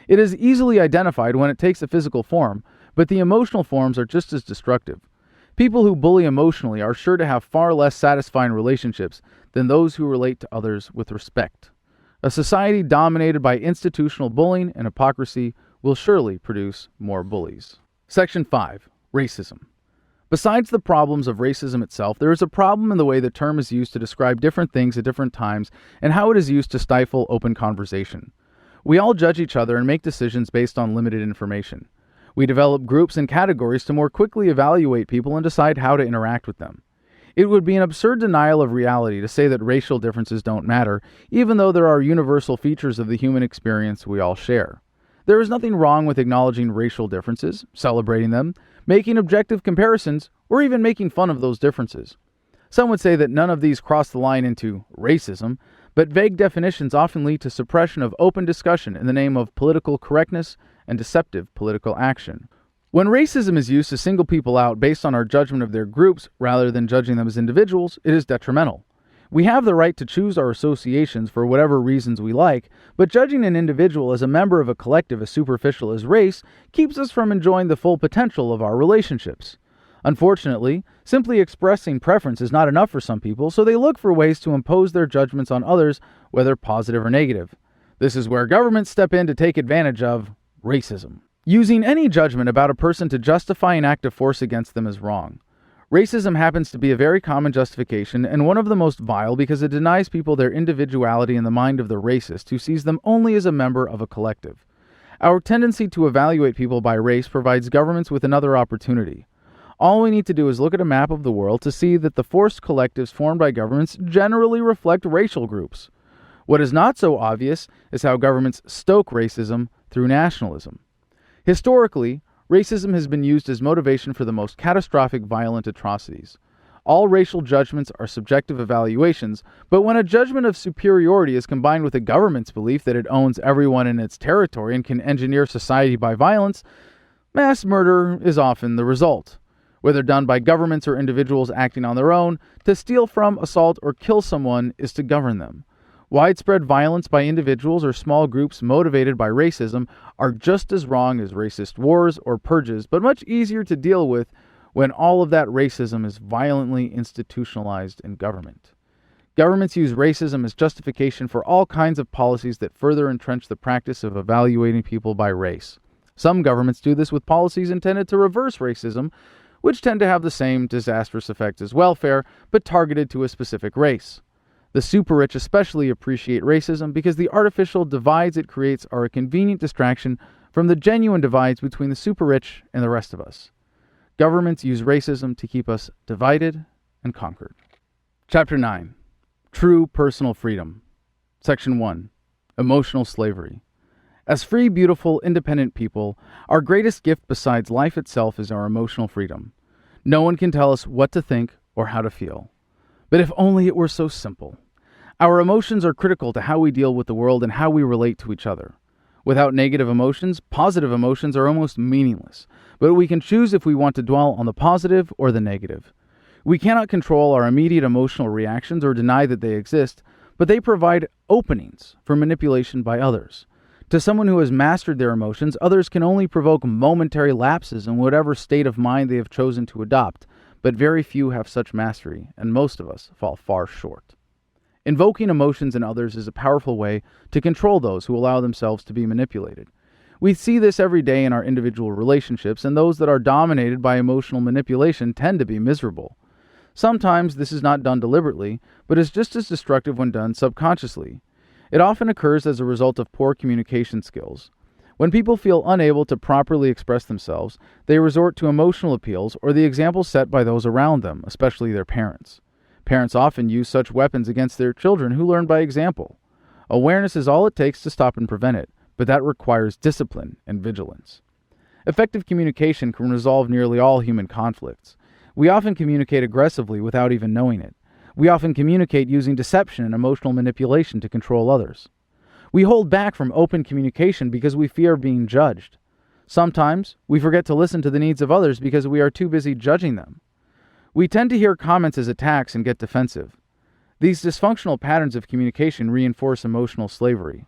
It is easily identified when it takes a physical form, but the emotional forms are just as destructive. People who bully emotionally are sure to have far less satisfying relationships than those who relate to others with respect. A society dominated by institutional bullying and hypocrisy will surely produce more bullies. Section 5. Racism. Besides the problems of racism itself, there is a problem in the way the term is used to describe different things at different times and how it is used to stifle open conversation. We all judge each other and make decisions based on limited information. We develop groups and categories to more quickly evaluate people and decide how to interact with them. It would be an absurd denial of reality to say that racial differences don't matter, even though there are universal features of the human experience we all share. There is nothing wrong with acknowledging racial differences, celebrating them, making objective comparisons, or even making fun of those differences. Some would say that none of these cross the line into racism, but vague definitions often lead to suppression of open discussion in the name of political correctness and deceptive political action. When racism is used to single people out based on our judgment of their groups rather than judging them as individuals, it is detrimental. We have the right to choose our associations for whatever reasons we like, but judging an individual as a member of a collective as superficial as race keeps us from enjoying the full potential of our relationships. Unfortunately, simply expressing preference is not enough for some people, so they look for ways to impose their judgments on others, whether positive or negative. This is where governments step in to take advantage of racism. Using any judgment about a person to justify an act of force against them is wrong. Racism happens to be a very common justification and one of the most vile because it denies people their individuality in the mind of the racist who sees them only as a member of a collective. Our tendency to evaluate people by race provides governments with another opportunity. All we need to do is look at a map of the world to see that the forced collectives formed by governments generally reflect racial groups. What is not so obvious is how governments stoke racism through nationalism. Historically, racism has been used as motivation for the most catastrophic violent atrocities. All racial judgments are subjective evaluations, but when a judgment of superiority is combined with a government's belief that it owns everyone in its territory and can engineer society by violence, mass murder is often the result. Whether done by governments or individuals acting on their own, to steal from, assault, or kill someone is to govern them. Widespread violence by individuals or small groups motivated by racism are just as wrong as racist wars or purges, but much easier to deal with when all of that racism is violently institutionalized in government. Governments use racism as justification for all kinds of policies that further entrench the practice of evaluating people by race. Some governments do this with policies intended to reverse racism, which tend to have the same disastrous effect as welfare, but targeted to a specific race. The super-rich especially appreciate racism because the artificial divides it creates are a convenient distraction from the genuine divides between the super-rich and the rest of us. Governments use racism to keep us divided and conquered. Chapter 9. True Personal Freedom. Section 1. Emotional Slavery. As free, beautiful, independent people, our greatest gift besides life itself is our emotional freedom. No one can tell us what to think or how to feel. But if only it were so simple. Our emotions are critical to how we deal with the world and how we relate to each other. Without negative emotions, positive emotions are almost meaningless, but we can choose if we want to dwell on the positive or the negative. We cannot control our immediate emotional reactions or deny that they exist, but they provide openings for manipulation by others. To someone who has mastered their emotions, others can only provoke momentary lapses in whatever state of mind they have chosen to adopt, but very few have such mastery, and most of us fall far short. Invoking emotions in others is a powerful way to control those who allow themselves to be manipulated. We see this every day in our individual relationships, and those that are dominated by emotional manipulation tend to be miserable. Sometimes this is not done deliberately, but is just as destructive when done subconsciously. It often occurs as a result of poor communication skills. When people feel unable to properly express themselves, they resort to emotional appeals or the examples set by those around them, especially their parents. Parents often use such weapons against their children who learn by example. Awareness is all it takes to stop and prevent it, but that requires discipline and vigilance. Effective communication can resolve nearly all human conflicts. We often communicate aggressively without even knowing it. We often communicate using deception and emotional manipulation to control others. We hold back from open communication because we fear being judged. Sometimes, we forget to listen to the needs of others because we are too busy judging them. We tend to hear comments as attacks and get defensive. These dysfunctional patterns of communication reinforce emotional slavery.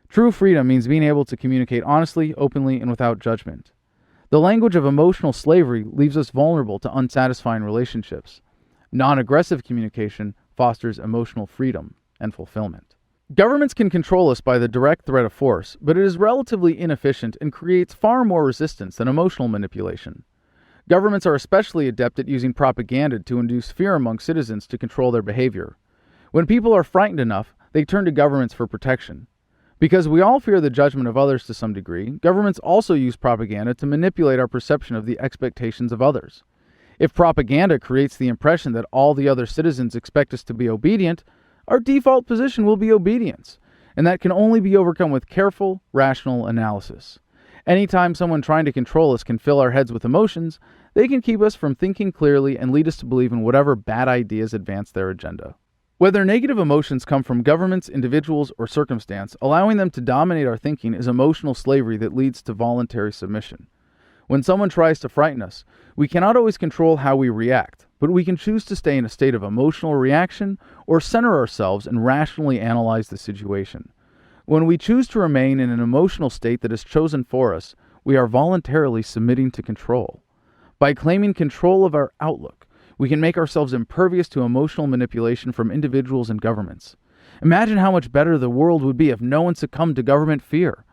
True freedom means being able to communicate honestly, openly, and without judgment. The language of emotional slavery leaves us vulnerable to unsatisfying relationships. Non-aggressive communication fosters emotional freedom and fulfillment. Governments can control us by the direct threat of force, but it is relatively inefficient and creates far more resistance than emotional manipulation. Governments are especially adept at using propaganda to induce fear among citizens to control their behavior. When people are frightened enough, they turn to governments for protection. Because we all fear the judgment of others to some degree, governments also use propaganda to manipulate our perception of the expectations of others. If propaganda creates the impression that all the other citizens expect us to be obedient, our default position will be obedience, and that can only be overcome with careful, rational analysis. Anytime someone trying to control us can fill our heads with emotions, they can keep us from thinking clearly and lead us to believe in whatever bad ideas advance their agenda. Whether negative emotions come from governments, individuals, or circumstance, allowing them to dominate our thinking is emotional slavery that leads to voluntary submission. When someone tries to frighten us, we cannot always control how we react, but we can choose to stay in a state of emotional reaction or center ourselves and rationally analyze the situation. When we choose to remain in an emotional state that is chosen for us, we are voluntarily submitting to control. By claiming control of our outlook, we can make ourselves impervious to emotional manipulation from individuals and governments. Imagine how much better the world would be if no one succumbed to government fear.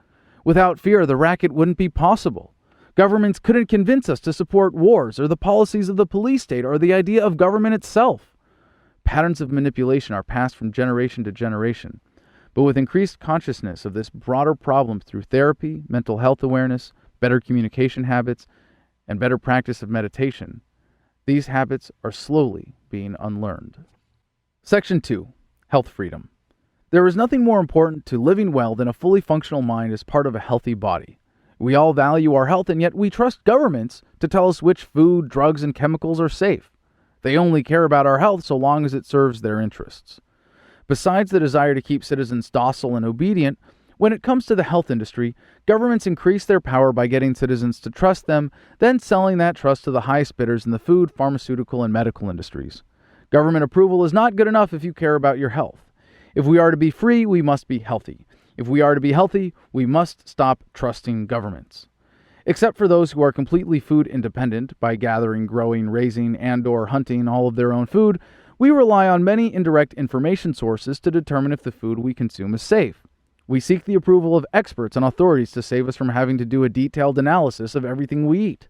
Without fear, the racket wouldn't be possible. Governments couldn't convince us to support wars or the policies of the police state or the idea of government itself. Patterns of manipulation are passed from generation to generation. But with increased consciousness of this broader problem through therapy, mental health awareness, better communication habits, and better practice of meditation, these habits are slowly being unlearned. Section 2. Health Freedom. There is nothing more important to living well than a fully functional mind as part of a healthy body. We all value our health, and yet we trust governments to tell us which food, drugs, and chemicals are safe. They only care about our health so long as it serves their interests. Besides the desire to keep citizens docile and obedient, when it comes to the health industry, governments increase their power by getting citizens to trust them, then selling that trust to the highest bidders in the food, pharmaceutical, and medical industries. Government approval is not good enough if you care about your health. If we are to be free, we must be healthy. If we are to be healthy, we must stop trusting governments. Except for those who are completely food independent by gathering, growing, raising, and/or hunting all of their own food, we rely on many indirect information sources to determine if the food we consume is safe. We seek the approval of experts and authorities to save us from having to do a detailed analysis of everything we eat.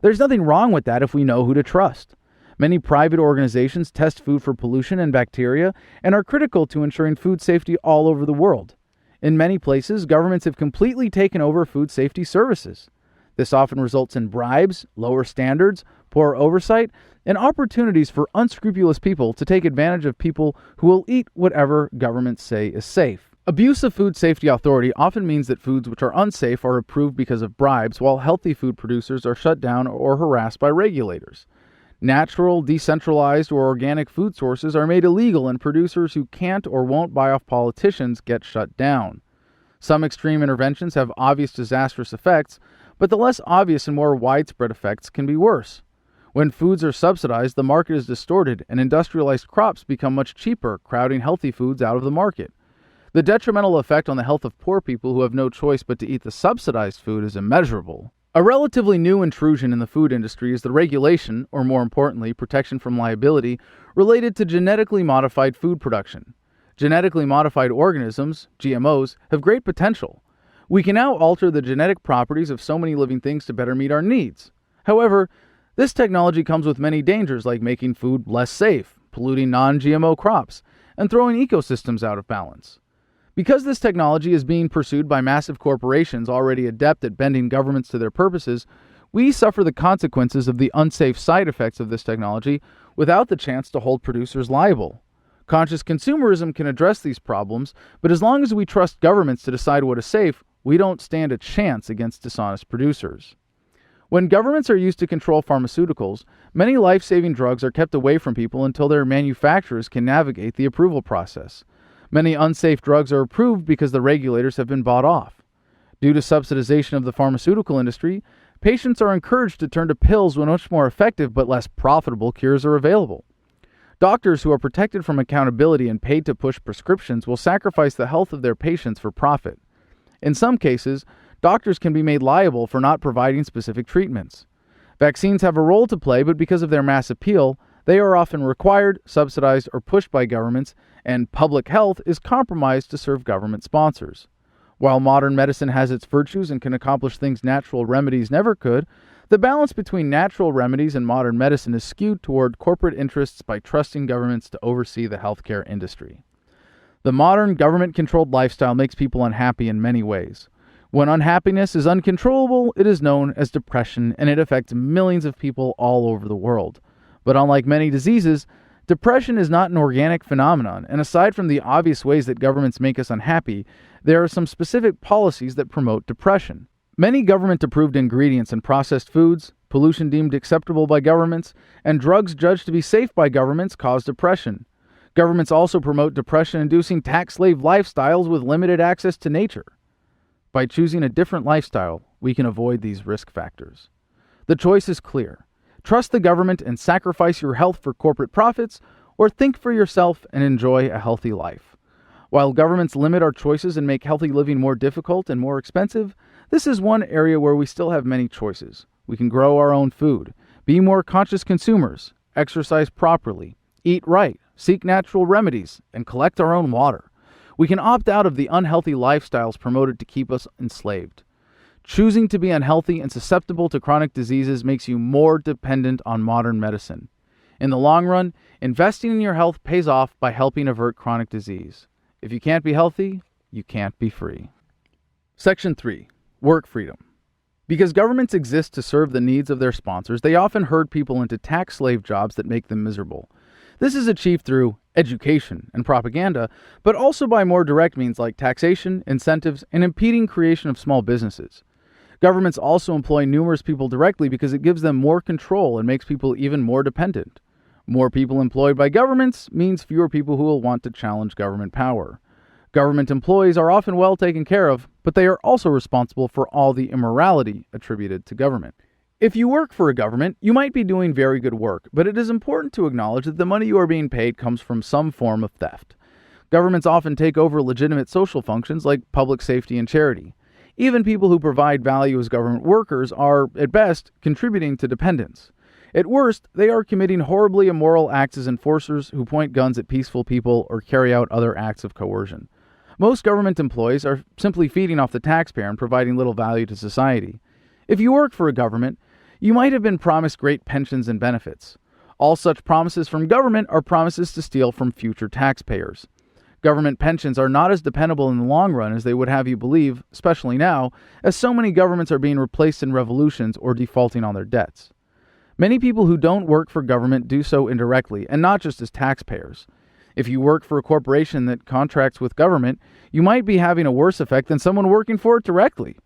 There's nothing wrong with that if we know who to trust. Many private organizations test food for pollution and bacteria and are critical to ensuring food safety all over the world. In many places, governments have completely taken over food safety services. This often results in bribes, lower standards, poor oversight, and opportunities for unscrupulous people to take advantage of people who will eat whatever governments say is safe. Abuse of food safety authority often means that foods which are unsafe are approved because of bribes, while healthy food producers are shut down or harassed by regulators. Natural, decentralized, or organic food sources are made illegal, and producers who can't or won't buy off politicians get shut down. Some extreme interventions have obvious disastrous effects, but the less obvious and more widespread effects can be worse. When foods are subsidized, the market is distorted, and industrialized crops become much cheaper, crowding healthy foods out of the market. The detrimental effect on the health of poor people who have no choice but to eat the subsidized food is immeasurable. A relatively new intrusion in the food industry is the regulation, or more importantly, protection from liability, related to genetically modified food production. Genetically modified organisms, GMOs, have great potential. We can now alter the genetic properties of so many living things to better meet our needs. However, this technology comes with many dangers, like making food less safe, polluting non-GMO crops, and throwing ecosystems out of balance. Because this technology is being pursued by massive corporations already adept at bending governments to their purposes, we suffer the consequences of the unsafe side effects of this technology without the chance to hold producers liable. Conscious consumerism can address these problems, but as long as we trust governments to decide what is safe, we don't stand a chance against dishonest producers. When governments are used to control pharmaceuticals, many life-saving drugs are kept away from people until their manufacturers can navigate the approval process. Many unsafe drugs are approved because the regulators have been bought off. Due to subsidization of the pharmaceutical industry, patients are encouraged to turn to pills when much more effective but less profitable cures are available. Doctors who are protected from accountability and paid to push prescriptions will sacrifice the health of their patients for profit. In some cases, doctors can be made liable for not providing specific treatments. Vaccines have a role to play, but because of their mass appeal, they are often required, subsidized, or pushed by governments, and public health is compromised to serve government sponsors. While modern medicine has its virtues and can accomplish things natural remedies never could, the balance between natural remedies and modern medicine is skewed toward corporate interests by trusting governments to oversee the healthcare industry. The modern government-controlled lifestyle makes people unhappy in many ways. When unhappiness is uncontrollable, it is known as depression, and it affects millions of people all over the world. But unlike many diseases, depression is not an organic phenomenon, and aside from the obvious ways that governments make us unhappy, there are some specific policies that promote depression. Many government-approved ingredients in processed foods, pollution deemed acceptable by governments, and drugs judged to be safe by governments cause depression. Governments also promote depression-inducing tax slave lifestyles with limited access to nature. By choosing a different lifestyle, we can avoid these risk factors. The choice is clear. Trust the government and sacrifice your health for corporate profits, or think for yourself and enjoy a healthy life. While governments limit our choices and make healthy living more difficult and more expensive, this is one area where we still have many choices. We can grow our own food, be more conscious consumers, exercise properly, eat right, seek natural remedies, and collect our own water. We can opt out of the unhealthy lifestyles promoted to keep us enslaved. Choosing to be unhealthy and susceptible to chronic diseases makes you more dependent on modern medicine. In the long run, investing in your health pays off by helping avert chronic disease. If you can't be healthy, you can't be free. Section 3. Work freedom. Because governments exist to serve the needs of their sponsors, they often herd people into tax slave jobs that make them miserable. This is achieved through education and propaganda, but also by more direct means like taxation, incentives, and impeding creation of small businesses. Governments also employ numerous people directly because it gives them more control and makes people even more dependent. More people employed by governments means fewer people who will want to challenge government power. Government employees are often well taken care of, but they are also responsible for all the immorality attributed to government. If you work for a government, you might be doing very good work, but it is important to acknowledge that the money you are being paid comes from some form of theft. Governments often take over legitimate social functions like public safety and charity. Even people who provide value as government workers are, at best, contributing to dependence. At worst, they are committing horribly immoral acts as enforcers who point guns at peaceful people or carry out other acts of coercion. Most government employees are simply feeding off the taxpayer and providing little value to society. If you work for a government, you might have been promised great pensions and benefits. All such promises from government are promises to steal from future taxpayers. Government pensions are not as dependable in the long run as they would have you believe, especially now, as so many governments are being replaced in revolutions or defaulting on their debts. Many people who don't work for government do so indirectly, and not just as taxpayers. If you work for a corporation that contracts with government, you might be having a worse effect than someone working for it directly.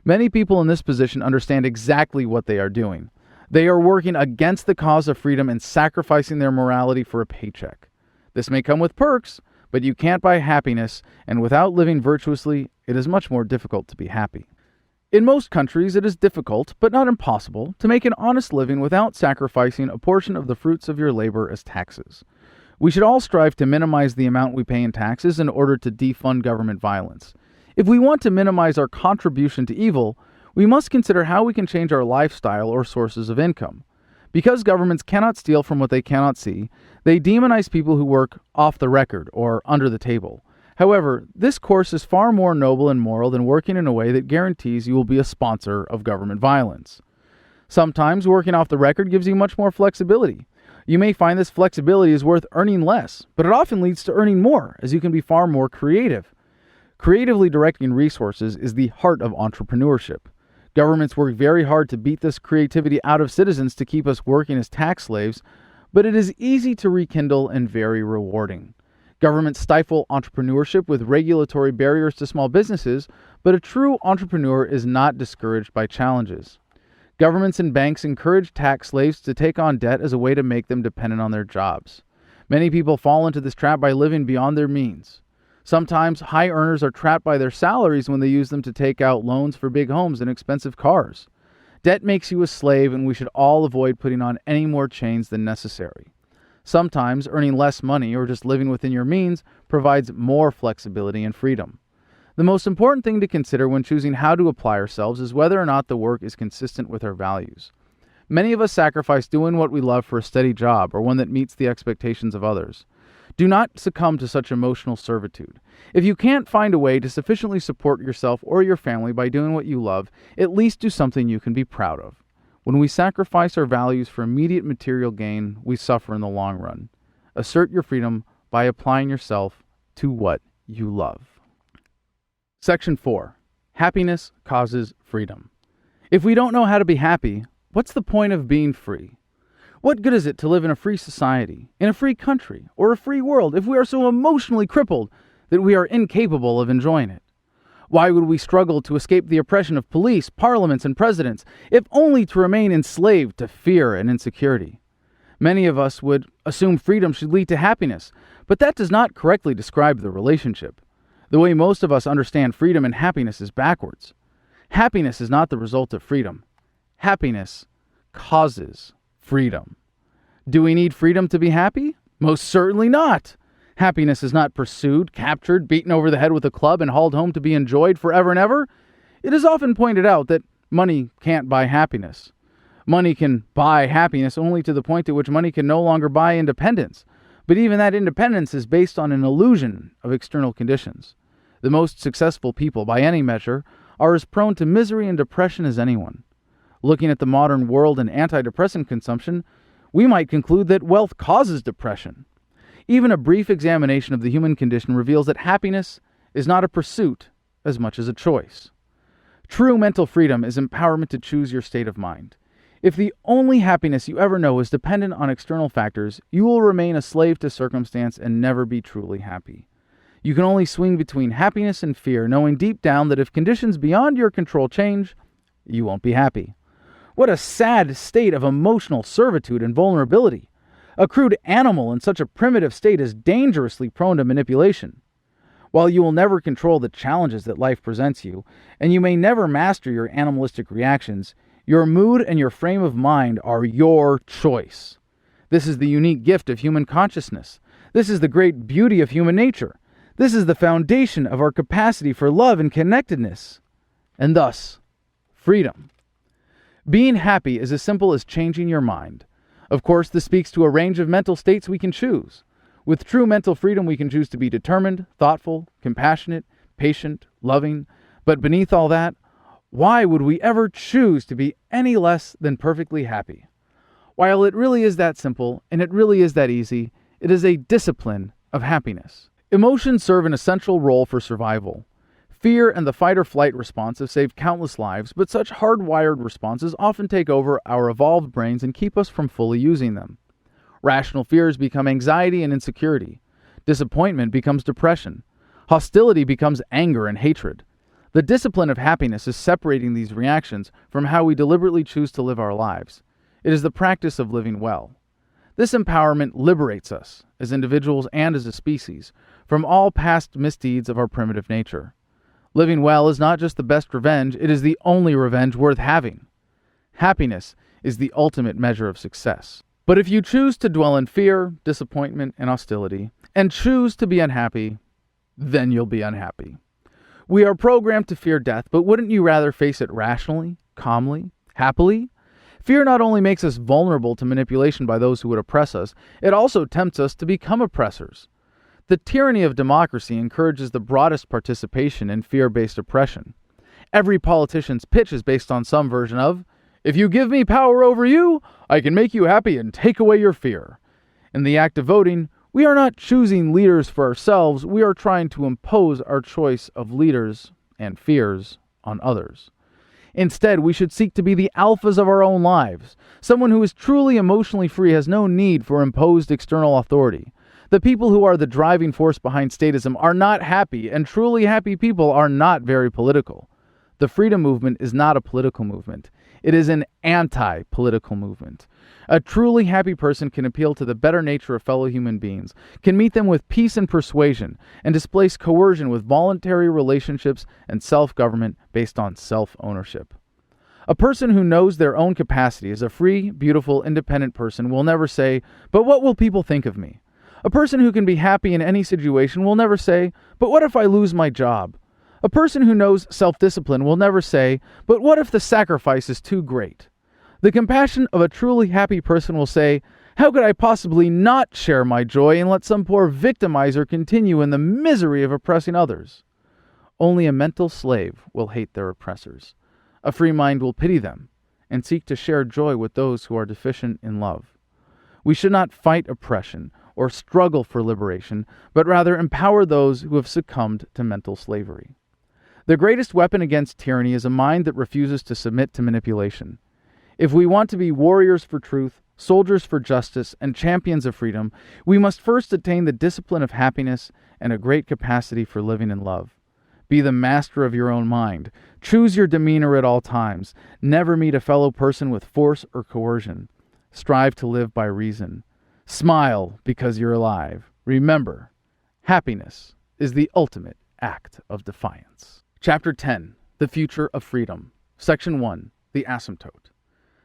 Many people in this position understand exactly what they are doing. They are working against the cause of freedom and sacrificing their morality for a paycheck. This may come with perks, but you can't buy happiness, and without living virtuously, it is much more difficult to be happy. In most countries, it is difficult, but not impossible, to make an honest living without sacrificing a portion of the fruits of your labor as taxes. We should all strive to minimize the amount we pay in taxes in order to defund government violence. If we want to minimize our contribution to evil, we must consider how we can change our lifestyle or sources of income. Because governments cannot steal from what they cannot see, they demonize people who work off the record or under the table. However, this course is far more noble and moral than working in a way that guarantees you will be a sponsor of government violence. Sometimes working off the record gives you much more flexibility. You may find this flexibility is worth earning less, but it often leads to earning more, as you can be far more creative. Creatively directing resources is the heart of entrepreneurship. Governments work very hard to beat this creativity out of citizens to keep us working as tax slaves, but it is easy to rekindle and very rewarding. Governments stifle entrepreneurship with regulatory barriers to small businesses, but a true entrepreneur is not discouraged by challenges. Governments and banks encourage tax slaves to take on debt as a way to make them dependent on their jobs. Many people fall into this trap by living beyond their means. Sometimes high earners are trapped by their salaries when they use them to take out loans for big homes and expensive cars. Debt makes you a slave, and we should all avoid putting on any more chains than necessary. Sometimes earning less money or just living within your means provides more flexibility and freedom. The most important thing to consider when choosing how to apply ourselves is whether or not the work is consistent with our values. Many of us sacrifice doing what we love for a steady job or one that meets the expectations of others. Do not succumb to such emotional servitude. If you can't find a way to sufficiently support yourself or your family by doing what you love, at least do something you can be proud of. When we sacrifice our values for immediate material gain, we suffer in the long run. Assert your freedom by applying yourself to what you love. Section 4. Happiness causes freedom. If we don't know how to be happy, what's the point of being free? What good is it to live in a free society, in a free country, or a free world if we are so emotionally crippled that we are incapable of enjoying it? Why would we struggle to escape the oppression of police, parliaments, and presidents, if only to remain enslaved to fear and insecurity? Many of us would assume freedom should lead to happiness, but that does not correctly describe the relationship. The way most of us understand freedom and happiness is backwards. Happiness is not the result of freedom. Happiness causes freedom. Do we need freedom to be happy? Most certainly not. Happiness is not pursued, captured, beaten over the head with a club, and hauled home to be enjoyed forever and ever. It is often pointed out that money can't buy happiness. Money can buy happiness only to the point at which money can no longer buy independence. But even that independence is based on an illusion of external conditions. The most successful people, by any measure, are as prone to misery and depression as anyone. Looking at the modern world and antidepressant consumption, we might conclude that wealth causes depression. Even a brief examination of the human condition reveals that happiness is not a pursuit as much as a choice. True mental freedom is empowerment to choose your state of mind. If the only happiness you ever know is dependent on external factors, you will remain a slave to circumstance and never be truly happy. You can only swing between happiness and fear, knowing deep down that if conditions beyond your control change, you won't be happy. What a sad state of emotional servitude and vulnerability. A crude animal in such a primitive state is dangerously prone to manipulation. While you will never control the challenges that life presents you, and you may never master your animalistic reactions, your mood and your frame of mind are your choice. This is the unique gift of human consciousness. This is the great beauty of human nature. This is the foundation of our capacity for love and connectedness, and thus, freedom. Being happy is as simple as changing your mind. Of course, this speaks to a range of mental states we can choose. With true mental freedom, we can choose to be determined, thoughtful, compassionate, patient, loving. But beneath all that, why would we ever choose to be any less than perfectly happy? While it really is that simple, and it really is that easy, it is a discipline of happiness. Emotions serve an essential role for survival. Fear and the fight-or-flight response have saved countless lives, but such hardwired responses often take over our evolved brains and keep us from fully using them. Rational fears become anxiety and insecurity. Disappointment becomes depression. Hostility becomes anger and hatred. The discipline of happiness is separating these reactions from how we deliberately choose to live our lives. It is the practice of living well. This empowerment liberates us, as individuals and as a species, from all past misdeeds of our primitive nature. Living well is not just the best revenge, it is the only revenge worth having. Happiness is the ultimate measure of success. But if you choose to dwell in fear, disappointment, and hostility, and choose to be unhappy, then you'll be unhappy. We are programmed to fear death, but wouldn't you rather face it rationally, calmly, happily? Fear not only makes us vulnerable to manipulation by those who would oppress us, it also tempts us to become oppressors. The tyranny of democracy encourages the broadest participation in fear-based oppression. Every politician's pitch is based on some version of, "If you give me power over you, I can make you happy and take away your fear." In the act of voting, we are not choosing leaders for ourselves, we are trying to impose our choice of leaders and fears on others. Instead, we should seek to be the alphas of our own lives. Someone who is truly emotionally free has no need for imposed external authority. The people who are the driving force behind statism are not happy, and truly happy people are not very political. The freedom movement is not a political movement. It is an anti-political movement. A truly happy person can appeal to the better nature of fellow human beings, can meet them with peace and persuasion, and displace coercion with voluntary relationships and self-government based on self-ownership. A person who knows their own capacity as a free, beautiful, independent person will never say, "But what will people think of me?" A person who can be happy in any situation will never say, "But what if I lose my job?" A person who knows self-discipline will never say, "But what if the sacrifice is too great?" The compassion of a truly happy person will say, "How could I possibly not share my joy and let some poor victimizer continue in the misery of oppressing others?" Only a mental slave will hate their oppressors. A free mind will pity them and seek to share joy with those who are deficient in love. We should not fight oppression or struggle for liberation, but rather empower those who have succumbed to mental slavery. The greatest weapon against tyranny is a mind that refuses to submit to manipulation. If we want to be warriors for truth, soldiers for justice, and champions of freedom, we must first attain the discipline of happiness and a great capacity for living in love. Be the master of your own mind. Choose your demeanor at all times. Never meet a fellow person with force or coercion. Strive to live by reason. Smile because you're alive. Remember, happiness is the ultimate act of defiance. Chapter 10, The Future of Freedom. Section 1, The Asymptote.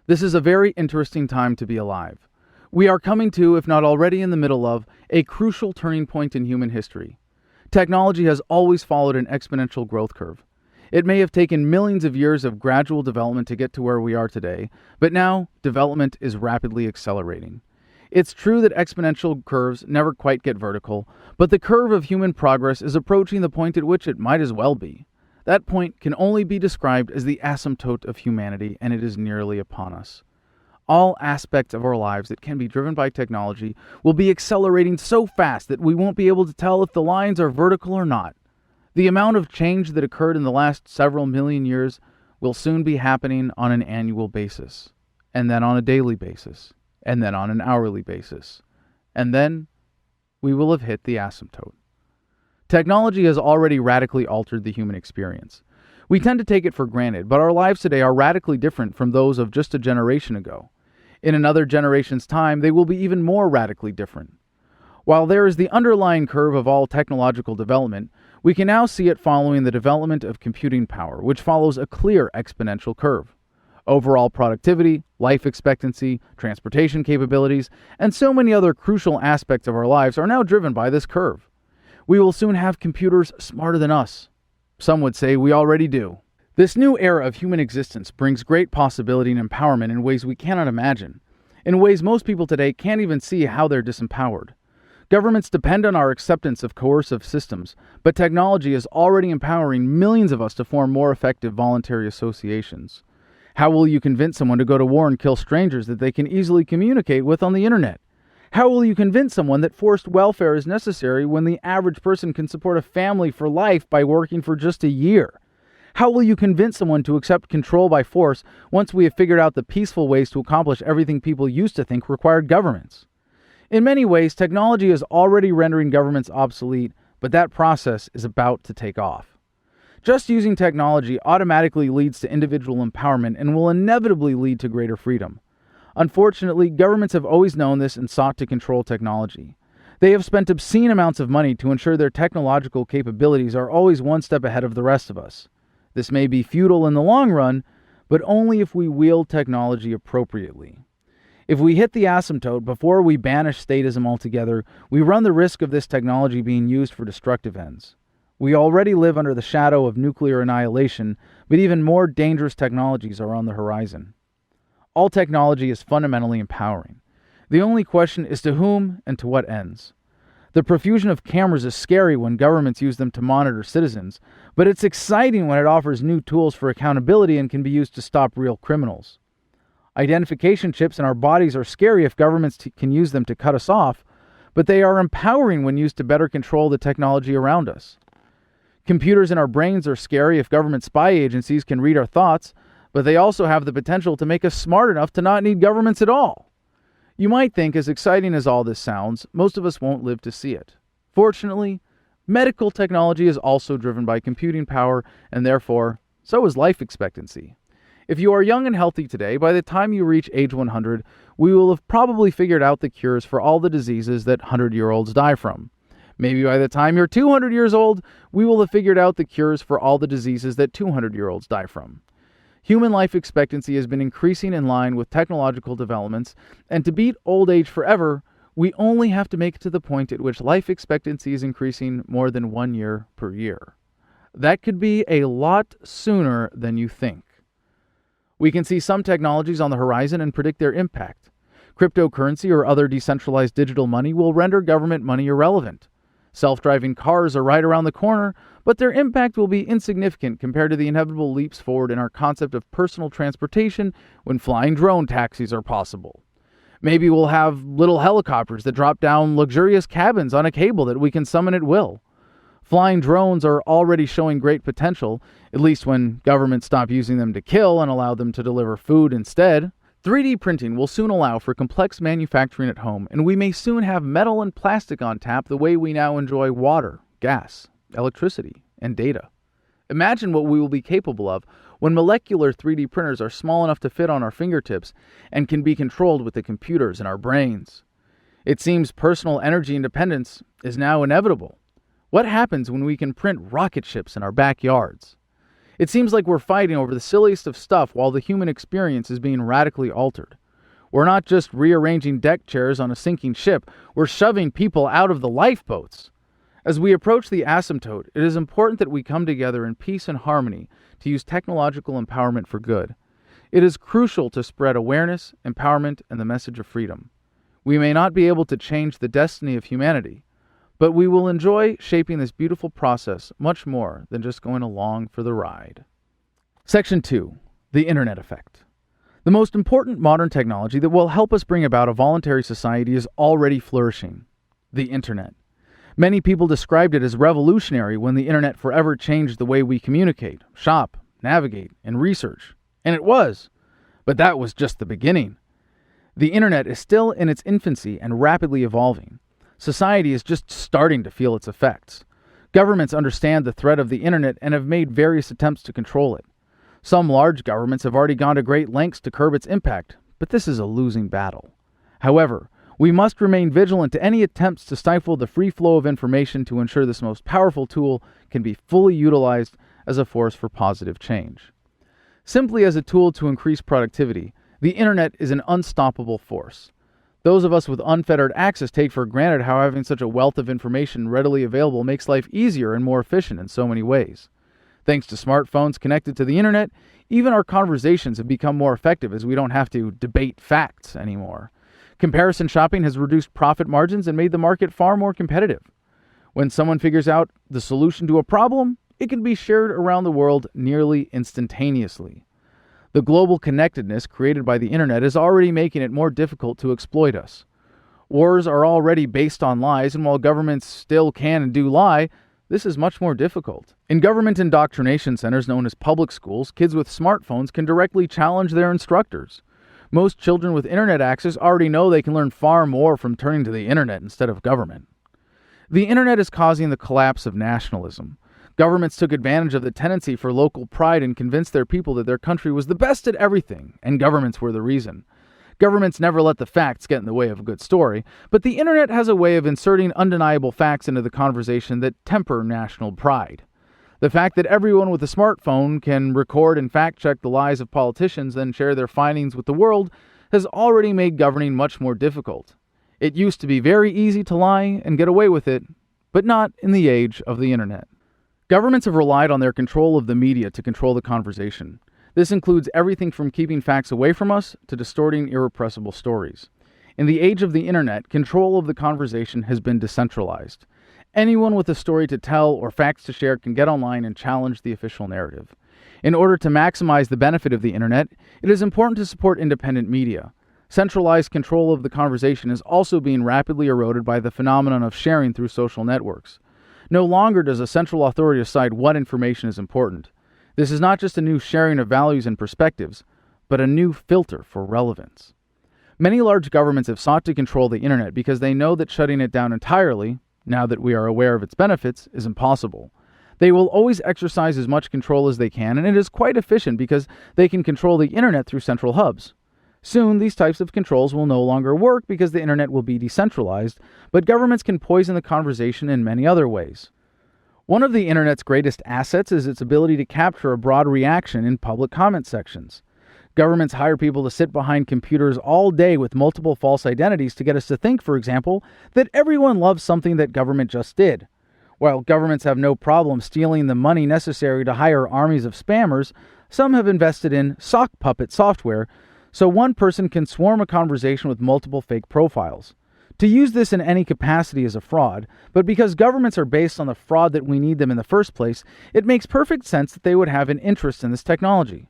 This is a very interesting time to be alive. We are coming to, if not already in the middle of, a crucial turning point in human history. Technology has always followed an exponential growth curve. It may have taken millions of years of gradual development to get to where we are today, but now development is rapidly accelerating. It's true that exponential curves never quite get vertical, but the curve of human progress is approaching the point at which it might as well be. That point can only be described as the asymptote of humanity, and it is nearly upon us. All aspects of our lives that can be driven by technology will be accelerating so fast that we won't be able to tell if the lines are vertical or not. The amount of change that occurred in the last several million years will soon be happening on an annual basis, and then on a daily basis, and then on an hourly basis, and then we will have hit the asymptote. Technology has already radically altered the human experience. We tend to take it for granted, but our lives today are radically different from those of just a generation ago. In another generation's time, they will be even more radically different. While there is the underlying curve of all technological development, we can now see it following the development of computing power, which follows a clear exponential curve. Overall productivity, life expectancy, transportation capabilities, and so many other crucial aspects of our lives are now driven by this curve. We will soon have computers smarter than us. Some would say we already do. This new era of human existence brings great possibility and empowerment in ways we cannot imagine, in ways most people today can't even see how they're disempowered. Governments depend on our acceptance of coercive systems, but technology is already empowering millions of us to form more effective voluntary associations. How will you convince someone to go to war and kill strangers that they can easily communicate with on the internet? How will you convince someone that forced welfare is necessary when the average person can support a family for life by working for just a year? How will you convince someone to accept control by force once we have figured out the peaceful ways to accomplish everything people used to think required governments? In many ways, technology is already rendering governments obsolete, but that process is about to take off. Just using technology automatically leads to individual empowerment and will inevitably lead to greater freedom. Unfortunately, governments have always known this and sought to control technology. They have spent obscene amounts of money to ensure their technological capabilities are always one step ahead of the rest of us. This may be futile in the long run, but only if we wield technology appropriately. If we hit the asymptote before we banish statism altogether, we run the risk of this technology being used for destructive ends. We already live under the shadow of nuclear annihilation, but even more dangerous technologies are on the horizon. All technology is fundamentally empowering. The only question is to whom and to what ends. The profusion of cameras is scary when governments use them to monitor citizens, but it's exciting when it offers new tools for accountability and can be used to stop real criminals. Identification chips in our bodies are scary if governments can use them to cut us off, but they are empowering when used to better control the technology around us. Computers in our brains are scary if government spy agencies can read our thoughts, but they also have the potential to make us smart enough to not need governments at all. You might think, as exciting as all this sounds, most of us won't live to see it. Fortunately, medical technology is also driven by computing power, and therefore, so is life expectancy. If you are young and healthy today, by the time you reach age 100, we will have probably figured out the cures for all the diseases that 100-year-olds die from. Maybe by the time you're 200 years old, we will have figured out the cures for all the diseases that 200-year-olds die from. Human life expectancy has been increasing in line with technological developments, and to beat old age forever, we only have to make it to the point at which life expectancy is increasing more than 1 year per year. That could be a lot sooner than you think. We can see some technologies on the horizon and predict their impact. Cryptocurrency or other decentralized digital money will render government money irrelevant. Self-driving cars are right around the corner, but their impact will be insignificant compared to the inevitable leaps forward in our concept of personal transportation when flying drone taxis are possible. Maybe we'll have little helicopters that drop down luxurious cabins on a cable that we can summon at will. Flying drones are already showing great potential, at least when governments stop using them to kill and allow them to deliver food instead. 3D printing will soon allow for complex manufacturing at home, and we may soon have metal and plastic on tap the way we now enjoy water, gas, electricity, and data. Imagine what we will be capable of when molecular 3D printers are small enough to fit on our fingertips and can be controlled with the computers in our brains. It seems personal energy independence is now inevitable. What happens when we can print rocket ships in our backyards? It seems like we're fighting over the silliest of stuff while the human experience is being radically altered. We're not just rearranging deck chairs on a sinking ship, we're shoving people out of the lifeboats. As we approach the asymptote, it is important that we come together in peace and harmony to use technological empowerment for good. It is crucial to spread awareness, empowerment, and the message of freedom. We may not be able to change the destiny of humanity, but we will enjoy shaping this beautiful process much more than just going along for the ride. Section 2. The Internet Effect. The most important modern technology that will help us bring about a voluntary society is already flourishing: the Internet. Many people described it as revolutionary when the Internet forever changed the way we communicate, shop, navigate, and research. And it was. But that was just the beginning. The Internet is still in its infancy and rapidly evolving. Society is just starting to feel its effects. Governments understand the threat of the Internet and have made various attempts to control it. Some large governments have already gone to great lengths to curb its impact, but this is a losing battle. However, we must remain vigilant to any attempts to stifle the free flow of information to ensure this most powerful tool can be fully utilized as a force for positive change. Simply as a tool to increase productivity, the Internet is an unstoppable force. Those of us with unfettered access take for granted how having such a wealth of information readily available makes life easier and more efficient in so many ways. Thanks to smartphones connected to the Internet, even our conversations have become more effective as we don't have to debate facts anymore. Comparison shopping has reduced profit margins and made the market far more competitive. When someone figures out the solution to a problem, it can be shared around the world nearly instantaneously. The global connectedness created by the Internet is already making it more difficult to exploit us. Wars are already based on lies, and while governments still can and do lie, this is much more difficult. In government indoctrination centers known as public schools, kids with smartphones can directly challenge their instructors. Most children with Internet access already know they can learn far more from turning to the Internet instead of government. The Internet is causing the collapse of nationalism. Governments took advantage of the tendency for local pride and convinced their people that their country was the best at everything, and governments were the reason. Governments never let the facts get in the way of a good story, but the Internet has a way of inserting undeniable facts into the conversation that temper national pride. The fact that everyone with a smartphone can record and fact-check the lies of politicians, then share their findings with the world, has already made governing much more difficult. It used to be very easy to lie and get away with it, but not in the age of the Internet. Governments have relied on their control of the media to control the conversation. This includes everything from keeping facts away from us to distorting irrepressible stories. In the age of the Internet, control of the conversation has been decentralized. Anyone with a story to tell or facts to share can get online and challenge the official narrative. In order to maximize the benefit of the Internet, it is important to support independent media. Centralized control of the conversation is also being rapidly eroded by the phenomenon of sharing through social networks. No longer does a central authority decide what information is important. This is not just a new sharing of values and perspectives, but a new filter for relevance. Many large governments have sought to control the Internet because they know that shutting it down entirely, now that we are aware of its benefits, is impossible. They will always exercise as much control as they can, and it is quite efficient because they can control the internet through central hubs. Soon, these types of controls will no longer work because the internet will be decentralized, but governments can poison the conversation in many other ways. One of the internet's greatest assets is its ability to capture a broad reaction in public comment sections. Governments hire people to sit behind computers all day with multiple false identities to get us to think, for example, that everyone loves something that government just did. While governments have no problem stealing the money necessary to hire armies of spammers, some have invested in sock puppet software so one person can swarm a conversation with multiple fake profiles. To use this in any capacity is a fraud, but because governments are based on the fraud that we need them in the first place, it makes perfect sense that they would have an interest in this technology.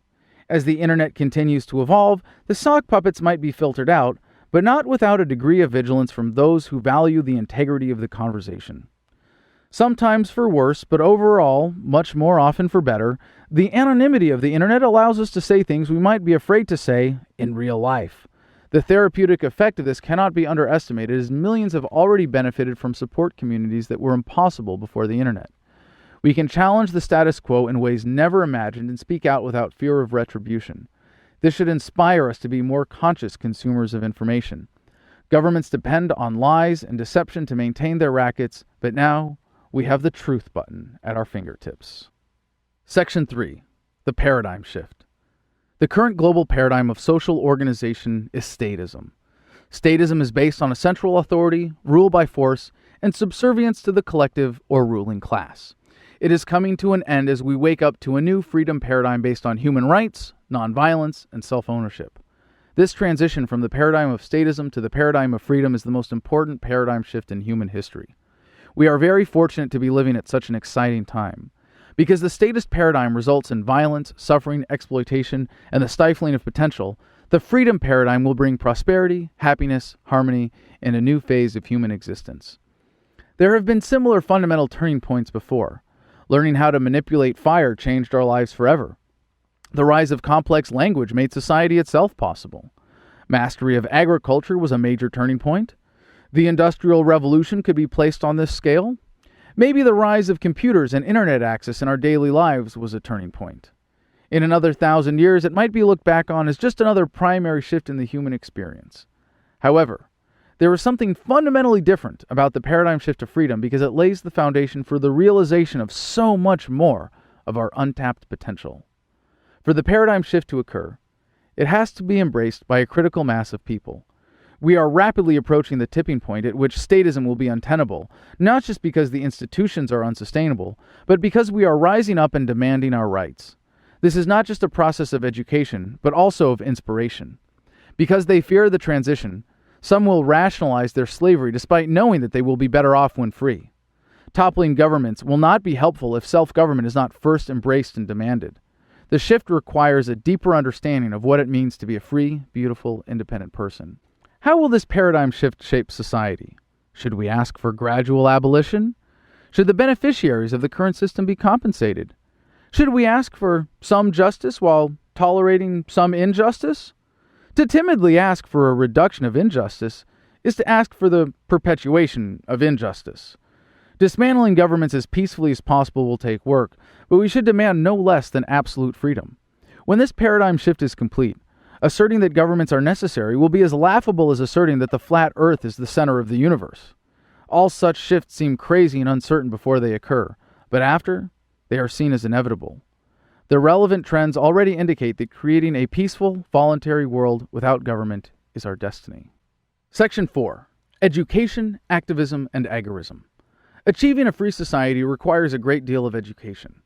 As the internet continues to evolve, the sock puppets might be filtered out, but not without a degree of vigilance from those who value the integrity of the conversation. Sometimes for worse, but overall, much more often for better, the anonymity of the internet allows us to say things we might be afraid to say in real life. The therapeutic effect of this cannot be underestimated, as millions have already benefited from support communities that were impossible before the internet. We can challenge the status quo in ways never imagined and speak out without fear of retribution. This should inspire us to be more conscious consumers of information. Governments depend on lies and deception to maintain their rackets, but now we have the truth button at our fingertips. Section 3. The Paradigm Shift. The current global paradigm of social organization is statism. Statism is based on a central authority, rule by force, and subservience to the collective or ruling class. It is coming to an end as we wake up to a new freedom paradigm based on human rights, nonviolence, and self-ownership. This transition from the paradigm of statism to the paradigm of freedom is the most important paradigm shift in human history. We are very fortunate to be living at such an exciting time. Because the statist paradigm results in violence, suffering, exploitation, and the stifling of potential, the freedom paradigm will bring prosperity, happiness, harmony, and a new phase of human existence. There have been similar fundamental turning points before. Learning how to manipulate fire changed our lives forever. The rise of complex language made society itself possible. Mastery of agriculture was a major turning point. The Industrial Revolution could be placed on this scale. Maybe the rise of computers and internet access in our daily lives was a turning point. In another 1,000 years, it might be looked back on as just another primary shift in the human experience. However, there is something fundamentally different about the paradigm shift to freedom because it lays the foundation for the realization of so much more of our untapped potential. For the paradigm shift to occur, it has to be embraced by a critical mass of people. We are rapidly approaching the tipping point at which statism will be untenable, not just because the institutions are unsustainable, but because we are rising up and demanding our rights. This is not just a process of education, but also of inspiration. Because they fear the transition, some will rationalize their slavery despite knowing that they will be better off when free. Toppling governments will not be helpful if self-government is not first embraced and demanded. The shift requires a deeper understanding of what it means to be a free, beautiful, independent person. How will this paradigm shift shape society? Should we ask for gradual abolition? Should the beneficiaries of the current system be compensated? Should we ask for some justice while tolerating some injustice? To timidly ask for a reduction of injustice is to ask for the perpetuation of injustice. Dismantling governments as peacefully as possible will take work, but we should demand no less than absolute freedom. When this paradigm shift is complete, asserting that governments are necessary will be as laughable as asserting that the flat earth is the center of the universe. All such shifts seem crazy and uncertain before they occur, but after, they are seen as inevitable. The relevant trends already indicate that creating a peaceful, voluntary world without government is our destiny. Section 4. Education, Activism, and Agorism. Achieving a free society requires a great deal of education.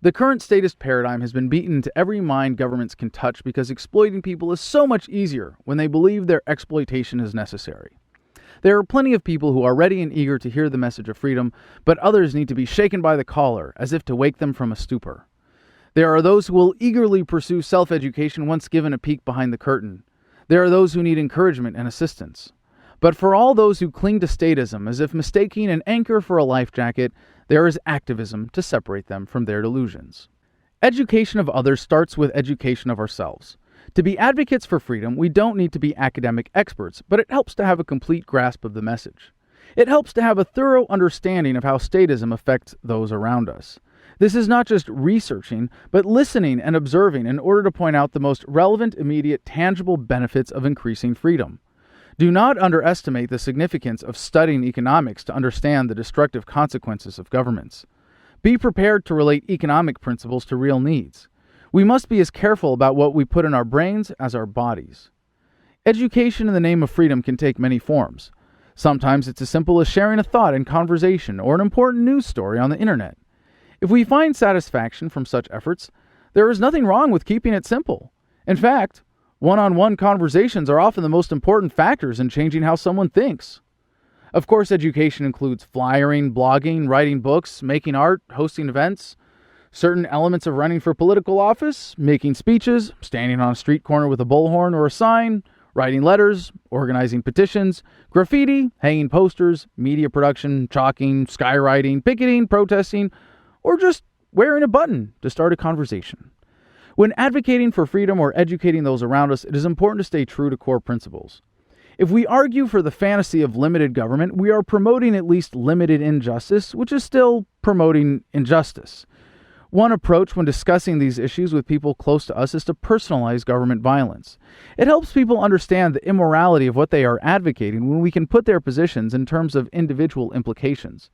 The current statist paradigm has been beaten into every mind governments can touch because exploiting people is so much easier when they believe their exploitation is necessary. There are plenty of people who are ready and eager to hear the message of freedom, but others need to be shaken by the collar as if to wake them from a stupor. There are those who will eagerly pursue self-education once given a peek behind the curtain. There are those who need encouragement and assistance. But for all those who cling to statism as if mistaking an anchor for a life jacket, there is activism to separate them from their delusions. Education of others starts with education of ourselves. To be advocates for freedom, we don't need to be academic experts, but it helps to have a complete grasp of the message. It helps to have a thorough understanding of how statism affects those around us. This is not just researching, but listening and observing in order to point out the most relevant, immediate, tangible benefits of increasing freedom. Do not underestimate the significance of studying economics to understand the destructive consequences of governments. Be prepared to relate economic principles to real needs. We must be as careful about what we put in our brains as our bodies. Education in the name of freedom can take many forms. Sometimes it's as simple as sharing a thought in conversation or an important news story on the internet. If we find satisfaction from such efforts, there is nothing wrong with keeping it simple. In fact, one-on-one conversations are often the most important factors in changing how someone thinks. Of course, education includes flyering, blogging, writing books, making art, hosting events, certain elements of running for political office, making speeches, standing on a street corner with a bullhorn or a sign, writing letters, organizing petitions, graffiti, hanging posters, media production, chalking, skywriting, picketing, protesting, or just wearing a button to start a conversation. When advocating for freedom or educating those around us, it is important to stay true to core principles. If we argue for the fantasy of limited government, we are promoting at least limited injustice, which is still promoting injustice. One approach when discussing these issues with people close to us is to personalize government violence. It helps people understand the immorality of what they are advocating when we can put their positions in terms of individual implications.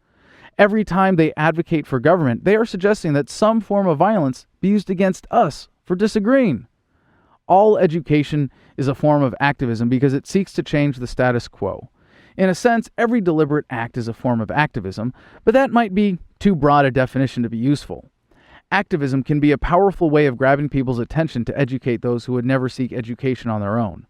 Every time they advocate for government, they are suggesting that some form of violence be used against us for disagreeing. All education is a form of activism because it seeks to change the status quo. In a sense, every deliberate act is a form of activism, but that might be too broad a definition to be useful. Activism can be a powerful way of grabbing people's attention to educate those who would never seek education on their own.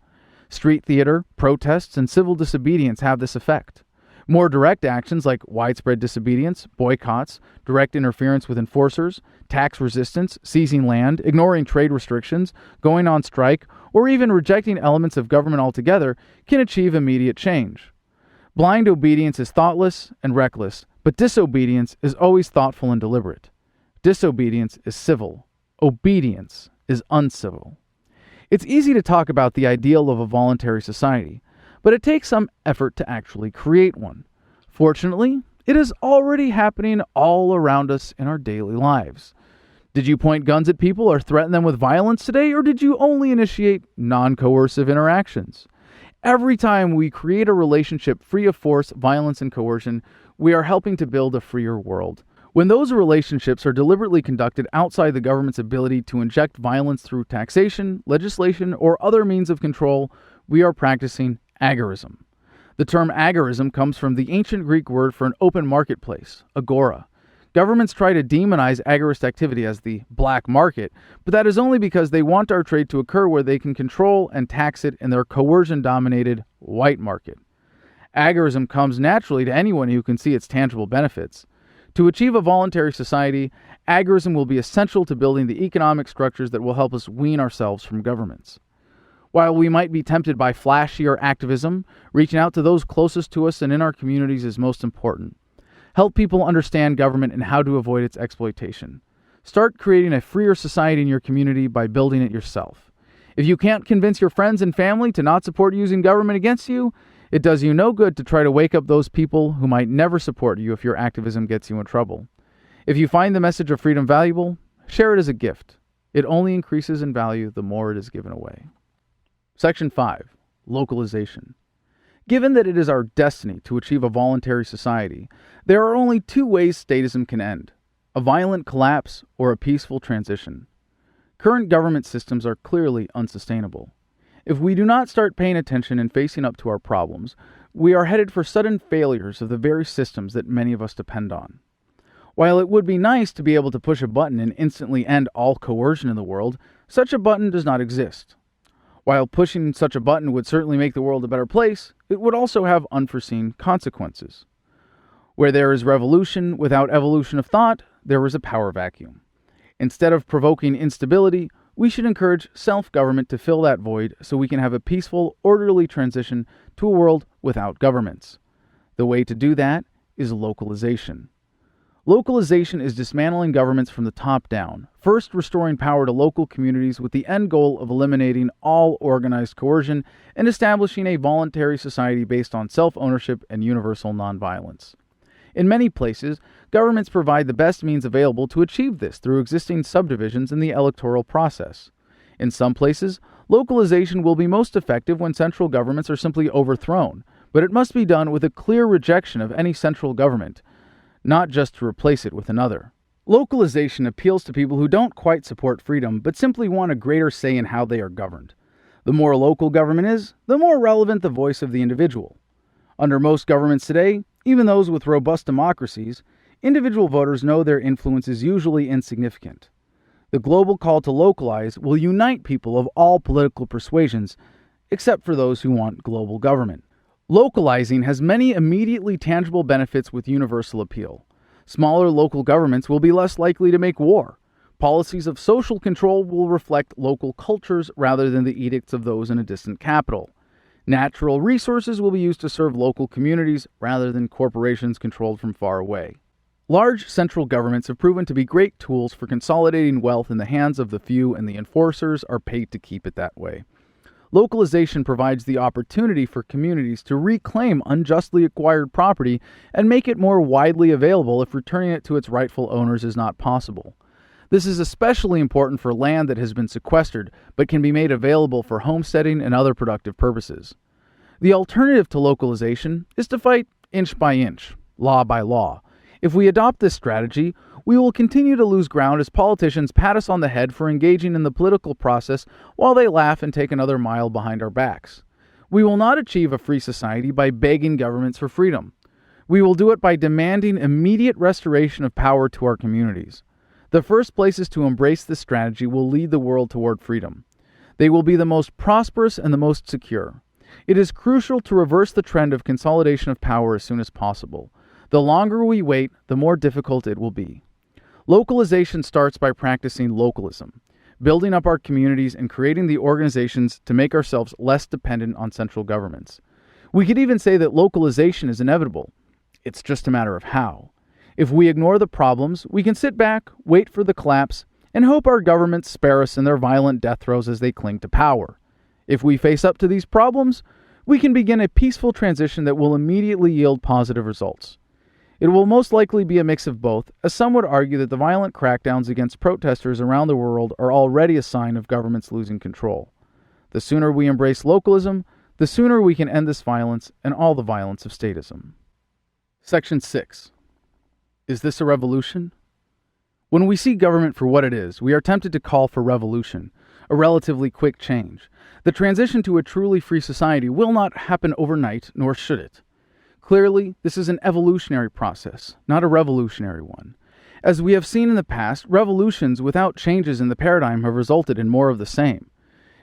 Street theater, protests, and civil disobedience have this effect. More direct actions like widespread disobedience, boycotts, direct interference with enforcers, tax resistance, seizing land, ignoring trade restrictions, going on strike, or even rejecting elements of government altogether can achieve immediate change. Blind obedience is thoughtless and reckless, but disobedience is always thoughtful and deliberate. Disobedience is civil. Obedience is uncivil. It's easy to talk about the ideal of a voluntary society, but it takes some effort to actually create one. Fortunately, it is already happening all around us in our daily lives. Did you point guns at people or threaten them with violence today, or did you only initiate non-coercive interactions? Every time we create a relationship free of force, violence, and coercion, we are helping to build a freer world. When those relationships are deliberately conducted outside the government's ability to inject violence through taxation, legislation, or other means of control, we are practicing agorism. The term agorism comes from the ancient Greek word for an open marketplace, agora. Governments try to demonize agorist activity as the black market, but that is only because they want our trade to occur where they can control and tax it in their coercion-dominated white market. Agorism comes naturally to anyone who can see its tangible benefits. To achieve a voluntary society, agorism will be essential to building the economic structures that will help us wean ourselves from governments. While we might be tempted by flashier activism, reaching out to those closest to us and in our communities is most important. Help people understand government and how to avoid its exploitation. Start creating a freer society in your community by building it yourself. If you can't convince your friends and family to not support using government against you, it does you no good to try to wake up those people who might never support you if your activism gets you in trouble. If you find the message of freedom valuable, share it as a gift. It only increases in value the more it is given away. Section 5. Localization. Given that it is our destiny to achieve a voluntary society, there are only two ways statism can end: a violent collapse or a peaceful transition. Current government systems are clearly unsustainable. If we do not start paying attention and facing up to our problems, we are headed for sudden failures of the very systems that many of us depend on. While it would be nice to be able to push a button and instantly end all coercion in the world, such a button does not exist. While pushing such a button would certainly make the world a better place, it would also have unforeseen consequences. Where there is revolution without evolution of thought, there is a power vacuum. Instead of provoking instability, we should encourage self-government to fill that void so we can have a peaceful, orderly transition to a world without governments. The way to do that is localization. Localization is dismantling governments from the top down, first restoring power to local communities with the end goal of eliminating all organized coercion and establishing a voluntary society based on self-ownership and universal nonviolence. In many places, governments provide the best means available to achieve this through existing subdivisions in the electoral process. In some places, localization will be most effective when central governments are simply overthrown, but it must be done with a clear rejection of any central government, not just to replace it with another. Localization appeals to people who don't quite support freedom, but simply want a greater say in how they are governed. The more local government is, the more relevant the voice of the individual. Under most governments today, even those with robust democracies, individual voters know their influence is usually insignificant. The global call to localize will unite people of all political persuasions, except for those who want global government. Localizing has many immediately tangible benefits with universal appeal. Smaller local governments will be less likely to make war. Policies of social control will reflect local cultures rather than the edicts of those in a distant capital. Natural resources will be used to serve local communities rather than corporations controlled from far away. Large central governments have proven to be great tools for consolidating wealth in the hands of the few, and the enforcers are paid to keep it that way. Localization provides the opportunity for communities to reclaim unjustly acquired property and make it more widely available if returning it to its rightful owners is not possible. This is especially important for land that has been sequestered but can be made available for homesteading and other productive purposes. The alternative to localization is to fight inch by inch, law by law. If we adopt this strategy, we will continue to lose ground as politicians pat us on the head for engaging in the political process while they laugh and take another mile behind our backs. We will not achieve a free society by begging governments for freedom. We will do it by demanding immediate restoration of power to our communities. The first places to embrace this strategy will lead the world toward freedom. They will be the most prosperous and the most secure. It is crucial to reverse the trend of consolidation of power as soon as possible. The longer we wait, the more difficult it will be. Localization starts by practicing localism, building up our communities and creating the organizations to make ourselves less dependent on central governments. We could even say that localization is inevitable. It's just a matter of how. If we ignore the problems, we can sit back, wait for the collapse, and hope our governments spare us in their violent death throes as they cling to power. If we face up to these problems, we can begin a peaceful transition that will immediately yield positive results. It will most likely be a mix of both, as some would argue that the violent crackdowns against protesters around the world are already a sign of governments losing control. The sooner we embrace localism, the sooner we can end this violence and all the violence of statism. Section 6. Is this a revolution? When we see government for what it is, we are tempted to call for revolution, a relatively quick change. The transition to a truly free society will not happen overnight, nor should it. Clearly, this is an evolutionary process, not a revolutionary one. As we have seen in the past, revolutions without changes in the paradigm have resulted in more of the same.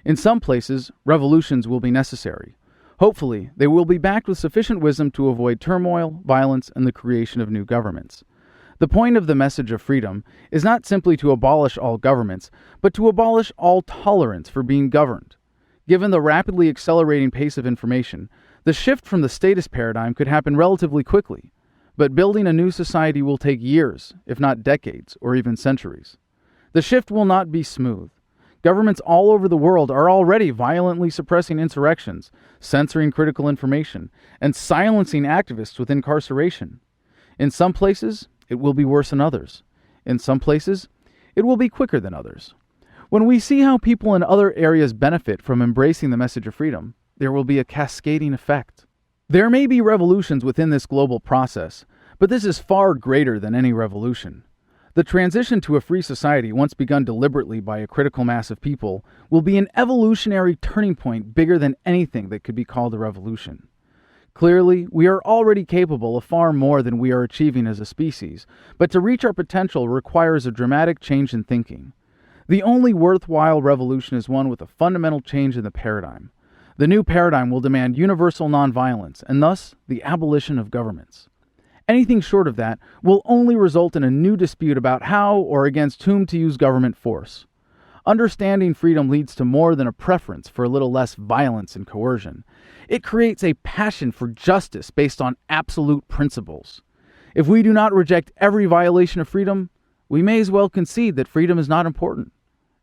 In some places, revolutions will be necessary. Hopefully, they will be backed with sufficient wisdom to avoid turmoil, violence, and the creation of new governments. The point of the message of freedom is not simply to abolish all governments, but to abolish all tolerance for being governed. Given the rapidly accelerating pace of information, the shift from the statist paradigm could happen relatively quickly, but building a new society will take years, if not decades, or even centuries. The shift will not be smooth. Governments all over the world are already violently suppressing insurrections, censoring critical information, and silencing activists with incarceration. In some places, it will be worse than others. In some places, it will be quicker than others. When we see how people in other areas benefit from embracing the message of freedom, there will be a cascading effect. There may be revolutions within this global process, but this is far greater than any revolution. The transition to a free society, once begun deliberately by a critical mass of people, will be an evolutionary turning point bigger than anything that could be called a revolution. Clearly, we are already capable of far more than we are achieving as a species, but to reach our potential requires a dramatic change in thinking. The only worthwhile revolution is one with a fundamental change in the paradigm. The new paradigm will demand universal nonviolence, and thus the abolition of governments. Anything short of that will only result in a new dispute about how or against whom to use government force. Understanding freedom leads to more than a preference for a little less violence and coercion. It creates a passion for justice based on absolute principles. If we do not reject every violation of freedom, we may as well concede that freedom is not important,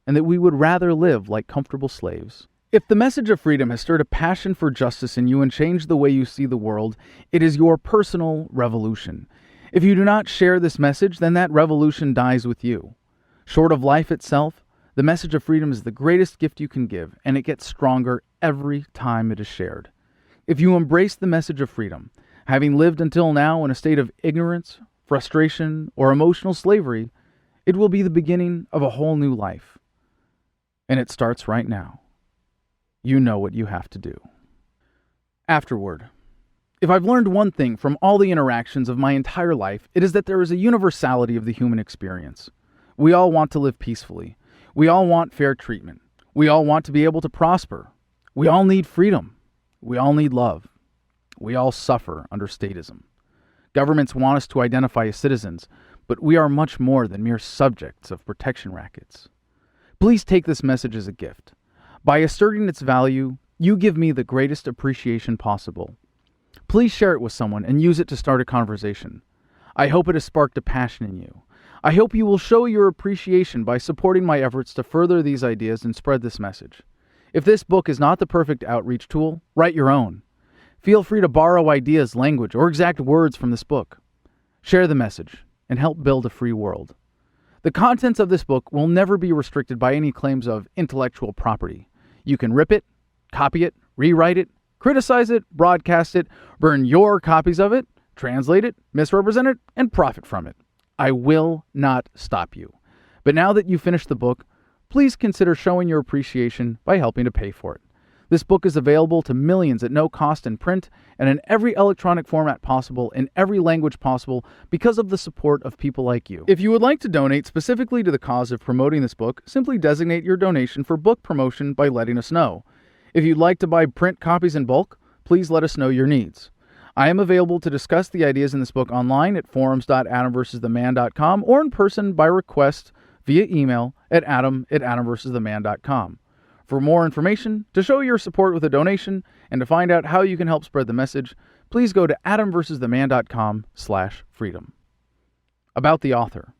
and that we would rather live like comfortable slaves. If the message of freedom has stirred a passion for justice in you and changed the way you see the world, it is your personal revolution. If you do not share this message, then that revolution dies with you. Short of life itself, the message of freedom is the greatest gift you can give, and it gets stronger every time it is shared. If you embrace the message of freedom, having lived until now in a state of ignorance, frustration, or emotional slavery, it will be the beginning of a whole new life. And it starts right now. You know what you have to do. Afterward. If I've learned one thing from all the interactions of my entire life, it is that there is a universality of the human experience. We all want to live peacefully. We all want fair treatment. We all want to be able to prosper. We all need freedom. We all need love. We all suffer under statism. Governments want us to identify as citizens, but we are much more than mere subjects of protection rackets. Please take this message as a gift. By asserting its value, you give me the greatest appreciation possible. Please share it with someone and use it to start a conversation. I hope it has sparked a passion in you. I hope you will show your appreciation by supporting my efforts to further these ideas and spread this message. If this book is not the perfect outreach tool, write your own. Feel free to borrow ideas, language, or exact words from this book. Share the message and help build a free world. The contents of this book will never be restricted by any claims of intellectual property. You can rip it, copy it, rewrite it, criticize it, broadcast it, burn your copies of it, translate it, misrepresent it, and profit from it. I will not stop you. But now that you've finished the book, please consider showing your appreciation by helping to pay for it. This book is available to millions at no cost in print and in every electronic format possible, in every language possible, because of the support of people like you. If you would like to donate specifically to the cause of promoting this book, simply designate your donation for book promotion by letting us know. If you'd like to buy print copies in bulk, please let us know your needs. I am available to discuss the ideas in this book online at forums.adamversustheman.com or in person by request via email at adam@adamversustheman.com. For more information, to show your support with a donation, and to find out how you can help spread the message, please go to adamversustheman.com/freedom. About the author.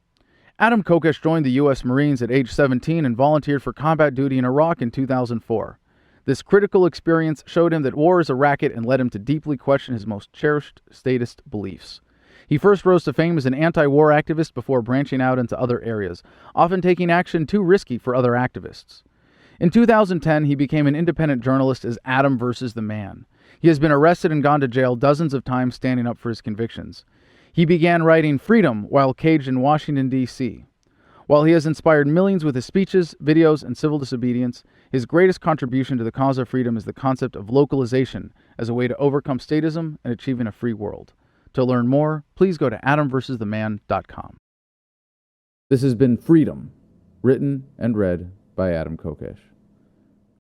Adam Kokesh joined the U.S. Marines at age 17 and volunteered for combat duty in Iraq in 2004. This critical experience showed him that war is a racket and led him to deeply question his most cherished statist beliefs. He first rose to fame as an anti-war activist before branching out into other areas, often taking action too risky for other activists. In 2010, he became an independent journalist as Adam versus the Man. He has been arrested and gone to jail dozens of times standing up for his convictions. He began writing Freedom while caged in Washington, D.C. While he has inspired millions with his speeches, videos, and civil disobedience, his greatest contribution to the cause of freedom is the concept of localization as a way to overcome statism and achieving a free world. To learn more, please go to adamversustheman.com. This has been Freedom, written and read by Adam Kokesh.